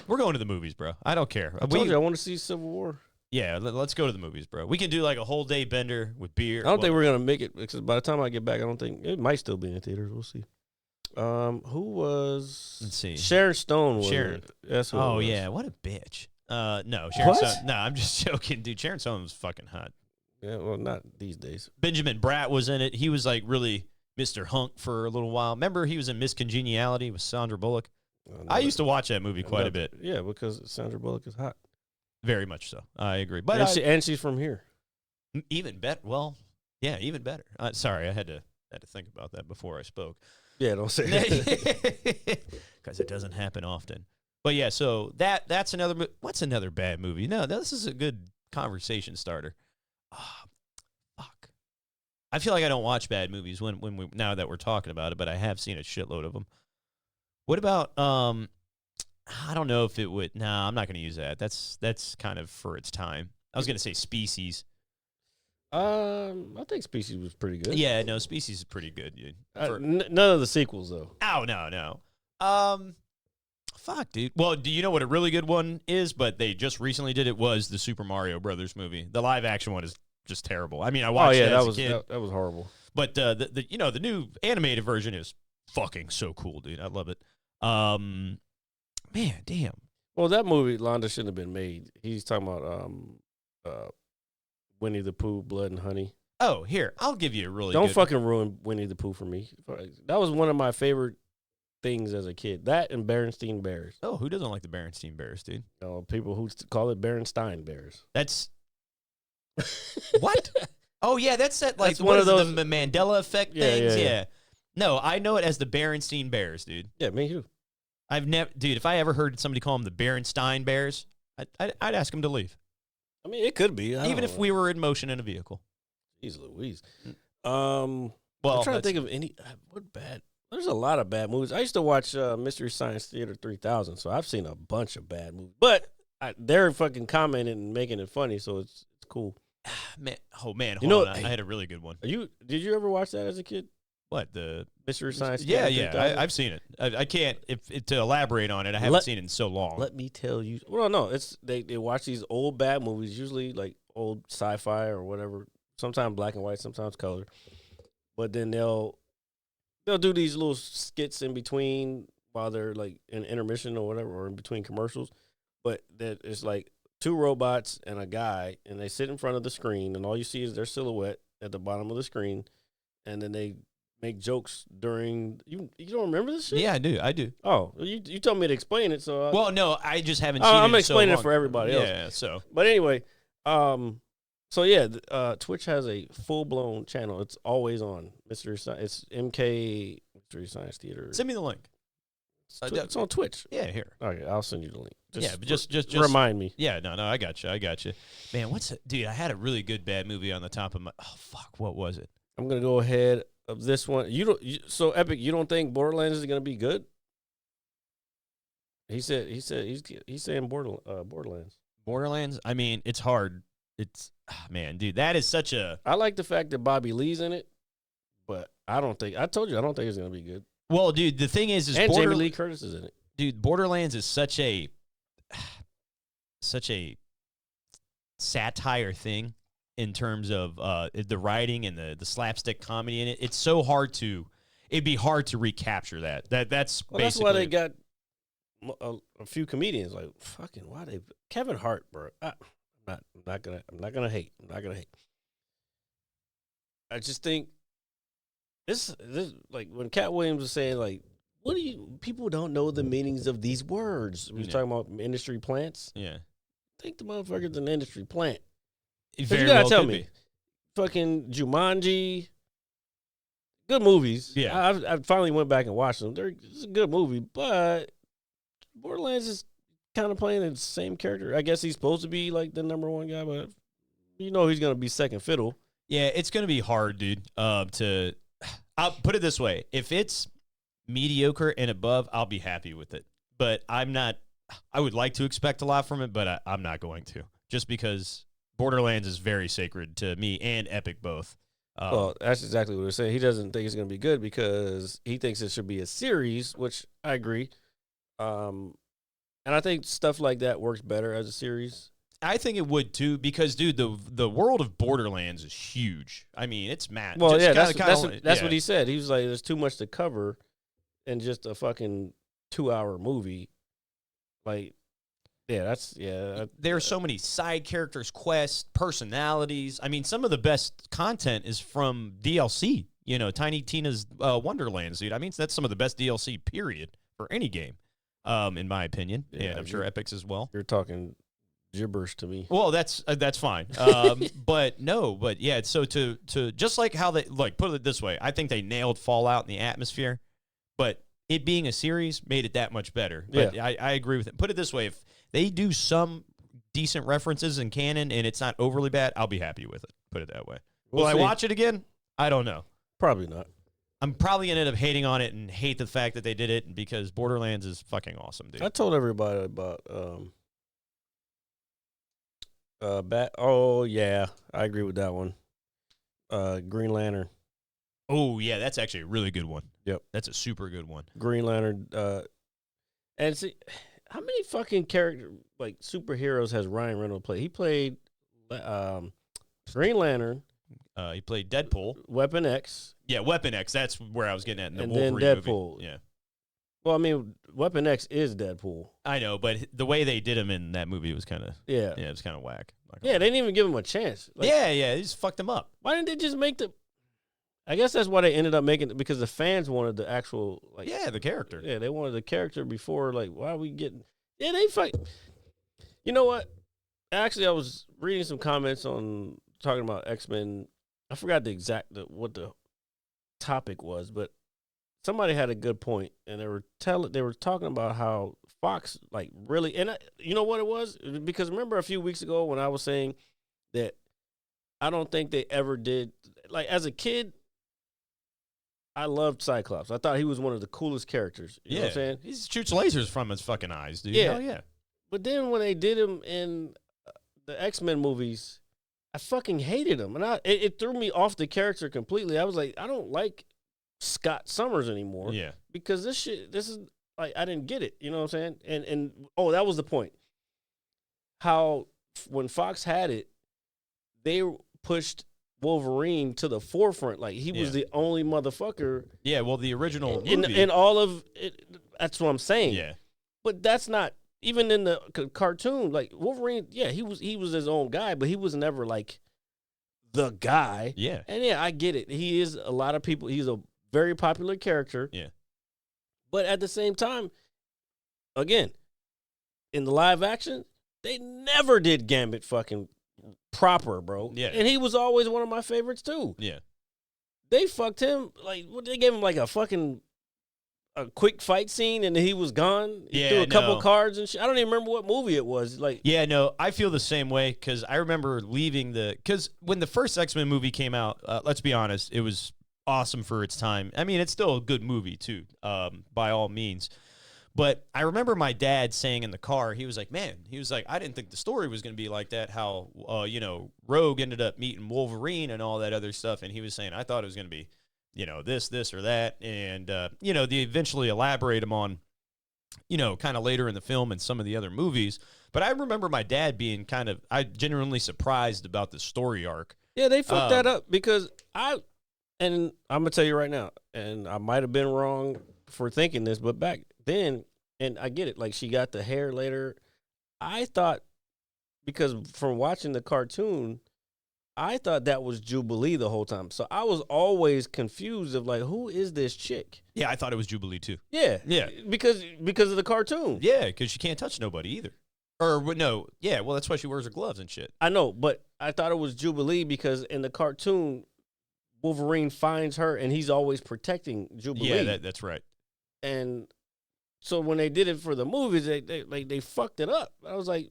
[SPEAKER 4] we're going to the movies, bro. I don't care.
[SPEAKER 5] I told you I want to see Civil War.
[SPEAKER 4] Yeah, let's go to the movies, bro. We can do like a whole day bender with beer.
[SPEAKER 5] I don't think we're gonna make it because by the time I get back, I don't think it might still be in theaters. We'll see. Who was?
[SPEAKER 4] Let's see.
[SPEAKER 5] Sharon Stone was.
[SPEAKER 4] Sharon.
[SPEAKER 5] That's who it was.
[SPEAKER 4] Yeah, what a bitch. No, Sharon
[SPEAKER 5] What?
[SPEAKER 4] Stone. No, I'm just joking, dude. Sharon Stone was fucking hot.
[SPEAKER 5] Yeah, well, not these days.
[SPEAKER 4] Benjamin Bratt was in it. He was like really Mr. Hunk for a little while. Remember, he was in Miss Congeniality with Sandra Bullock. I used to watch that movie quite a bit.
[SPEAKER 5] Yeah, because Sandra Bullock is hot.
[SPEAKER 4] Very much so. I agree. But
[SPEAKER 5] And she's from here.
[SPEAKER 4] even better. Well, yeah, even better. Sorry, I had to think about that before I spoke.
[SPEAKER 5] Yeah, don't say that.
[SPEAKER 4] Because it doesn't happen often. But yeah, so that's another. What's another bad movie? No, this is a good conversation starter. Fuck. I feel like I don't watch bad movies when we now that we're talking about it, but I have seen a shitload of them. What about I don't know if it would. No, I'm not going to use that. That's kind of for its time. I was going to say Species.
[SPEAKER 5] I think Species was pretty good.
[SPEAKER 4] Yeah, no, Species is pretty good, dude.
[SPEAKER 5] None of the sequels though.
[SPEAKER 4] Oh no. Fuck, dude. Well, do you know what a really good one is? But they just recently did it. Was the Super Mario Brothers movie? The live action one is just terrible. I mean, I watched it as a kid.
[SPEAKER 5] That was horrible.
[SPEAKER 4] But the new animated version is fucking so cool, dude. I love it. Man, damn.
[SPEAKER 5] Well, that movie, Londa, shouldn't have been made. He's talking about Winnie the Pooh, Blood and Honey.
[SPEAKER 4] Oh, here, I'll give you a really
[SPEAKER 5] Don't
[SPEAKER 4] good
[SPEAKER 5] fucking ruin Winnie the Pooh for me. That was one of my favorite things as a kid. That and Berenstain Bears.
[SPEAKER 4] Oh, who doesn't like the Berenstain Bears, dude?
[SPEAKER 5] People who call it Berenstain Bears.
[SPEAKER 4] That's what? Oh yeah, that's that. Like
[SPEAKER 5] That's one of those
[SPEAKER 4] the Mandela effect
[SPEAKER 5] Yeah,
[SPEAKER 4] things.
[SPEAKER 5] yeah.
[SPEAKER 4] No, I know it as the Berenstain Bears, dude.
[SPEAKER 5] Yeah, me too.
[SPEAKER 4] I've never, dude. If I ever heard somebody call them the Berenstain Bears, I'd ask them to leave,
[SPEAKER 5] I mean, it could be.
[SPEAKER 4] even if we were in motion in a vehicle.
[SPEAKER 5] Jeez Louise.
[SPEAKER 4] Well,
[SPEAKER 5] I'm trying to think of any. What bad? There's a lot of bad movies. I used to watch Mystery Science Theater 3000, so I've seen a bunch of bad movies. But they're fucking commenting and making it funny, so it's cool.
[SPEAKER 4] Man, hold
[SPEAKER 5] know,
[SPEAKER 4] on. I had a really good one.
[SPEAKER 5] Did you ever watch that as a kid?
[SPEAKER 4] What the
[SPEAKER 5] Mystery Science
[SPEAKER 4] Yeah,
[SPEAKER 5] Theater 3000?
[SPEAKER 4] I've seen it. I can't to elaborate on it. I haven't seen it in so long.
[SPEAKER 5] Let me tell you. Well, no, it's they watch these old bad movies, usually like old sci-fi or whatever. Sometimes black and white, sometimes color. But then they'll do these little skits in between while they're like in intermission or whatever, or in between commercials. But that it's like two robots and a guy, and they sit in front of the screen, and all you see is their silhouette at the bottom of the screen, and then they make jokes during. You don't remember this shit?
[SPEAKER 4] Yeah, I do.
[SPEAKER 5] Oh, you told me to explain it, so
[SPEAKER 4] Well, no, I just haven't seen it.
[SPEAKER 5] I'm
[SPEAKER 4] in
[SPEAKER 5] explaining
[SPEAKER 4] so
[SPEAKER 5] it
[SPEAKER 4] long.
[SPEAKER 5] for everybody else.
[SPEAKER 4] Yeah, so
[SPEAKER 5] But anyway, so yeah, Twitch has a full blown channel. It's always on Mystery Science. It's MK Mystery Science Theater.
[SPEAKER 4] send me the link.
[SPEAKER 5] It's on Twitch.
[SPEAKER 4] Yeah, here.
[SPEAKER 5] Okay, I'll send you the link.
[SPEAKER 4] Yeah, but just
[SPEAKER 5] remind me.
[SPEAKER 4] Yeah, no, I got you. Man, dude? I had a really good bad movie on the top of my. Oh fuck, what was it?
[SPEAKER 5] I'm gonna go ahead of this one. So Epic. You don't think Borderlands is gonna be good? He said he's saying Borderlands.
[SPEAKER 4] Borderlands. I mean, it's hard. It's man, dude. That is such a.
[SPEAKER 5] I like the fact that Bobby Lee's in it, but I told you I don't think it's gonna be good.
[SPEAKER 4] Well, dude, the thing is
[SPEAKER 5] and Jamie Lee Curtis is in it.
[SPEAKER 4] Dude, Borderlands is such a satire thing in terms of the writing and the slapstick comedy in it. It's so hard it'd be hard to recapture that. That's basically
[SPEAKER 5] that's why they got a few comedians like fucking why they Kevin Hart, bro. I'm not gonna hate. I'm not gonna hate. I just think this like when Cat Williams was saying like, what do you people don't know the meanings of these words. We was talking about industry plants.
[SPEAKER 4] Yeah.
[SPEAKER 5] I think the motherfucker's an industry plant.
[SPEAKER 4] Very
[SPEAKER 5] you gotta
[SPEAKER 4] well
[SPEAKER 5] tell
[SPEAKER 4] could
[SPEAKER 5] me.
[SPEAKER 4] be.
[SPEAKER 5] Fucking Jumanji. Good movies.
[SPEAKER 4] Yeah.
[SPEAKER 5] I finally went back and watched them. It's a good movie, but Borderlands is kind of playing the same character. I guess he's supposed to be like the number one guy, but you know he's gonna be second fiddle.
[SPEAKER 4] Yeah, it's gonna be hard, dude. I'll put it this way: if it's mediocre and above, I'll be happy with it. But I'm not. I would like to expect a lot from it, but I'm not going to, just because Borderlands is very sacred to me and Epic both.
[SPEAKER 5] Well, that's exactly what we're saying. He doesn't think it's going to be good because he thinks it should be a series, which I agree. And I think stuff like that works better as a series.
[SPEAKER 4] I think it would too, because dude, the world of Borderlands is huge. I mean, it's mad.
[SPEAKER 5] Well,
[SPEAKER 4] Just
[SPEAKER 5] yeah,
[SPEAKER 4] kinda
[SPEAKER 5] that's what he said. He was like, "There's too much to cover in just a fucking 2-hour movie." Like, yeah.
[SPEAKER 4] There are so many side characters, quests, personalities. I mean, some of the best content is from DLC. You know, Tiny Tina's Wonderlands, dude. I mean, that's some of the best DLC, period, for any game, in my opinion.
[SPEAKER 5] Yeah,
[SPEAKER 4] and I'm sure Epic's as well.
[SPEAKER 5] You're talking gibberish to me.
[SPEAKER 4] Well, that's fine. But yeah. So to just like how they like put it this way, I think they nailed Fallout in the atmosphere, but it being a series made it that much better. But
[SPEAKER 5] Yeah.
[SPEAKER 4] I agree with it. Put it this way, if they do some decent references in canon and it's not overly bad, I'll be happy with it. Put it that way. Will I watch it again? I don't know.
[SPEAKER 5] Probably not.
[SPEAKER 4] I'm probably going to end up hating on it and hate the fact that they did it because Borderlands is fucking awesome, dude.
[SPEAKER 5] I told everybody about oh yeah, I agree with that one. Green Lantern.
[SPEAKER 4] Oh, yeah, that's actually a really good one.
[SPEAKER 5] Yep.
[SPEAKER 4] That's a super good one.
[SPEAKER 5] Green Lantern. And see, how many fucking like superheroes has Ryan Reynolds played? He played Green Lantern.
[SPEAKER 4] He played Deadpool.
[SPEAKER 5] Weapon X.
[SPEAKER 4] Yeah, Weapon X. That's where I was getting at in the
[SPEAKER 5] And
[SPEAKER 4] Wolverine
[SPEAKER 5] then Deadpool.
[SPEAKER 4] movie. Yeah.
[SPEAKER 5] Well, I mean, Weapon X is Deadpool.
[SPEAKER 4] I know, but the way they did him in that movie was kind of
[SPEAKER 5] Yeah.
[SPEAKER 4] it was kind of whack.
[SPEAKER 5] Yeah, they didn't even give him a chance. Like,
[SPEAKER 4] yeah, they just fucked him up.
[SPEAKER 5] Why didn't they just make I guess that's why they ended up making it, because the fans wanted the actual like.
[SPEAKER 4] Yeah, the character.
[SPEAKER 5] Yeah, they wanted the character before. Like, why are we getting? Yeah, they fight. You know what? Actually, I was reading some comments on talking about X-Men. I forgot what the topic was, but somebody had a good point, and they were talking about how Fox like really, and you know what it was? Because remember a few weeks ago when I was saying that I don't think they ever did, like as a kid, I loved Cyclops. I thought he was one of the coolest characters. You know what I'm saying?
[SPEAKER 4] He shoots lasers from his fucking eyes, dude.
[SPEAKER 5] Yeah.
[SPEAKER 4] Hell yeah.
[SPEAKER 5] But then when they did him in the X-Men movies, I fucking hated him. And it threw me off the character completely. I was like, I don't like Scott Summers anymore.
[SPEAKER 4] Yeah.
[SPEAKER 5] Because this is like, I didn't get it. You know what I'm saying? And that was the point. How when Fox had it, they pushed Wolverine to the forefront. Like he was the only motherfucker.
[SPEAKER 4] Yeah, well, the original movie.
[SPEAKER 5] in all of it. That's what I'm saying.
[SPEAKER 4] Yeah.
[SPEAKER 5] But that's not even in the cartoon. Like Wolverine, yeah, he was his own guy, but he was never like the guy.
[SPEAKER 4] Yeah.
[SPEAKER 5] And yeah, I get it. He is a lot of people. He's a very popular character.
[SPEAKER 4] Yeah.
[SPEAKER 5] But at the same time, again, in the live action, they never did Gambit fucking proper, bro.
[SPEAKER 4] Yeah.
[SPEAKER 5] And he was always one of my favorites too.
[SPEAKER 4] Yeah.
[SPEAKER 5] They fucked him like they gave him like a quick fight scene and he was gone. He threw a couple cards and shit. I don't even remember what movie it was. Like,
[SPEAKER 4] yeah, no, I feel the same way because I remember leaving because when the first X-Men movie came out, let's be honest, it was awesome for its time. I mean, it's still a good movie too, by all means. But I remember my dad saying in the car, he was like, I didn't think the story was going to be like that, how, Rogue ended up meeting Wolverine and all that other stuff. And he was saying, I thought it was going to be, this or that. And, they eventually elaborate them on, kind of later in the film and some of the other movies. But I remember my dad being I genuinely surprised about the story arc.
[SPEAKER 5] Yeah, they fucked that up because and I'm going to tell you right now, and I might have been wrong for thinking this, but back then and I get it. Like, she got the hair later. I thought, because from watching the cartoon, I thought that was Jubilee the whole time. So I was always confused of, like, who is this chick?
[SPEAKER 4] Yeah, I thought it was Jubilee too.
[SPEAKER 5] Yeah.
[SPEAKER 4] Yeah.
[SPEAKER 5] Because of the cartoon.
[SPEAKER 4] Yeah, because she can't touch nobody either. Or no, yeah, well, that's why she wears her gloves and shit.
[SPEAKER 5] I know, but I thought it was Jubilee because in the cartoon, Wolverine finds her and he's always protecting Jubilee.
[SPEAKER 4] Yeah, that's right.
[SPEAKER 5] And so when they did it for the movies, they fucked it up. I was like,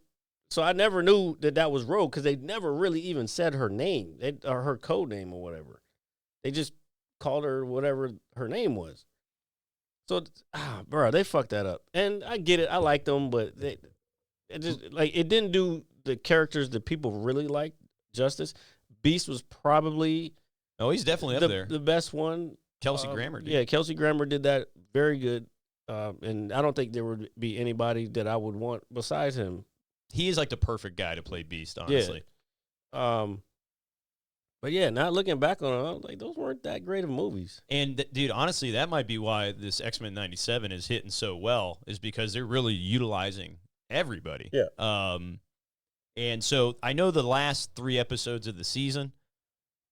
[SPEAKER 5] so I never knew that was Rogue because they never really even said her name or her code name or whatever. They just called her whatever her name was. So, bro, they fucked that up. And I get it. I like them, but it didn't do the characters that people really liked justice. Beast was probably
[SPEAKER 4] He's definitely up there.
[SPEAKER 5] The best one.
[SPEAKER 4] Kelsey Grammer did.
[SPEAKER 5] Yeah, Kelsey Grammer did that very good. And I don't think there would be anybody that I would want besides him.
[SPEAKER 4] He is like the perfect guy to play Beast, honestly.
[SPEAKER 5] Yeah. But yeah, not looking back on it, I was like, those weren't that great of movies.
[SPEAKER 4] And dude, honestly, that might be why this X-Men 97 is hitting so well, is because they're really utilizing everybody.
[SPEAKER 5] Yeah.
[SPEAKER 4] And so I know the last 3 episodes of the season,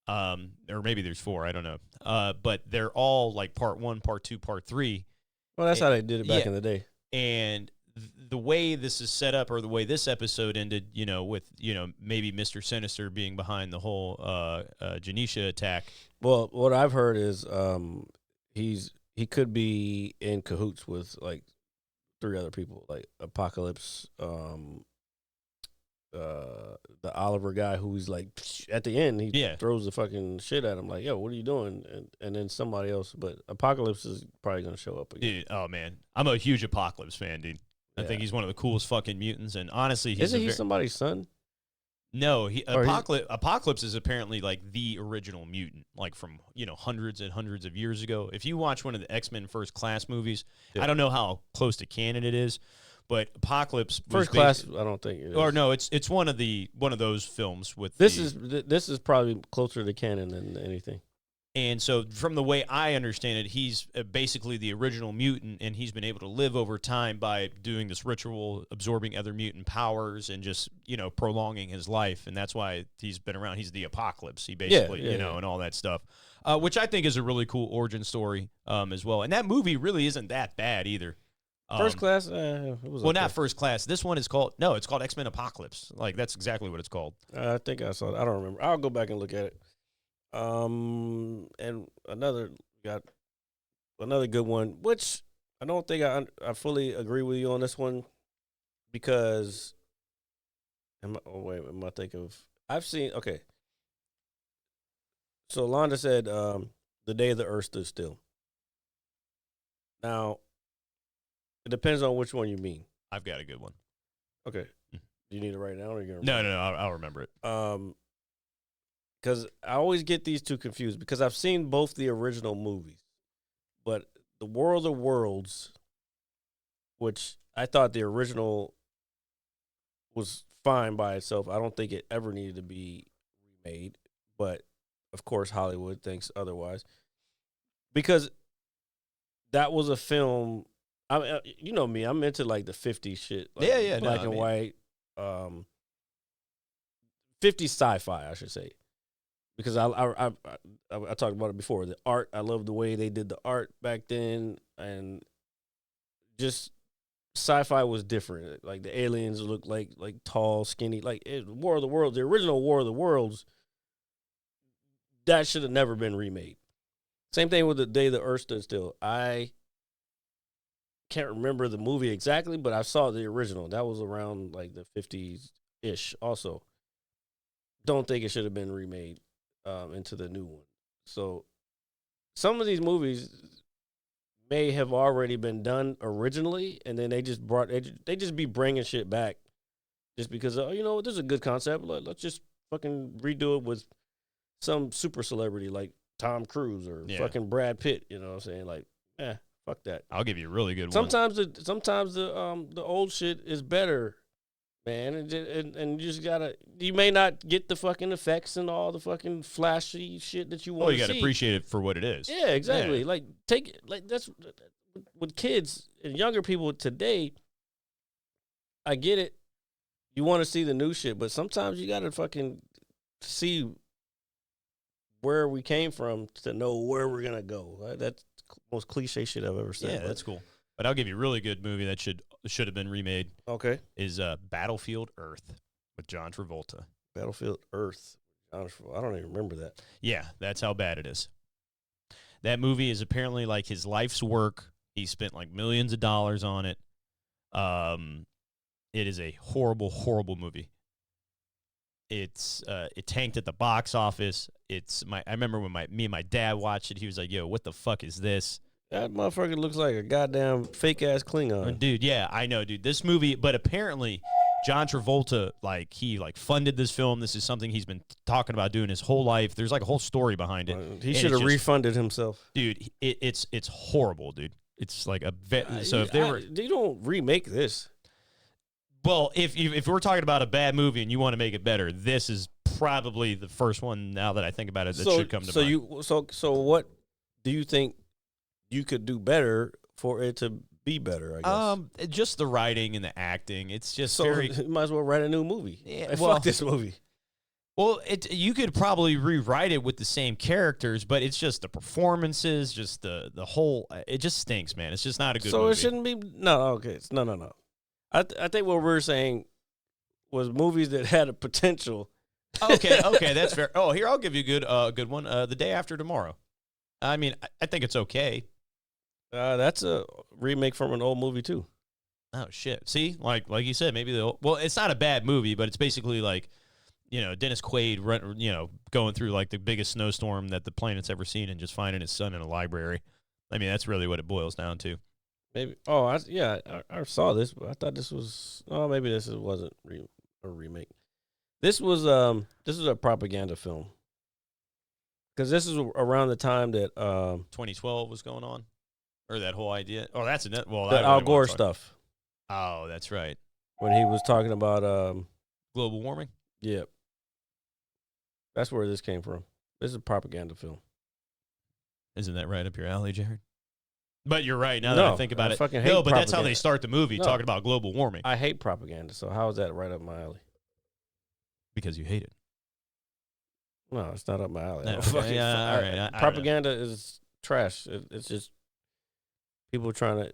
[SPEAKER 4] or maybe there's 4, I don't know. But they're all like part 1, part 2, part 3.
[SPEAKER 5] Well, that's how they did it back in the day.
[SPEAKER 4] And the way this is set up, or the way this episode ended, with, maybe Mr. Sinister being behind the whole Janisha attack.
[SPEAKER 5] Well, what I've heard is he could be in cahoots with like 3 other people, like Apocalypse, the Oliver guy who's like, at the end, he throws the fucking shit at him like, yo, what are you doing? And then somebody else, but Apocalypse is probably going to show up again.
[SPEAKER 4] Dude, oh, man. I'm a huge Apocalypse fan, dude. I think he's one of the coolest fucking mutants, and honestly,
[SPEAKER 5] isn't he somebody's son?
[SPEAKER 4] No, Apocalypse is apparently like the original mutant, like from hundreds and hundreds of years ago. If you watch one of the X-Men First Class movies, I don't know how close to canon it is, but Apocalypse
[SPEAKER 5] First Class, I don't think it is.
[SPEAKER 4] Or no, it's one of those films with
[SPEAKER 5] this is probably closer to canon than anything.
[SPEAKER 4] And so, from the way I understand it, he's basically the original mutant, and he's been able to live over time by doing this ritual, absorbing other mutant powers, and just, prolonging his life. And that's why he's been around. He's the Apocalypse, he basically, and all that stuff, which I think is a really cool origin story as well. And that movie really isn't that bad either.
[SPEAKER 5] First Class? It was
[SPEAKER 4] not First Class. This one is called X-Men Apocalypse. Like, that's exactly what it's called.
[SPEAKER 5] I think I saw it. I don't remember. I'll go back and look at it. And got another good one, which I don't think I fully agree with you on this one, because I've seen, okay. So Londa said, the day the earth stood still. Now, it depends on which one you mean.
[SPEAKER 4] I've got a good one.
[SPEAKER 5] Okay. Do you need it right now, or are you gonna
[SPEAKER 4] No, I'll remember it.
[SPEAKER 5] Because I always get these two confused, because I've seen both the original movies, but the War of the Worlds, which I thought the original was fine by itself. I don't think it ever needed to be remade, but of course Hollywood thinks otherwise, because that was a film. You know me, I'm into like the 50s shit, like black and white, 50s sci-fi, I should say. Because I talked about it before. The art, I love the way they did the art back then, and just sci-fi was different. Like the aliens looked like tall, skinny. Like War of the Worlds, the original War of the Worlds, that should have never been remade. Same thing with The Day the Earth Stood Still. I can't remember the movie exactly, but I saw the original. That was around like the 50s-ish also. Don't think it should have been remade into the new one. So some of these movies may have already been done originally, and then they just be bringing shit back just because, this is a good concept. Let's just fucking redo it with some super celebrity like Tom Cruise or fucking Brad Pitt. You know what I'm saying? Like, fuck that.
[SPEAKER 4] I'll give you a really good one.
[SPEAKER 5] Sometimes the old shit is better, man, and you just gotta. You may not get the fucking effects and all the fucking flashy shit that you want.
[SPEAKER 4] You gotta appreciate it for what it is.
[SPEAKER 5] Yeah, exactly.
[SPEAKER 4] Yeah.
[SPEAKER 5] Like take it. Like that's with kids and younger people today, I get it. You want to see the new shit, but sometimes you got to fucking see where we came from to know where we're going to go. That's the most cliche shit I've ever said.
[SPEAKER 4] Yeah, that's cool. But I'll give you a really good movie that should have been remade.
[SPEAKER 5] Okay.
[SPEAKER 4] Is Battlefield Earth with John Travolta.
[SPEAKER 5] Battlefield Earth. I don't even remember that.
[SPEAKER 4] Yeah, that's how bad it is. That movie is apparently like his life's work. He spent like millions of dollars on it. It is a horrible, horrible movie. It tanked at the box office. I remember when me and my dad watched it. He was like, "Yo, what the fuck is this?"
[SPEAKER 5] That motherfucker looks like a goddamn fake ass Klingon.
[SPEAKER 4] Dude, yeah, I know, dude. This movie, but apparently John Travolta, he funded this film. This is something he's been talking about doing his whole life. There's like a whole story behind it.
[SPEAKER 5] He should have refunded himself.
[SPEAKER 4] Dude, it's horrible, dude. It's like
[SPEAKER 5] you don't remake this.
[SPEAKER 4] Well, if we're talking about a bad movie and you want to make it better, this is probably the first one. Now that I think about it, that should come to mind.
[SPEAKER 5] So what do you think you could do better for it to be better? I guess
[SPEAKER 4] just the writing and the acting. It's just
[SPEAKER 5] you might as well write a new movie.
[SPEAKER 4] Yeah,
[SPEAKER 5] fuck this movie.
[SPEAKER 4] Well, you could probably rewrite it with the same characters, but it's just the performances, just the whole. It just stinks, man. It's just not a good.
[SPEAKER 5] So
[SPEAKER 4] movie.
[SPEAKER 5] It shouldn't be. No, okay, no. I think what we're saying was movies that had a potential.
[SPEAKER 4] Okay, that's fair. Oh, here, I'll give you a good one. The Day After Tomorrow. I mean, I think it's okay.
[SPEAKER 5] That's a remake from an old movie too.
[SPEAKER 4] Oh shit! See, like you said, maybe it's not a bad movie, but it's basically like, Dennis Quaid, going through like the biggest snowstorm that the planet's ever seen and just finding his son in a library. I mean, that's really what it boils down to.
[SPEAKER 5] Maybe. Oh, I saw this, but I thought this was. Oh, maybe this wasn't a remake. This was a propaganda film. Because this is around the time that
[SPEAKER 4] 2012 was going on, or that whole idea. Oh, that's the
[SPEAKER 5] Al Gore stuff.
[SPEAKER 4] Oh, that's right.
[SPEAKER 5] When he was talking about
[SPEAKER 4] global warming.
[SPEAKER 5] Yep. That's where this came from. This is a propaganda film.
[SPEAKER 4] Isn't that right up your alley, Jared? But you're right. Now that I think about it,
[SPEAKER 5] fucking hate
[SPEAKER 4] but
[SPEAKER 5] propaganda.
[SPEAKER 4] That's how they start the movie, talking about global warming.
[SPEAKER 5] I hate propaganda. So how is that right up my alley?
[SPEAKER 4] Because you hate it.
[SPEAKER 5] No, it's not up my alley.
[SPEAKER 4] No, okay. All right.
[SPEAKER 5] Propaganda is trash. It's just people trying to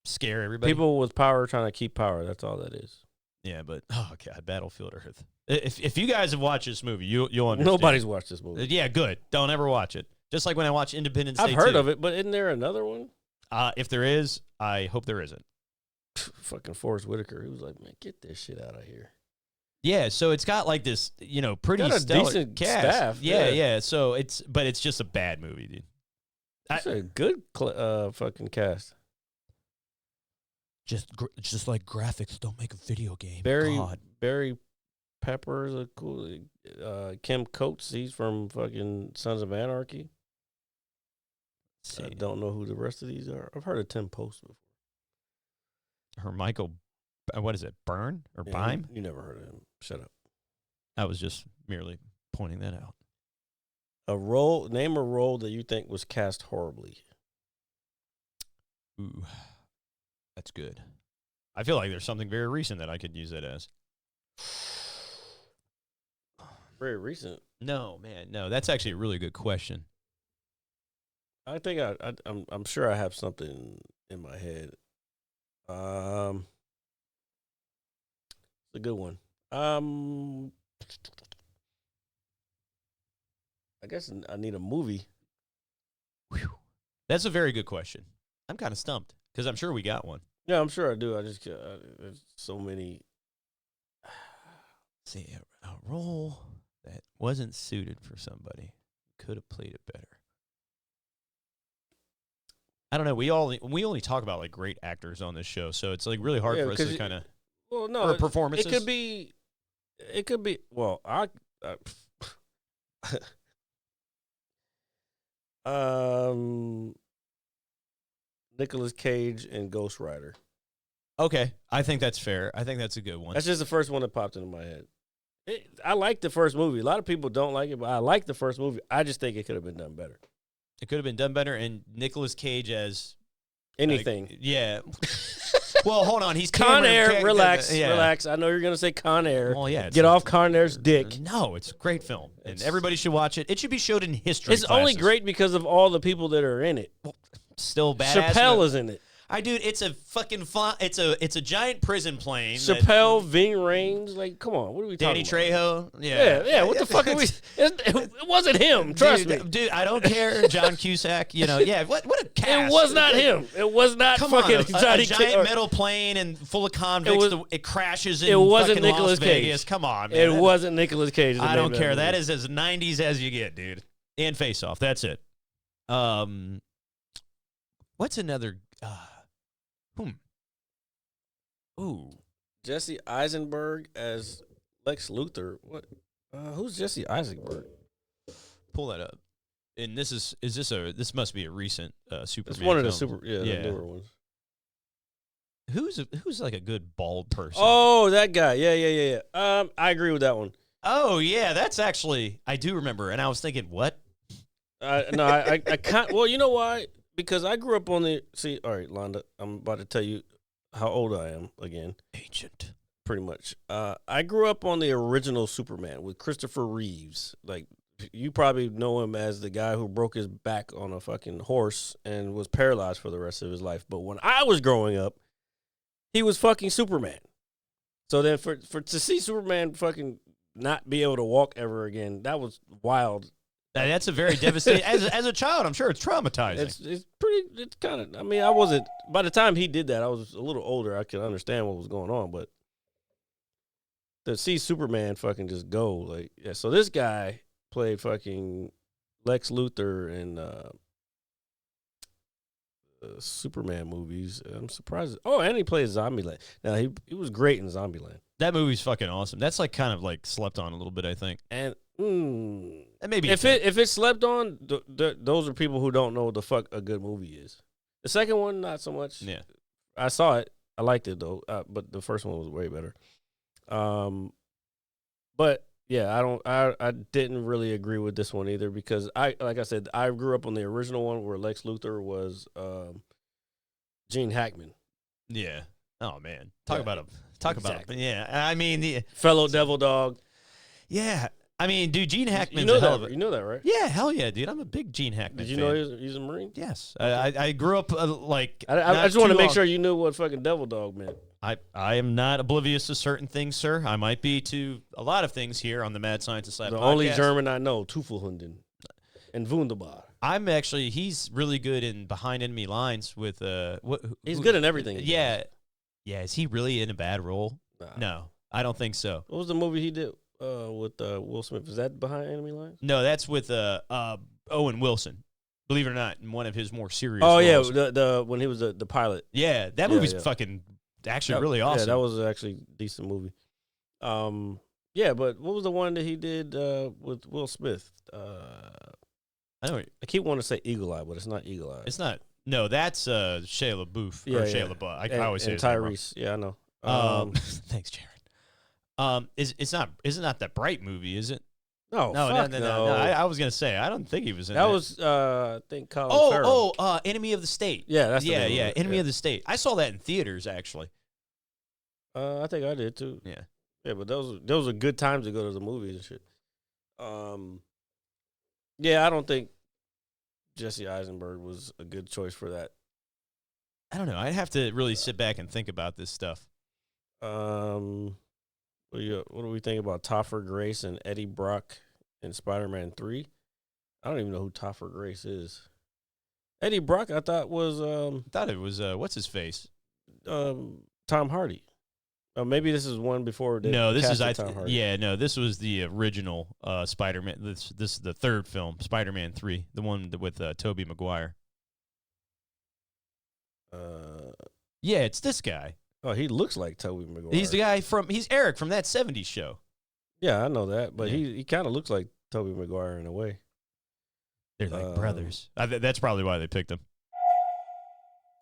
[SPEAKER 4] scare everybody.
[SPEAKER 5] People with power trying to keep power. That's all that is.
[SPEAKER 4] Yeah, but oh god, Battlefield Earth. If you guys have watched this movie, you'll understand.
[SPEAKER 5] Nobody's watched this movie.
[SPEAKER 4] Yeah, good. Don't ever watch it. Just like when I watch Independence Day.
[SPEAKER 5] I've heard of it, but isn't there another one?
[SPEAKER 4] If there is, I hope there isn't.
[SPEAKER 5] Fucking Forrest Whitaker. He was like, man, get this shit out of here.
[SPEAKER 4] Yeah, so it's got like this, pretty
[SPEAKER 5] got a
[SPEAKER 4] stellar
[SPEAKER 5] decent
[SPEAKER 4] cast.
[SPEAKER 5] staff.
[SPEAKER 4] Yeah. So it's just a bad movie, dude.
[SPEAKER 5] It's a good fucking cast.
[SPEAKER 4] Just like graphics don't make a video game.
[SPEAKER 5] Barry Pepper is a cool. Kim Coates, he's from fucking Sons of Anarchy. I don't know who the rest of these are. I've heard of Tim Post before.
[SPEAKER 4] Her Michael, what is it? Byrne or Bime?
[SPEAKER 5] You never heard of him. Shut up.
[SPEAKER 4] I was just merely pointing that out.
[SPEAKER 5] Name a role that you think was cast horribly.
[SPEAKER 4] Ooh, that's good. I feel like there's something very recent that I could use it as.
[SPEAKER 5] Very recent?
[SPEAKER 4] No, man, no. That's actually a really good question.
[SPEAKER 5] I think I'm sure I have something in my head. It's a good one. I guess I need a movie.
[SPEAKER 4] Whew. That's a very good question. I'm kind of stumped because I'm sure we got one.
[SPEAKER 5] Yeah, I'm sure I do. I just there's so many.
[SPEAKER 4] See, a role that wasn't suited for somebody could have played it better. I don't know. We only talk about like great actors on this show, so it's like really hard for us to kind of.
[SPEAKER 5] Well, no,
[SPEAKER 4] performances.
[SPEAKER 5] It could be. Well, Nicolas Cage and Ghost Rider.
[SPEAKER 4] Okay, I think that's fair. I think that's a good one.
[SPEAKER 5] That's just the first one that popped into my head. I like the first movie. A lot of people don't like it, but I like the first movie. I just think it could have been done better.
[SPEAKER 4] It could have been done better, and Nicolas Cage as
[SPEAKER 5] Anything.
[SPEAKER 4] Yeah. Well, hold on. He's
[SPEAKER 5] Con
[SPEAKER 4] Cameron.
[SPEAKER 5] Air, relax,
[SPEAKER 4] Yeah.
[SPEAKER 5] relax. I know you're gonna say Con Air.
[SPEAKER 4] Well, yeah.
[SPEAKER 5] Get off Con Air's dick.
[SPEAKER 4] No, it's a great film, and everybody should watch it. It should be showed in history.
[SPEAKER 5] It's only great because of all the people that are in it.
[SPEAKER 4] Still badass.
[SPEAKER 5] Chappelle is in it.
[SPEAKER 4] Dude, it's a fucking it's a giant prison plane.
[SPEAKER 5] Chappelle, Ving Rhames, like, come on, what are we
[SPEAKER 4] Danny
[SPEAKER 5] talking about?
[SPEAKER 4] Trejo. Yeah.
[SPEAKER 5] Yeah. What the fuck are we? It wasn't him. Trust me.
[SPEAKER 4] Dude, I don't care. John Cusack, yeah. What a cast.
[SPEAKER 5] It was not him. It was not
[SPEAKER 4] Come
[SPEAKER 5] fucking
[SPEAKER 4] on,
[SPEAKER 5] Johnny
[SPEAKER 4] a giant metal plane and full of convicts. It crashes in
[SPEAKER 5] it wasn't
[SPEAKER 4] fucking
[SPEAKER 5] Nicolas
[SPEAKER 4] Las
[SPEAKER 5] Cage.
[SPEAKER 4] Vegas. Come on, man.
[SPEAKER 5] It wasn't Nicolas Cage.
[SPEAKER 4] I don't care. That is as 90s as you get, dude. And Face Off. That's it. What's another? Ooh.
[SPEAKER 5] Jesse Eisenberg as Lex Luthor. What? Who's Jesse Eisenberg?
[SPEAKER 4] Pull that up. And this must be a recent Superman.
[SPEAKER 5] It's one of the
[SPEAKER 4] film.
[SPEAKER 5] the newer ones.
[SPEAKER 4] Who's like a good bald person?
[SPEAKER 5] Oh, that guy. Yeah. I agree with that one.
[SPEAKER 4] Oh yeah, that's actually I do remember, and I was thinking, what?
[SPEAKER 5] I can't. Well, you know why? Because I grew up on the. See, all right, Londa, I'm about to tell you how old I am again.
[SPEAKER 4] Ancient.
[SPEAKER 5] Pretty much. I grew up on the original Superman with Christopher Reeves. Like, you probably know him as the guy who broke his back on a fucking horse and was paralyzed for the rest of his life. But when I was growing up, he was fucking Superman. So then for to see Superman fucking not be able to walk ever again, that was wild.
[SPEAKER 4] That's a very devastating. As a child, I'm sure it's traumatizing.
[SPEAKER 5] It's kind of. I mean, I wasn't. By the time he did that, I was a little older. I could understand what was going on, but to see Superman fucking just go, like, yeah. So this guy played fucking Lex Luthor in Superman movies. I'm surprised. Oh, and he played Zombieland. Now he was great in Zombieland.
[SPEAKER 4] That movie's fucking awesome. That's like kind of like slept on a little bit, I think.
[SPEAKER 5] And
[SPEAKER 4] maybe
[SPEAKER 5] if it slept on, those are people who don't know what the fuck a good movie is. The second one, not so much.
[SPEAKER 4] Yeah,
[SPEAKER 5] I saw it. I liked it though, but the first one was way better. But yeah, I didn't really agree with this one either because like I said, I grew up on the original one where Lex Luthor was Gene Hackman.
[SPEAKER 4] Yeah. Oh man, talk about him.
[SPEAKER 5] Exactly.
[SPEAKER 4] Yeah, I mean the
[SPEAKER 5] fellow devil dog.
[SPEAKER 4] Yeah, I mean, dude, Gene Hackman's
[SPEAKER 5] you know
[SPEAKER 4] a
[SPEAKER 5] that,
[SPEAKER 4] hell of a,
[SPEAKER 5] you know that, right?
[SPEAKER 4] Yeah, hell yeah, dude. I'm a big Gene Hackman.
[SPEAKER 5] Did you
[SPEAKER 4] fan.
[SPEAKER 5] know he's a Marine?
[SPEAKER 4] Yes, I grew up like.
[SPEAKER 5] I just want to make sure you knew what fucking devil dog meant.
[SPEAKER 4] I am not oblivious to certain things, sir. I might be to a lot of things here on the Mad Scientist Side.
[SPEAKER 5] The
[SPEAKER 4] podcast.
[SPEAKER 5] only German I know, Teufelhunden and Wunderbar.
[SPEAKER 4] He's really good in Behind Enemy Lines with
[SPEAKER 5] He's good in everything.
[SPEAKER 4] Yeah. Is he really in a bad role?
[SPEAKER 5] Nah.
[SPEAKER 4] No, I don't think so.
[SPEAKER 5] What was the movie he did with Will Smith? Is that Behind Enemy Lines?
[SPEAKER 4] No, that's with Owen Wilson. Believe it or not, in one of his more serious
[SPEAKER 5] Oh
[SPEAKER 4] roles.
[SPEAKER 5] yeah, the when he was the pilot.
[SPEAKER 4] Yeah, that movie's fucking actually really awesome.
[SPEAKER 5] Yeah, that was actually a decent movie. Yeah, but what was the one that he did with Will Smith?
[SPEAKER 4] I know.
[SPEAKER 5] I keep wanting to say Eagle Eye, but it's not Eagle Eye.
[SPEAKER 4] It's not. No, that's Shia LaBeouf or Shia LaBeouf. I always say
[SPEAKER 5] and
[SPEAKER 4] his name wrong.
[SPEAKER 5] Tyrese. Yeah, I know.
[SPEAKER 4] Thanks, Jared. Is it not that Bright movie? Is it?
[SPEAKER 5] No.
[SPEAKER 4] I was gonna say I don't think he was in
[SPEAKER 5] that.
[SPEAKER 4] That
[SPEAKER 5] was I think Colin Farrell.
[SPEAKER 4] Enemy of the State.
[SPEAKER 5] Yeah, that's the name of it.
[SPEAKER 4] Enemy of the State. I saw that in theaters actually.
[SPEAKER 5] I think I did too.
[SPEAKER 4] Yeah,
[SPEAKER 5] but those are good times to go to the movies and shit. Yeah, I don't think Jesse Eisenberg was a good choice for that.
[SPEAKER 4] I don't know. I'd have to really sit back and think about this stuff.
[SPEAKER 5] What do we think about Topher Grace and Eddie Brock in Spider-Man 3? I don't even know who Topher Grace is. Eddie Brock, I thought was
[SPEAKER 4] what's his face?
[SPEAKER 5] Tom Hardy. Maybe this is one before.
[SPEAKER 4] No, this is
[SPEAKER 5] Tom Hardy.
[SPEAKER 4] this was the original Spider-Man. This is the third film, Spider-Man 3, the one with Tobey Maguire. Yeah, it's this guy.
[SPEAKER 5] Oh, he looks like Tobey Maguire.
[SPEAKER 4] He's the guy he's Eric from that 70s show.
[SPEAKER 5] Yeah, I know that, but he kind of looks like Tobey Maguire in a way.
[SPEAKER 4] They're like brothers. That's probably why they picked him.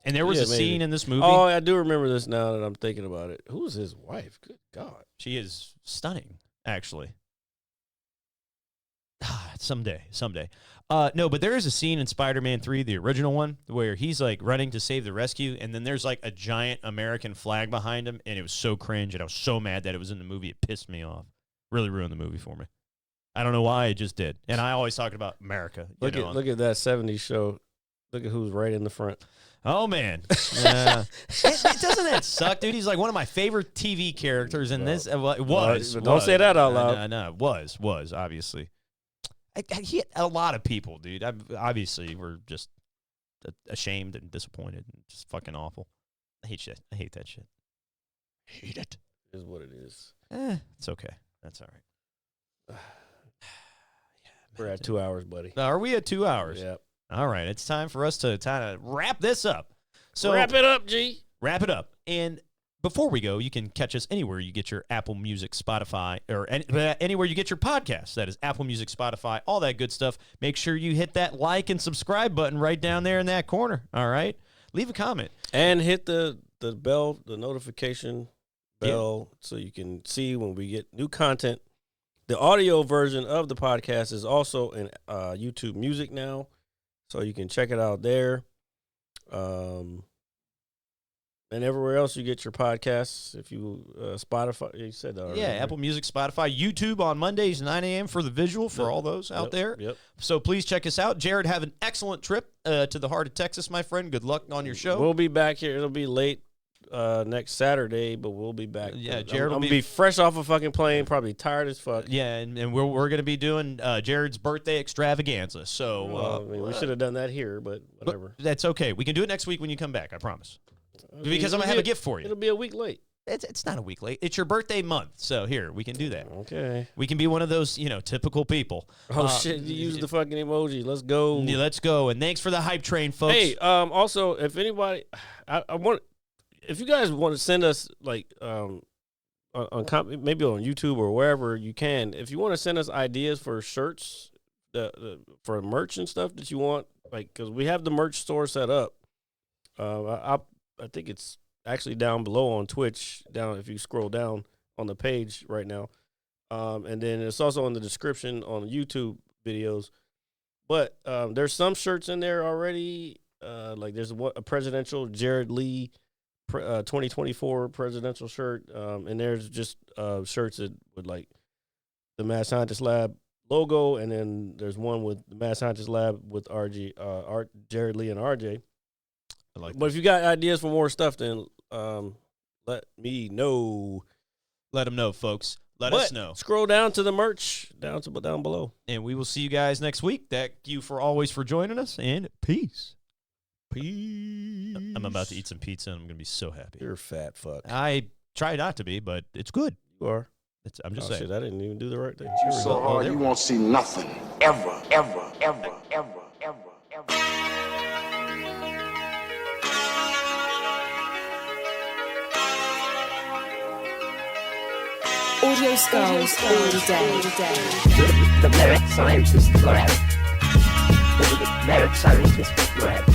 [SPEAKER 4] And there was a scene in this movie.
[SPEAKER 5] Oh, I do remember this now that I'm thinking about it. Who is his wife? Good God.
[SPEAKER 4] She is stunning, actually. Someday. No, but there is a scene in Spider-Man 3, the original one, where he's like running to save the rescue, and then there's like a giant American flag behind him, and it was so cringe, and I was so mad that it was in the movie. It pissed me off. Really ruined the movie for me. I don't know why, it just did. And I always talk about America.
[SPEAKER 5] Look at that 70s show. Look at who's right in the front.
[SPEAKER 4] Oh, man. Doesn't that suck, dude? He's like one of my favorite TV characters in this.
[SPEAKER 5] Don't say that out loud.
[SPEAKER 4] No, was, obviously. He hit a lot of people, dude. Obviously, we're just ashamed and disappointed. And just fucking awful. I hate shit. I hate that shit. I hate it.
[SPEAKER 5] It is what it is.
[SPEAKER 4] It's okay. That's all right.
[SPEAKER 5] We're at 2 hours, buddy.
[SPEAKER 4] Are we at 2 hours?
[SPEAKER 5] Yep.
[SPEAKER 4] All right. It's time for us to kind of wrap this up. So
[SPEAKER 5] wrap it up, G.
[SPEAKER 4] Wrap it up. And before we go, you can catch us anywhere you get your Apple Music, Spotify, or anywhere you get your podcasts. That is Apple Music, Spotify, all that good stuff. Make sure you hit that like and subscribe button right down there in that corner. All right? Leave a comment.
[SPEAKER 5] And hit the bell, the notification bell, so you can see when we get new content. The audio version of the podcast is also in YouTube Music now, so you can check it out there. And everywhere else you get your podcasts, if you Spotify, you said that already.
[SPEAKER 4] Yeah, Apple Music, Spotify, YouTube on Mondays, 9 a.m. for the visual for all those out there.
[SPEAKER 5] Yep.
[SPEAKER 4] So please check us out. Jared, have an excellent trip to the heart of Texas, my friend. Good luck on your show.
[SPEAKER 5] We'll be back here. It'll be late next Saturday, but we'll be back.
[SPEAKER 4] Yeah, Jared will
[SPEAKER 5] I'm gonna be fresh off a fucking plane, probably tired as fuck.
[SPEAKER 4] Yeah, and we're going to be doing Jared's birthday extravaganza. So
[SPEAKER 5] we should have done that here, but whatever.
[SPEAKER 4] But that's okay. We can do it next week when you come back. I promise. Because I'm going to have a gift for you.
[SPEAKER 5] It'll be a week late.
[SPEAKER 4] It's not a week late. It's your birthday month. So here, we can do that.
[SPEAKER 5] Okay.
[SPEAKER 4] We can be one of those, typical people.
[SPEAKER 5] Oh, shit. You use the fucking emoji. Let's go.
[SPEAKER 4] Yeah, let's go. And thanks for the hype train, folks.
[SPEAKER 5] Hey, also, if anybody, if you guys want to send us, like, maybe on YouTube or wherever you can, if you want to send us ideas for shirts, for merch and stuff that you want, like, because we have the merch store set up. I think it's actually down below on Twitch, if you scroll down on the page right now. And then it's also in the description on YouTube videos. But there's some shirts in there already. Like there's a presidential Jared Leigh 2024 presidential shirt. And there's just shirts that with like the Mad Scientist Lab logo. And then there's one with the Mad Scientist Lab with Jared Leigh and RJ. But if you got ideas for more stuff, then let me know.
[SPEAKER 4] Let them know, folks. Let us know.
[SPEAKER 5] Scroll down to the merch down below.
[SPEAKER 4] And we will see you guys next week. Thank you for joining us, and peace. Peace. I'm about to eat some pizza, and I'm going to be so happy.
[SPEAKER 5] You're a fat fuck.
[SPEAKER 4] I try not to be, but it's good.
[SPEAKER 5] You are.
[SPEAKER 4] I'm just saying.
[SPEAKER 5] Shit, I didn't even do the right thing.
[SPEAKER 1] So hard you won't see nothing. Ever, ever, ever, ever, ever, ever.
[SPEAKER 2] Audio skulls all day.
[SPEAKER 3] The merit scientist forever. The merit scientist forever.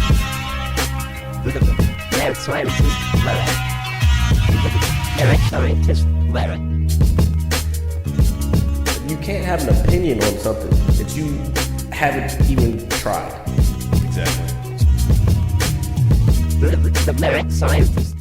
[SPEAKER 3] The merit scientist forever. The merit scientist forever.
[SPEAKER 5] You can't have an opinion on something that you haven't even tried.
[SPEAKER 4] Exactly.
[SPEAKER 3] The merit scientist